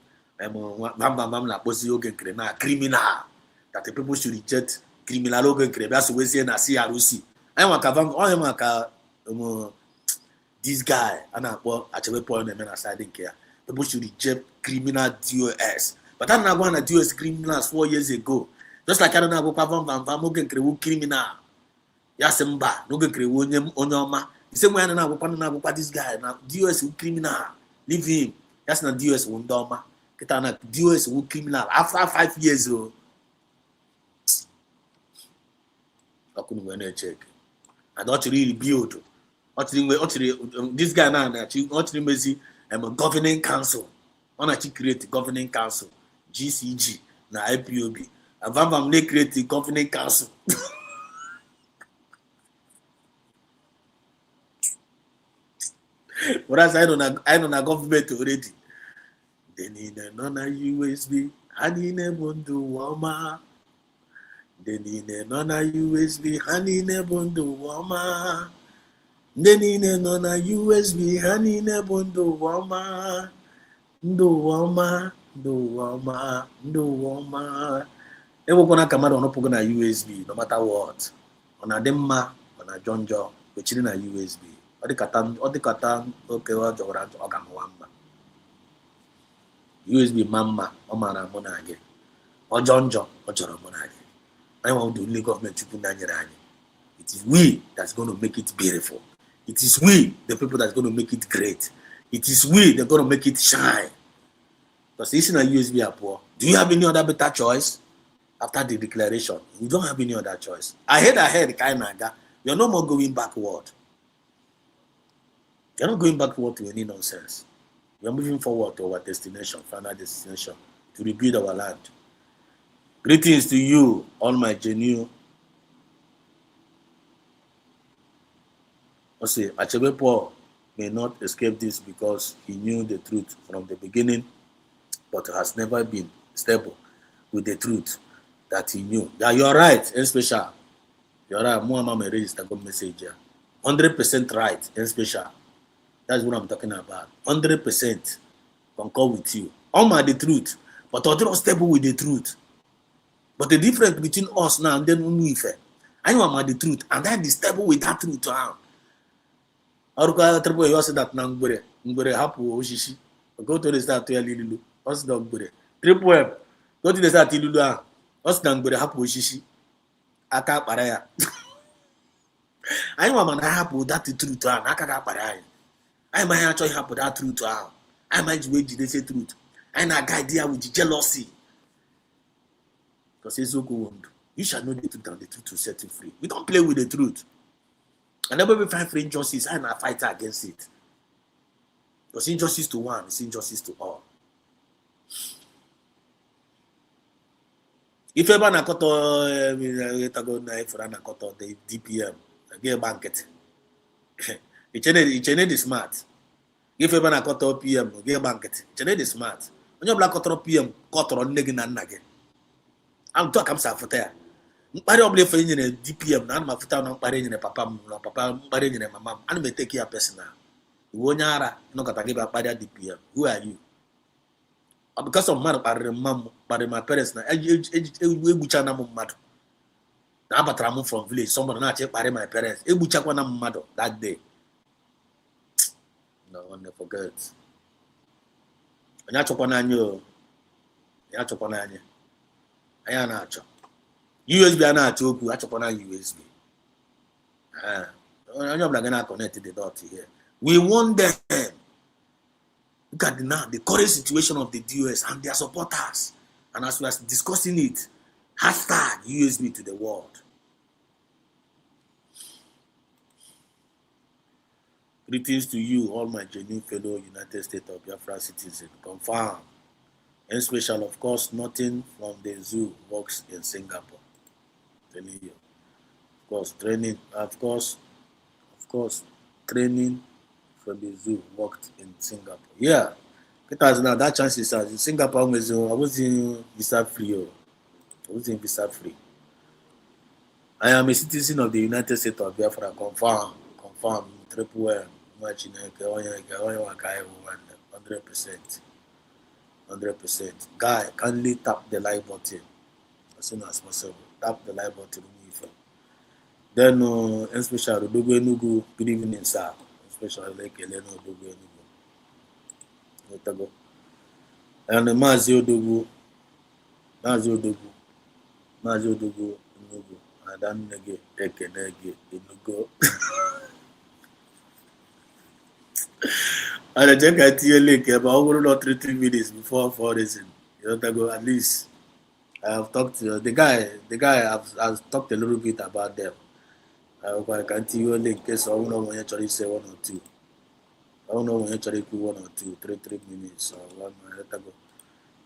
That the people should reject criminal organ. That's what we say in CROC. I want this guy, and I actually point them aside in care. People should reject criminal DOS. But I'm not going to do as criminals 4 years ago. Just like I don't know about criminal. Yasemba, no good onyoma. The same way I don't know about this guy. Now, DOS criminal. Leave him. That's not DOS Wundoma. Ketana DOS criminal. After 5 years, I couldn't go and check. I don't really build. This guy now actually a governing council. On actually create a governing council, GCG, na IPOB. Avam they create a governing council. Whereas I don't know government already. Then in another USB, honey nebundo wama. Then in another USB, honey nebundo wama. Then in another USB, honey nebundo wama. Ndowama. Everyone come out on a USB, no matter what. On a demma, on a jonjo, which is in a USB. Or the katan, okay, or Ogamwamba. USB mama, or mana monage. Or jonjo, or joromonage. I want the government to put Nanyarani. It is we that's going to make it beautiful. It is we, the people that's going to make it great. It is we that's going to make it shine. Because this is a USB are poor. Do you have any other better choice? After the declaration, you don't have any other choice. Ahead, Kainaga. You're no more going backward. You're not going backward to any nonsense. We're moving forward to our destination, final destination, to rebuild our land. Greetings to you, all my genuine. Achebe Paul may not escape this because he knew the truth from the beginning, but has never been stable with the truth that he knew. Yeah, you're right, in special. You're right, Muhammad may register good message here. 100% right, in special. That's what I'm talking about. 100% concur with you. All my the truth, but I'm not stable with the truth. But the difference between us now and then I know I'm the truth, and then stable with that truth. Go to the start to Lilu. What's the Gure? Triple M. Go to the start to Lilu. What's the Gure Hapu Shishi? Aka Paraya. I am happy with that truth. Aka Paraya. I might actually happy with that truth. I might wait to say truth. I know guide there with jealousy. Because it's so good. You shall know the truth and the truth will set you free. We don't play with the truth. And never be find for injustice, I'm a fighter against it. Because injustice to one is injustice to all. If ever na koto the DPM, get banket. It's the smart. If ever na koto PM, get banket. It's the smart. When you black koto PM, koto on negin and nage. I'm talking about there. Mpare oble fa nyine DPM na ma futa na mpare nyine papa mpare nyine mama an me take care personal wo nyara no kata give mpare DPM. Who are you? Because of man pare mam pare my parents na ebucha na mmadu na abatara m from village somebody na che pare my parents ebucha kwa na mmadu that day. No one forget. Anya chokwana anyo ya chokwana anya anya na acho USB are not open. I chop on USB. I'm not going to connect the dot here. We want them. Look at the current situation of the DOS and their supporters. And as we are discussing it, Hashtag USB to the world. Greetings to you, all my genuine fellow United States of Biafra citizens. Confirm. In special, of course, nothing from the zoo works in Singapore. Telling you. Of course, training, of course, training from the zoo worked in Singapore. Yeah. Because now that chance is in Singapore, I was in visa free. I was in visa free. I am a citizen of the United States of Biafra. Confirm. Triple M. 100%. 100%. Guy, kindly tap the like button as soon as possible. Tap the like button. Then, especially Odogo Enugu, good evening, sir. Especially like Elena Odogo Enugu. And Mazi Odogo Enugu, Adanege, Ekenege, Enugu. And I check at your link, but I will not 3 minutes before 4 days. At least I have talked to the guy. I've talked a little bit about them. I can see your link in case I don't know when you actually say 1 or 2. I don't know when you actually do 1 or 2, 3 minutes or 1 minute.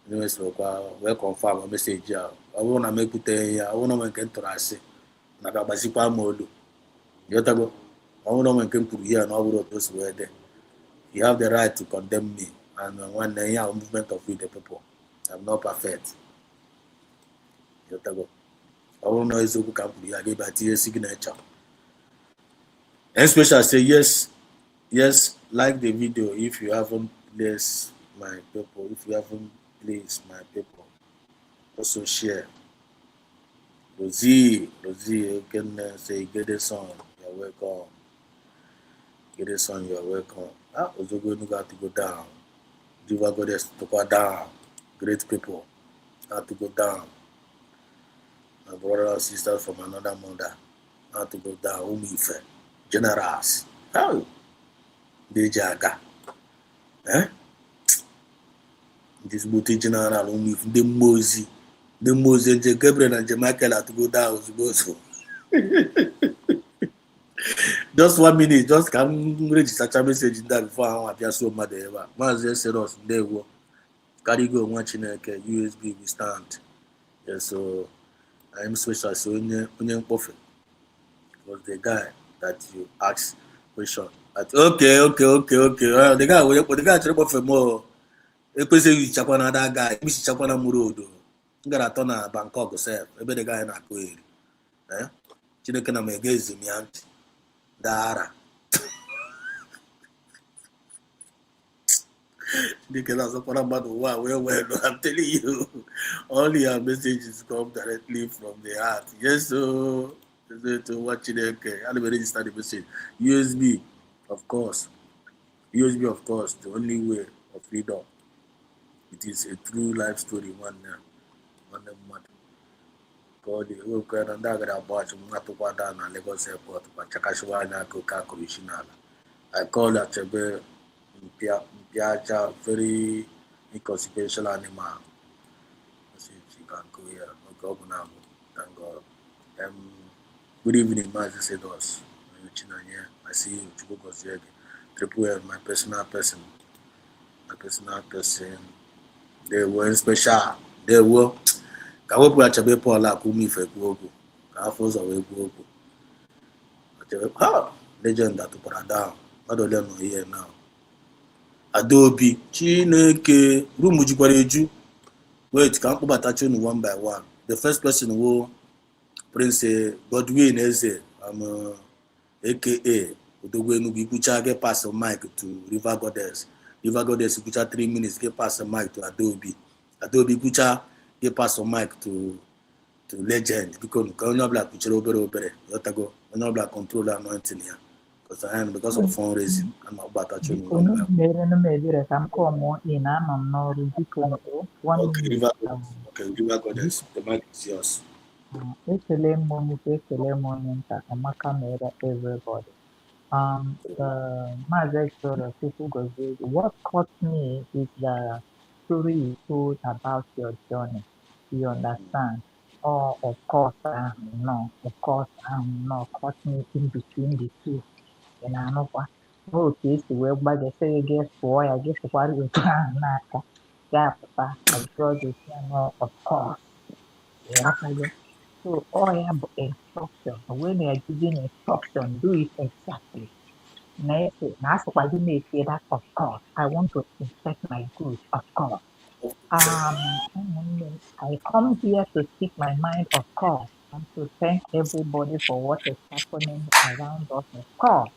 Anyways, we'll confirm a message. I want to make it I want to make it to us. I got Basipa mode. Yotago, I want to make him put here and all of those were there. You have the right to condemn me, and when the movement of the people, I'm not perfect. Yotago, I want to know is who can put here, but his signature. Especially I say yes, like the video if you haven't placed my people, also share. Rosie, you can say get a song, you're welcome. Get a song, you're welcome. Also going to go down. Diva goddess to go down. Great people have to go down. My brother and sisters from another mother have to go down. Umife, generals. How? Dejaga. This booty general Umife, the Mosey, and Gabriel and Michael have to go down. Just 1 minute, just can register a message in that before I appear so mad ever. Master said us there go. Carry go watching USB we stand. Yeah, so I am special so Onion Buffet was the guy that you asked question. Okay. The guy actually Buffet more. Say you chakwana that guy, Miss Chakwana Murodo. You gotta turn a Bangkok self. Maybe the guy in a query. Chineke na megezi mi anti. Dara. Because I'm telling you, all your messages come directly from the heart. Yes, so to watch it. Okay, I'll register the message. USB, of course. The only way of freedom. It is a true life story. One month. God, the whole kind of dagger about Matuquada and Lagos Airport, but Chakashwana, Coca Corishinala. I call that a Piacha, very inconsequential animal. I said, she can go here. No go now. Thank God. Good evening, Master Sedos. I see you. Chukwugoziege. Triple M, my personal person. They were special. They were. Kawopu achabe Paula Kumi Fekuoku. Kafos away Kuoku. Legend that to put her down. Not only no here now. Adobe, Chineke, Rumujuju. Wait, can't put attaching 1 by 1. The first person who Prince Godwin Eze, aka Udogwenu Gikucha get pass the mic to River Goddess. River Goddess Gucha 3 minutes, get pass the mic to Adobe. Adobe Gucha get pass the mic to Legend because no black picture over. You have to go, no black controller anointing here. Because of fundraising, I'm about to Biko mere medire ka m kọọ mụọ ị na-anọ m n'ọrụ biko River Goddess, the mic is yours. ekele m onye nta Amaka mere everybody. Maazị Exodus Chukwugozie, what caught me is the story you told about your journey. You understand? Oh, of course, no, of course, no, caught me in between the two. And I know what. Oh, case the web by the say, guess boy, I guess what you trying not. Yeah, papa, I draw this, of course. Yeah, I do. So, all I have instruction. When you are giving instruction, do it exactly. That's why you may say that, of course. I want to inspect my goods, of course. I come here to speak my mind, of course, and to thank everybody for what is happening around us, of course.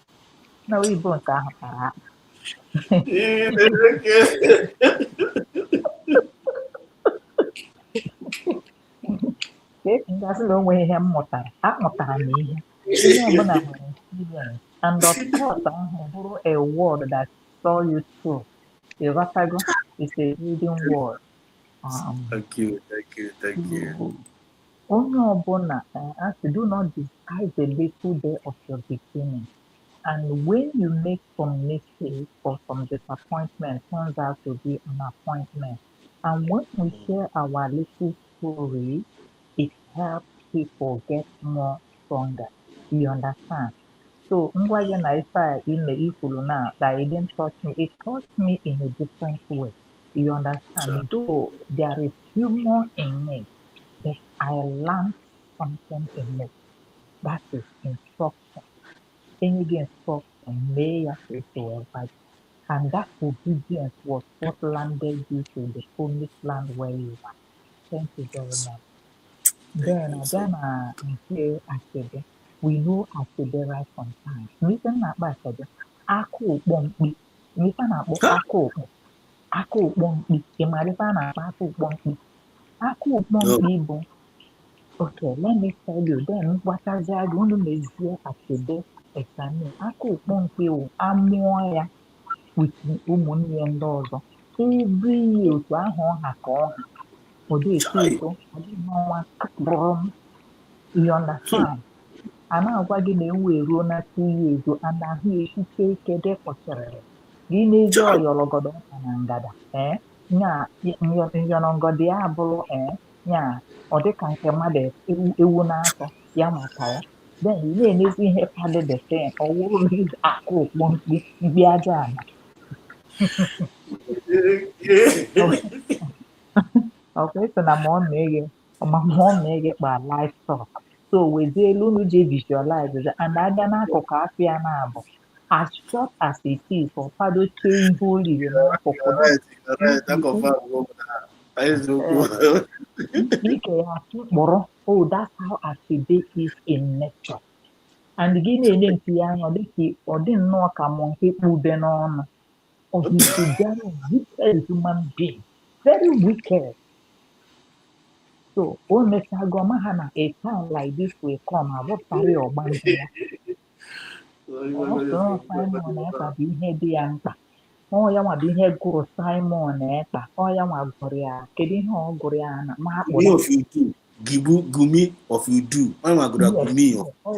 No, we both are. Ngasị na o nwere ihe m mụtara, amụtara m ihe. Onye ọbụla nwere experience. And of course, ahụ bụrụ a word that saw you through. Ịghọtago? It's a reading word. Um, Thank you. Onye ọbụla asị, do not despise the little day of your beginning. And when you make some mistake or some disappointment, turns out to be an appointment. And when we share our little story, it helps people get more stronger. You understand? So, ngwa gị na ife a ime ifuru now that it didn't touch me, it touched me in a different way. You understand? Sure. Though there is humor in it, but I learned something in it. That is instruction. Any instruction, may ya say to everybody. And that obedience was what landed you to the promised land where you are. Thank you very much. Thank Then you so again, here Asebe, we know Asebe right from time. N'ife na-akpọ Asebe, aka ụkpọ mkpi. N'ife na-akpọ aka ụkpọ, aka ụkpọ mkpi. Ị mara ife a na-akpọ aka ụkpọ mkpi? Aka ụkpọ No. mkpi bụ, okay, let me tell you, then gbatazie gị unu mezie Asebe examine. Aka ụkpọ mkpi wụ amụọ ya with ụmụnne ya ndị ọzọ. Every year otu ahụ ọha ka ọha. Ọ dị eto Chai. eto, ọ dị n'ọnwa kpụrụ m. You understand? A na-agwa gị na ewu eruo na 2 years and ahụ esike ike dịkpọchịrịrị gị n'ezi Chai. ọyọlọgọdọ ọka na ngada nya nyọnọngọdị ya abụrụ nya ọ dịka nke mmadụ ewu na-atọ ya maka ya then ị na-emezi ihe padị the same ọ wụrụ na ị akụ okpo mkpi aja ala ọkwa ịsị na ma ọ na-eghe ma ọ na-eghe kpa livestock so wezie elu unu ji visualize it, and abịa n'akụkụ afịa na-abụ as short as it is ọfadochie ihe o riri n'akụkụ You're right. That confirm that is so cool. ike ya mkpụrụ oh that's how Asebe is in nature and gị na-ele nke ya anya ọ dị nnọọ ka mụ nke kpu ube n'ọnụ of is a very wicked human being very wicked. So, o mechago ma ha na a time like this will come, abụtarị ọgbanje ya. Ọ sọrọ Simon Ekpa bụ ihe dị ya mkpa. Ọ ya nwa bụ ihe gụrụ Simon Ekpa. Ọ ya nwa gụrụ ya. Kedu ihe ọ gụrụ ya na ma Gumi of you do. Gumi of you do. I'm a good Gumi. Ọ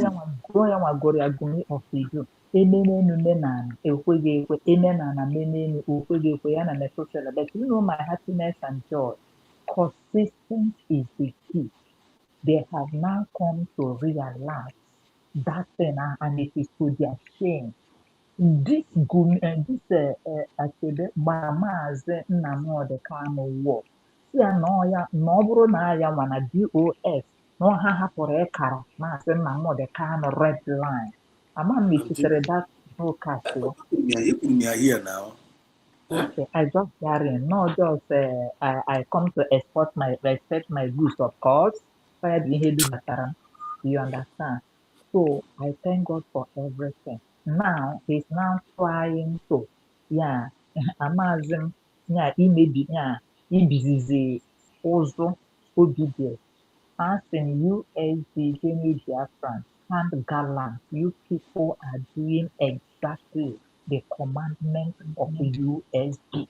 ya nwa gụrụ ya Gumi of Idu. Emenenu menana ekweghị ekwe. Emenana menenu ekweghị ekwe ya na metụtara. But you know my happiness and joy. Consistent is the key. They have now come to realize that thing, and it is to their shame. This Achebe gbara Maazị Nnamdi Kanu wọ si ya na ọ bụrụ na ya nwa na DOS na ọha hapụrụ ịkara Maazị Nnamdi Kanu red line. Ama m mechitere that broadcast ya. You put me here now. Okay, I just got in. No, just I come to respect my goods, of course. Fire the head batara. You understand? So I thank God for everything. Now he's now trying to, yeah, amazing, yeah, ibizizi ụzụ obedience. As in USD, Jenny Biafra, stand gallant. You people are doing exactly the commandment of the USB.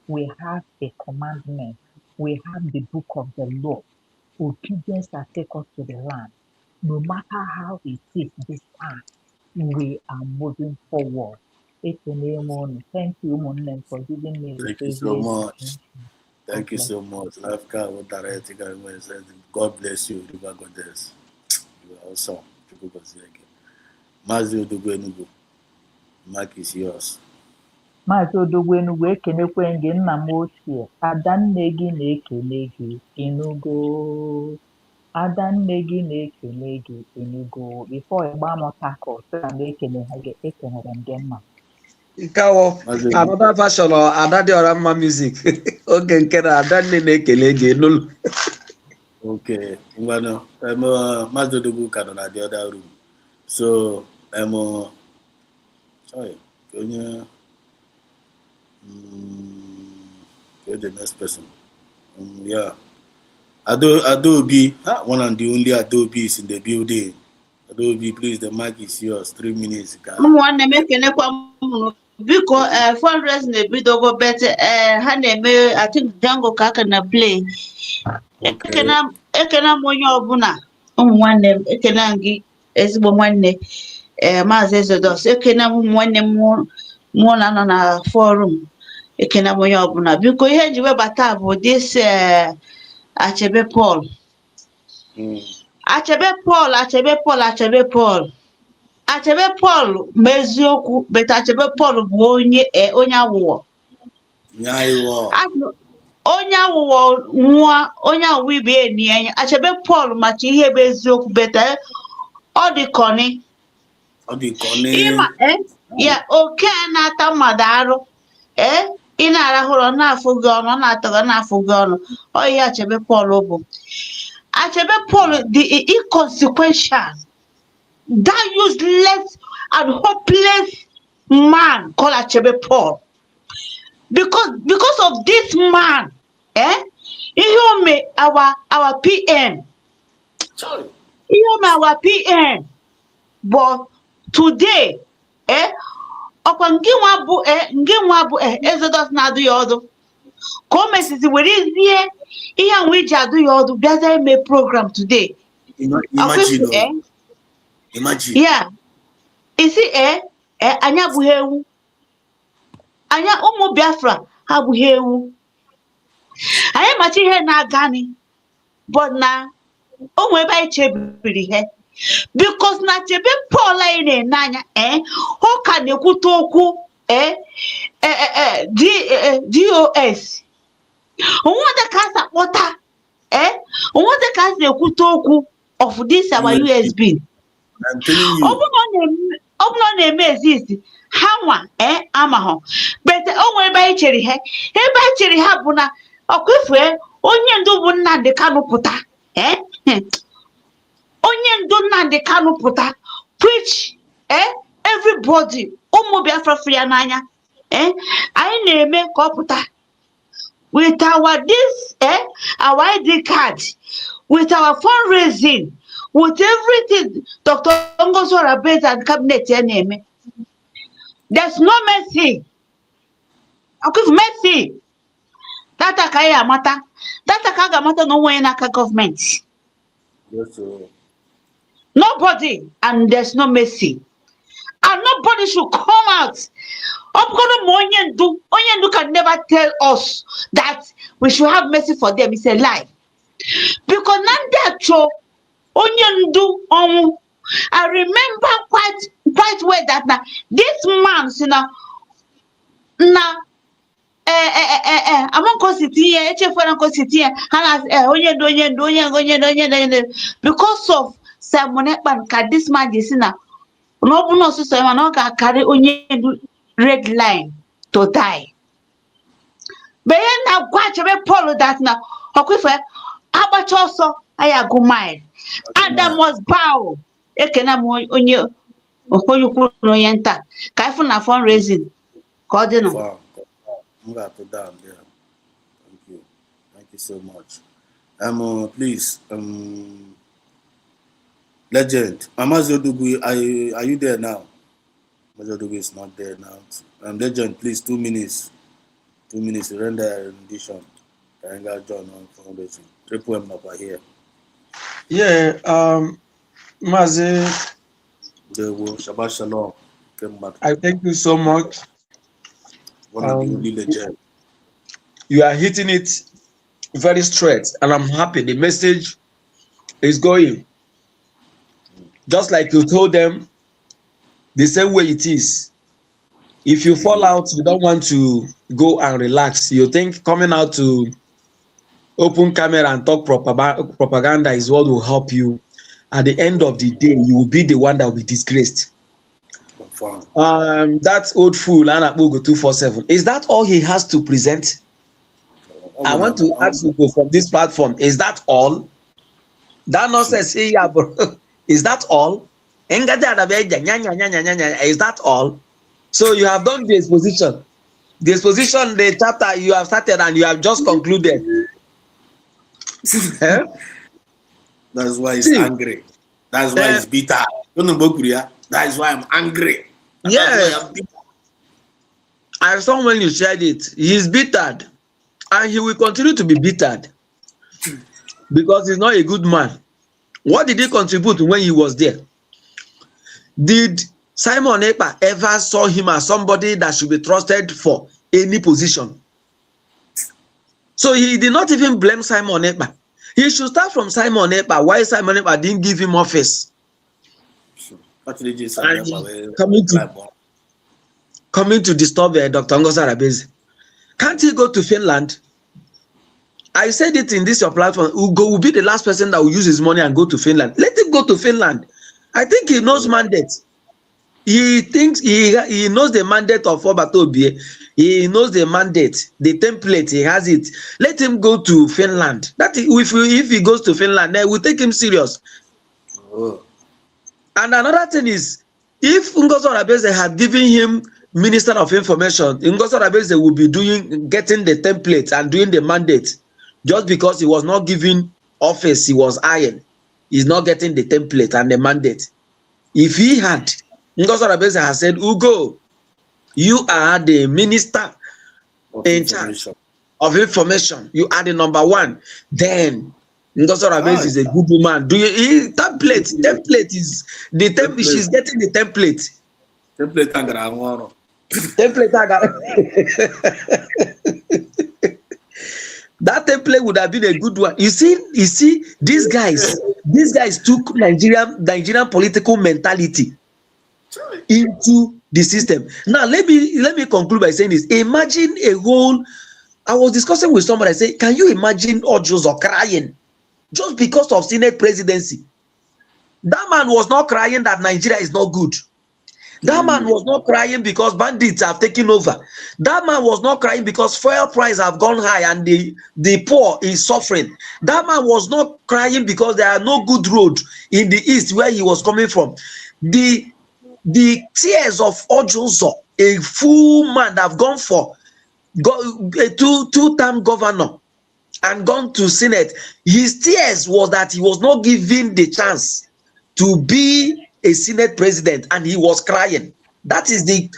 We have a commandment. We have the book of the law. Obedience that take us to the land. No matter how it is this time, we are moving forward. It's a name on. Thank you, Monen, for giving me the Thank you so much. Thank you so much. Life car with direct. God bless you, River Goddess. You are awesome. People go see again. Mazi Odogwu Enugu. Mark is yours. Maazị Odogwu Enugu ekenekwe gị nna m ochie adanne gị na-ekele gị ịnụgo adanne gị na-ekele gị ịnụgo bifo ịgba m takọt na m ekenere m gị mma Ikawo, another version of Adadi Orama music. Okay, nke na adanne na-ekele gị n'ụlọ. Okay, ngwano. Mazi Odogwu ka nọ na the other room. So, sorry, onye the next person. Yeah. Adobe, one and the only Adobe is in the building. Adobe, please, the mic is yours. 3 minutes. Biko fundraising ebido go better ha na-eme I think Django ka aka na play ekena m onye ọbụla ụmụ nwanne m ekena gị ezigbo nwanne Maazị Exodus ekena m ụmụ nwanne m mụ na nọ na forum ekena m onye ọbụla biko ihe ji webata bụ this Achebe Paul Achebe Paul ma eziokwu beta Achebe Paul bụ onye awụwọ onye awụwọ nwa onye awụwọ ibe enyi anya Achebe Paul macha ihe bụ eziokwu beta ọ dị kọni ịma ya oke na-ata mmadụ arụ ị na-arahụ ụra na-afụ gị ọnụ ọ na-ata gị na-afụ gị ọnụ ọ ihe Achebe Paul bụ Achebe Paul dị inconsequential. That useless and hopeless man called Achebe Paul. Because of this man, he made our PM. Sorry. He made our PM. But today, Exodus na do yodo. Come see where is here? Here we just do yodo. Better make program today. Imagine. Yeah. Isi anya abụghị ewu. Anya ụmụ Biafra abụghị ewu. Anyị macha ihe na-agani. But na o nwebe anyị chebiri ihe. Because na Achebe Paul anyị na-ene anya ọ ka na-ekwute okwu DOS. Onwede ka asa kpọta onwede ka asa ekwute okwu of this our USB. I'm telling you. Ọ bụrụ na-eme exist ha nwa amahụ but o nwere ebe anyị chere ha bụ na ọkụfue onye ndu bụ Nnamdi Kanu pụta onye ndu Nnamdi Kanu pụta preach everybody ụmụ Biafra fụ ya n'anya anyị na-eme ka ọ pụta with our our ID card with our fundraising with everything Dr. Ngozi Orabeze and cabinet name. There's no mercy. Okay, mercy. That akaya mata. That akaga mata no way in aka government. Yes, sir. Nobody, and there's no mercy. And nobody should come out. Onyendu can never tell us that we should have mercy for them. It's a lie. Because none Onyendu I remember quite well that now this man, among constitution, because of Simon Ekpan, this man is now no so Simon carry Onyendu red line to die. But now Achebe Paul that now about also I go mine. Adam was bow. Ekena onye okoyukwu n'oyenta. Ka ifu na fundraising. Ka ọ dị nọ. I'm going to put down there. Thank you so much. Please, legend. Maazị Odogwu, are you there now? Maazị Odogwu is not there now. Legend, please, 2 minutes. 2 minutes to render a rendition. Can I join on fundraising? 3 up here. Yeah, Maazị Shabbat Shalom. I thank you so much. One of the legend. You are hitting it very straight, and I'm happy. The message is going. Just like you told them, the same way it is. If you fall out, you don't want to go and relax. You think coming out to open camera and talk propaganda is what will help you. At the end of the day, you will be the one that will be disgraced. That old fool, Anapogo 247, is that all he has to present? I want to ask you from this platform, is that all? That nonsense, is that all? Is that all? So you have done the exposition. The exposition, the chapter you have started and you have just concluded. That's why he's angry. That's why he's bitter. That is why I'm angry. Yeah. I saw when you shared it. He's bittered. And he will continue to be bittered. Because he's not a good man. What did he contribute when he was there? Did Simon Ekpa ever saw him as somebody that should be trusted for any position? So he did not even blame Simon Ekpa. He should start from Simon Ekpa. Why Simon Ekpa didn't give him office? Coming to disturb Dr. Ngozi Arabeze. Can't he go to Finland? I said it in this your platform. Ugo will be the last person that will use his money and go to Finland. Let him go to Finland. I think he knows mandate. He thinks he knows the mandate of Obatobie. He knows the mandate, the template. He has it. Let him go to Finland. That if he goes to Finland, then we'll take him serious. Oh. And another thing is, if Ngozi Arabeze had given him Minister of Information, Ngozi Arabeze would be getting the template and doing the mandate. Just because he was not given office, he was iron. He's not getting the template and the mandate. If he had, Ngozi Arabeze has said, Ugo, you are the minister in charge of information. You are the number one. Then Ngozi Arabeze is a good woman. Template is the template. She's getting the template. Template that template would have been a good one. You see, these guys took Nigerian political mentality into the system. Now let me conclude by saying this. Imagine I was discussing with somebody. I said, can you imagine Ojozo crying just because of Senate presidency? That man was not crying that Nigeria is not good. That man was not crying because bandits have taken over. That man was not crying because fuel prices have gone high and the poor is suffering. That man was not crying because there are no good roads in the east where he was coming from. The tears of Ojozo, a full man that have gone for a two-term governor and gone to Senate, his tears was that he was not given the chance to be a Senate president, and he was crying. That is the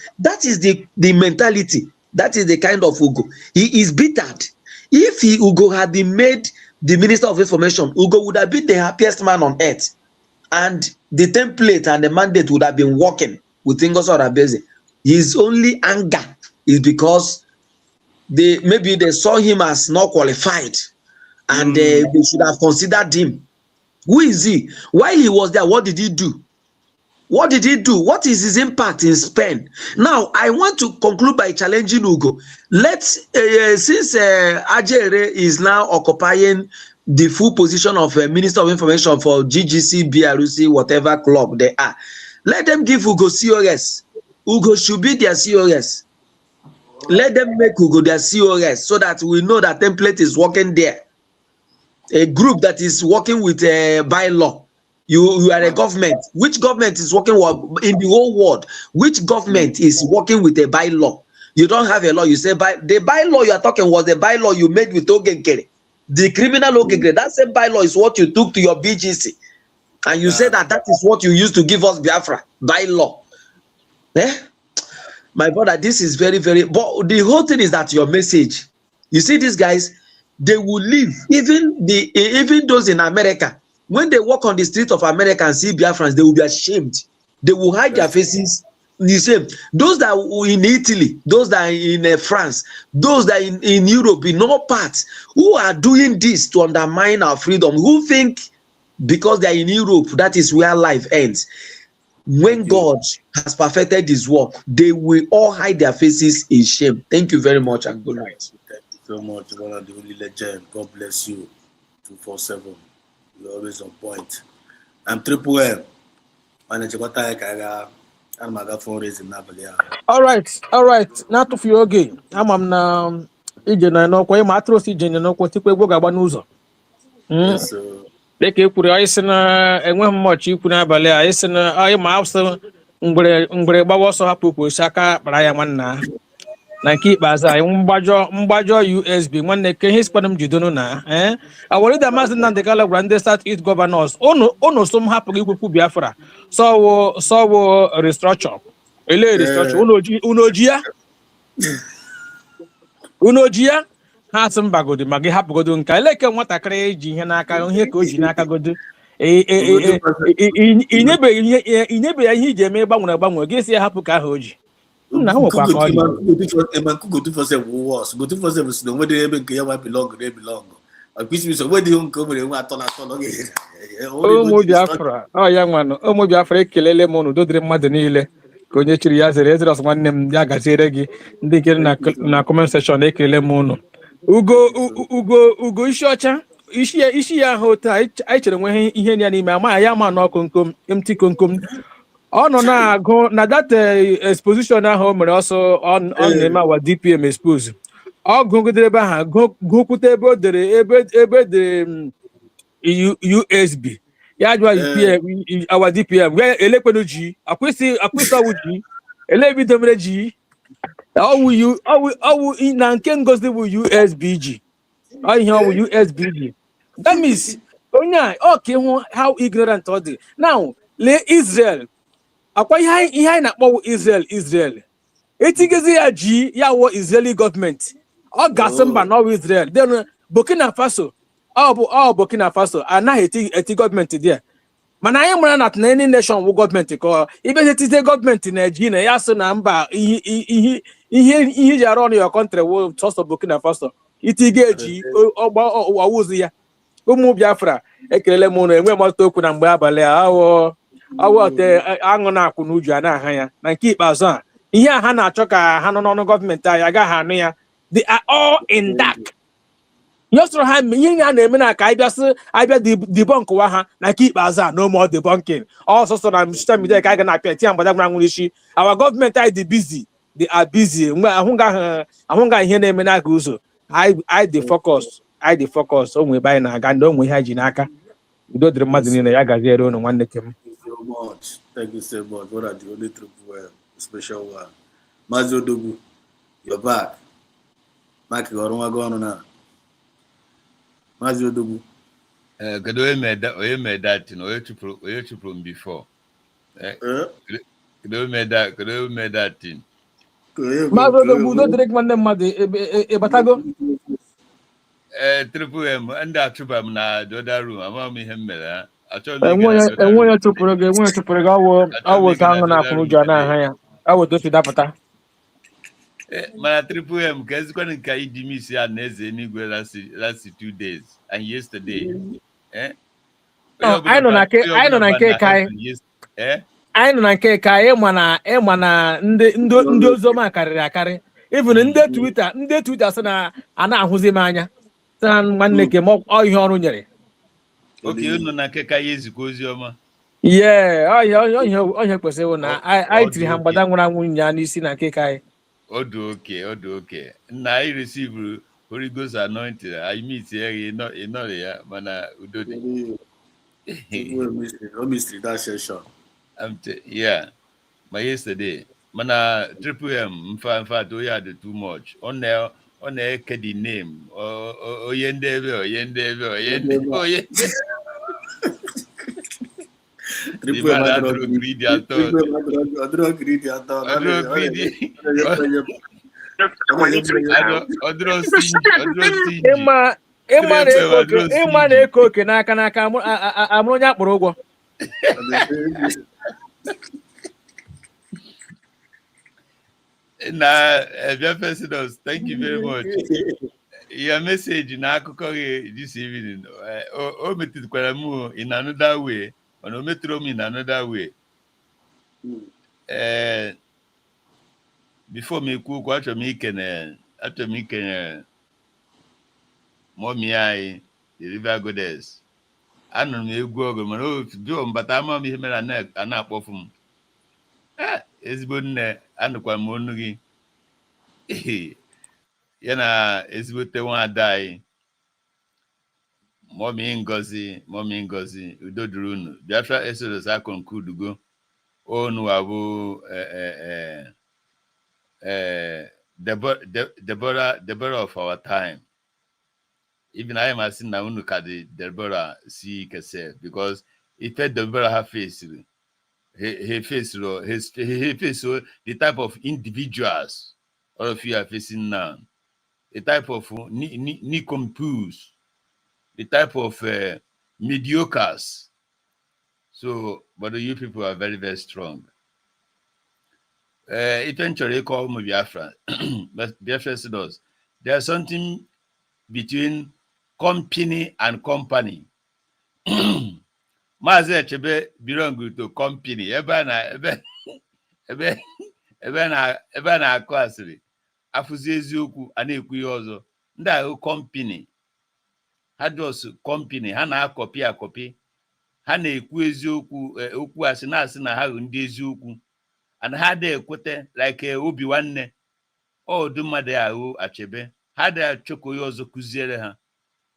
mentality. That is the kind of Ugo. He is bittered. If Ugo had been made the Minister of Information, Ugo would have been the happiest man on earth, and the template and the mandate would have been working with Ngozi Arabeze. His only anger is because maybe they saw him as not qualified, and they should have considered him. Who is he? While he was there, what did he do? What did he do? What is his impact in Spain? Now, I want to conclude by challenging Ugo. Since Ajere is now occupying the full position of Minister of Information for GGC, BRC, whatever club they are, let them give Ugo COS. Ugo should be their COS. Let them make Ugo their COS so that we know that template is working there. A group that is working with a bylaw. You are a government. Which government is working in the whole world? Which government is working with a bylaw? You don't have a law. You say the bylaw you are talking was the bylaw you made with Ogenkere. The criminal Ogenkere. That same bylaw is what you took to your BGC. And you say that is what you used to give us Biafra. Bylaw. My brother, this is very, very... But the whole thing is that your message. You see these guys, they will leave. Even those in America. When they walk on the streets of America and see Biafrans, they will be ashamed. They will hide their faces the same. Those that are in Italy, those that are in France, those that are in Europe, in all parts, who are doing this to undermine our freedom, who think because they are in Europe, that is where life ends. When God has perfected his work, they will all hide their faces in shame. Thank you very much and good night. Thank you so much, one of the only legend. God bless you. 247. You're always on point. I'm Triple M. All right. Na-atụfughị oge ama m na ije na n'ọkwa ịma atụrụ si ije n'ọkwa tupu egwu ga-agba n'ụzọ. Dịka e kwuru anyị sị na enweghị mmọchị ikwu n'abalị a, anyị sị na anyị ma asụ mgbere gbawa ọsọ hapụ okwosi aka kpara ya nwanna na nke ikpeazụ anyị mgbajọ USB nwanne ke ihe sikwana m jidonu na awarida Maazị Nnamdi Kanu gwara ndị South East Governors unu so m hapụghị ikwukwu Biafra sọwụ restructure ele restructure unu oji ya ha asị mbagodi ma gị hapụgodo nka eleke nwatakịrị ji ihe n'aka ihe ka o ji n'aka godo inyebeghị ya ihe iji eme gbanwere gị si ya hapụ ka ahụ o ji nna ha nwekwa aka ụmụ Biafra ya nwanụ ụmụ Biafra ekelele m unu dodiri mmadụ niile ka onye chiri ya zere ezere ọsọ nwanne m ya gaziere gị ndị nke na comment section ekelele m unu ugo isi ọcha isi ya ahụ taa anyị chere nwe ihe ya n'ime ama ya ma n'ọkụ nkom emti komkom ọ nọ na-agụ na data exposition ahụ o mere ọsọ ọ na-eme awa DPM expose ọ gụgidere ebe ahụ gụkwute ebe o dere ebe dere USB ya jụọ awa DPM wee elekwenu ji akwụsị ọwụ ji elebido mere ji ọwụ na nke ngozi bụ USB ji ihe ọwụ USB ji. That means onye a ọ ka ịhụ how ignorant ọ dị. Now lee Israel akwa ihe anyị na-akpọwụ Israel etigezi ya ji ya wụ Israeli gọọmenti ọ gasị mba n'ọwụ Israel then Burkina Faso ọ Burkina Faso anaghị eti gọọmenti dị mana anyị mara na any nation wụ gọọmenti ka ibe etizie gọọmenti na-eji na ya so na mba ihe ji arụ ọrụ ya country wụ sọsọ Burkina Faso itiga eji ọwụzi ya. Ụmụ Biafra ekelele m ụnụ enwe mọta okwu na mgbe abalị awọte aṅụ na-akwụ n'uju a na-aha ya na nke ikpeazụ a ihe a ha na-achọ ka ha nọ n'ọnụ gọọmenti anyị agaghị anụ ya. They are all in dark. Yọsọrọ ha ihe a na-eme na ka abịa debunk wa ha na nke ikpeazụ a no more debunking ọsọsọ na social media ka a ga na-apịa tia mgbada gwara nwere isi our gọọmenti anyị dị busy they are busy mgbe ahụga ihe na-eme n'aka ụzọ I dey focus onwe ebe anyị na-aga ndị onwe ihe anyị ji n'aka udo dịrị mmadụ niile ya gaziere unu nwanne kem. Thank you so much. What are the only Triple special one? Maazị Odogwu, you're back. Mike ọrụ go on now. Maazị Odogwu. Kedu onye mee that thing? Onye chụpụrụ m before. Kedu onye mee that thing? Maazị Odogwu udo dịrị nwanne mmadụ ịbatago. Triple M ndị achụba m na the other room ama m ihe m mere ha. Enwe ya chụpụrụ gị ọwụ ka aṅụ na-akwụ ụjọ na-aha ya ọwụ tofi dapụta. Mana Triple M ka ezikwana nke iji m isi a na eze eluigwe last 2 days and yesterday. Anyị nọ na nke ka anyị ịma na ndị oziọma karịrị akarị even ndị Twitter sị na a na-ahụzi m anya sa nwanne ke m ihe ọrụ nyere. Okay, unu na nke ka ya ezikwa ozi ọma. Ihe kwesịrị na anyị tiri ha mgbada nwụrụ anwụ ya n'isi na nke ka anyị. Ọ dị oke nna anyị receive Holy Ghost anointing anyị meet ya ịnọrọ ya mana udo dị. Mystery that session. Yeah, my yesterday mana Triple M in fact we had too much on na-eke the name oye ndebe Triple M adro greedy at all. Ịma na-eke oke n'aka amụrụ onye akpọrọ ụgwọ. Nah, Biafra Sinos, thank you very much. Your message in Akukori this evening, omitted Kwaramu in another way, or omitted in another way. Before me cook, after me can mommy I the river goddess. I don't know go man, but I'm on me a neck and up of him. It's good and the Kwamunugi. Yana is good the one die. Mommy Ngozi, Udo Durunu. Biafra Exodus I conclude go. Oh no, I will Deborah of our time. Even I am asking now look at the Deborah see herself because it felt Deborah her face. He face the type of individuals all of you are facing now. The type of nicompose, the type of mediocres. So, but you people are very, very strong. Eventually call me Biafra, but Biafra does. There's something between company and company. Maazị Echebe belong to company. Ebe a na-akụ asịrị afụzi eziokwu a na-ekwu ihe ọzọ. Ndị ahụ company ha just company ha na-akọpị ha na-ekwu eziokwu okwu asị na-asị na ha bụ ndị eziokwu and ha dị ekwete like obi nwanne ọdụ mmadụ ahụ Achebe ha dị achọkọ onye ọzọ kụziere ha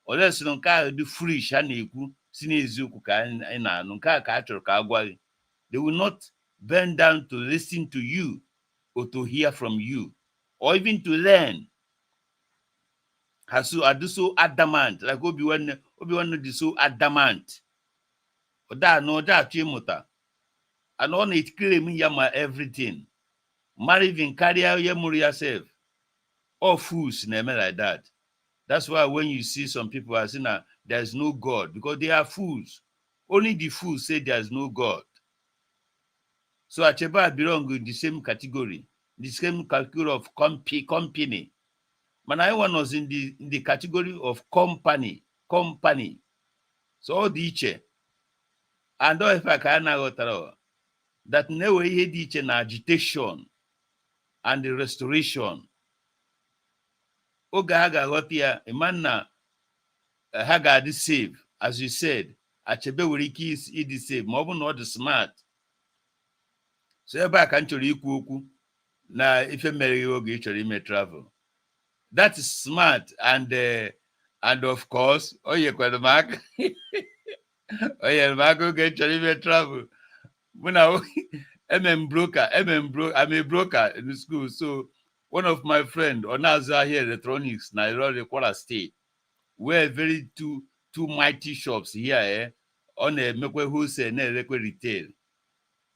olesi nke ahụ dị frish ha na-ekwu si n'eziokwu ka anyị na-anụ nke a ka a chọrọ ka a gwa gị. They will not bend down to listen to you or to hear from you or even to learn. Hasu are so adamant like Obi-Wan is so adamant. Oda no da chimota. And on it claim yama everything. Marry even carry out yourself. All fools never like that. That's why when you see some people are saying that there's no God, because they are fools. Only the fools say there's no God. So Acheba belong in the same category, the same category of company. Manaiwan was in the category of company. So all the iche. And if I can that never had each an agitation and the restoration. Oga Haga Rotia, a man Haga the save, as you said, Achebe Wiki is the save, more not the smart. So ebe ka nchọrọ ikwu okwu na ife mere oge ịchọrọ ime travel. That is smart and of course oyekwara m aka oge ịchọrọ ime travel. When I'm a broker in school. So one of my friends Onaza here electronics Nairobi Kwara State were very two mighty shops here on a mekwe wholesale na elekwe retail.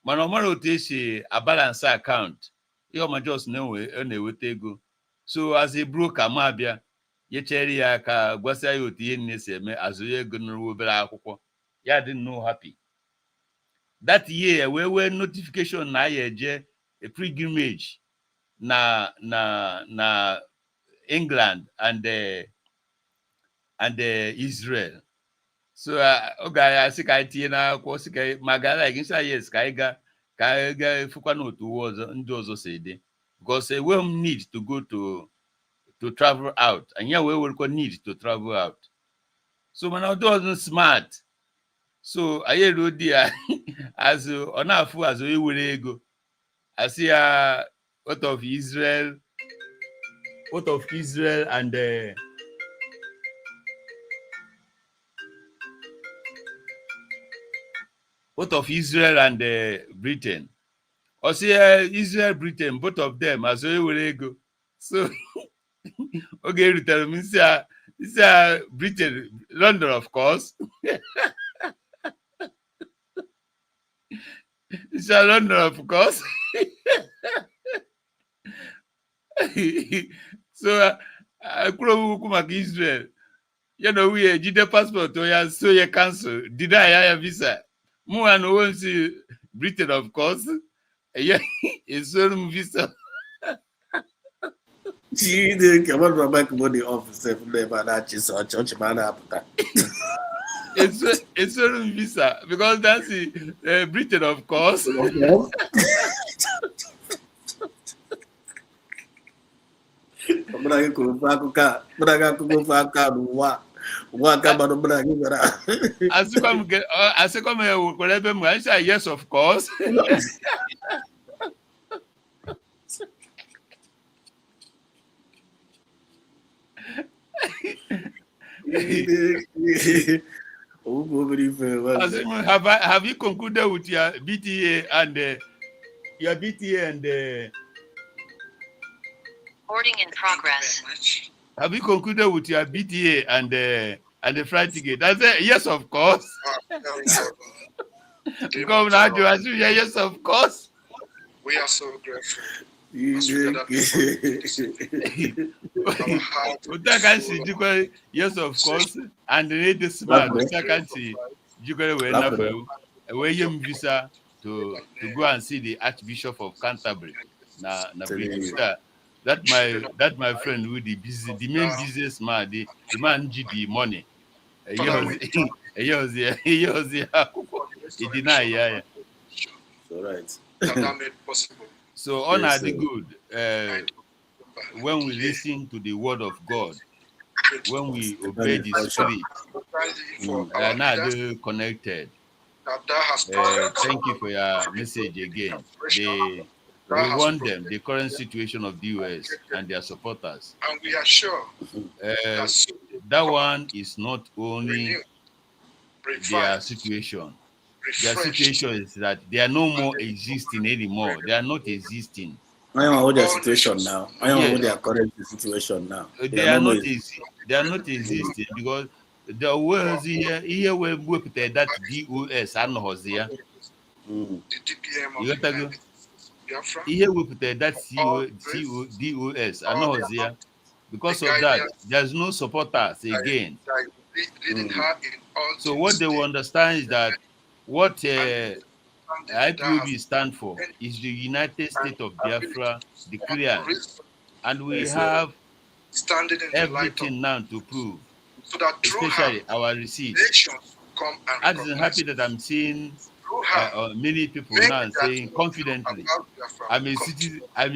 Manomaro teshi a balance account. You ma just know with ego. So as a broker, mabia, ye cherry ka gwasa yoti neseme as ye gonna bela akwụkwọ. Ya didn't know happy. That year we were notification na yeje a pilgrimage na England and Israel. So okay, I think I tina kwosika magala ginsa yes kaiga fukwa no to was ndozo said because we will need to go to travel out and yeah we will need to travel out. So man wasn't smart. So I hear dear as onafu as we will ego. I see out of Israel and both of Israel and Britain. Or see Israel, Britain, both of them as we will go. So okay, you tell me this Britain, London, of course. It's London, of course. So I could Israel. You know, we did the passport to so you cancel. Did I have visa? More and won't see Britain, of course. Yeah, it's so visa. She didn't come on back money officer from there, but that is a church man after. It's a visa because that's Britain, of course. Yes, of course. Have you concluded with your BTA and your BTA and Boarding in progress. have you concluded with your BTA and the flight ticket? I said yes, of course. Come now, yes, of course. We are so grateful. Yes, of course. And the lady smart. Away visa to go and see the Archbishop of Canterbury. That my friend with the main businessman, the man the money. He deny, yeah. All right. That made possible. So honor the good. When we listen to the word of God, when we obey the Spirit, are now connected. Thank you for your message again. We want them, the current situation of the US and their supporters. And we are sure that one is not only their situation. Their situation is that they are no more existing anymore. They are not existing. I am what their situation now. I am what their current situation now. They are not existing because the words here were booked that DOS and Hosea. You got to go. Here we put that DOS and Hosea. Because of that, there's no supporters again. So what they will understand is that what IPOB stand for is the United States of Biafra declared, and we have everything now to prove, especially our receipts. I'm happy that I'm seeing many people now saying confidently, I'm a citizen of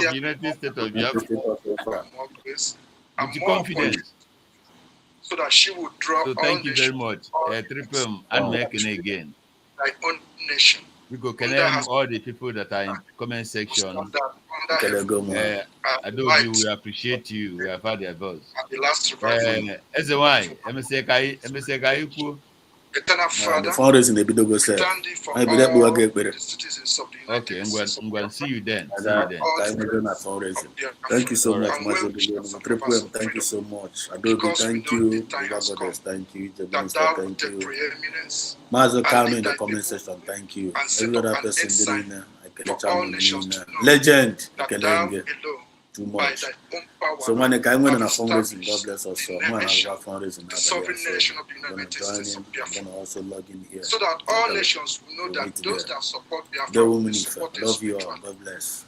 the United States of Biafra. With confidence. So that she would draw. So thank you very much. Triple and making again. Thy own nation. We go connect all the people that are in comment section. Adobe, we appreciate you. We have had their voice. As a wine, MSK Eternal Father, founders in the Bidogo said, I be that boy get better. Okay, I'm going to see you then. Thank you so much, Triple. Thank you so much. Adobe, thank you. Thank you. Thank you. Mazo, come in the comment section. Thank you. Every other person doing legend. Too much. So when I came in a fundraising, God bless us. So when I have fundraising, I'm going to join in. I'm going to also log in here. So that all nations will know that those that support Biafra will support. Love you all. God bless.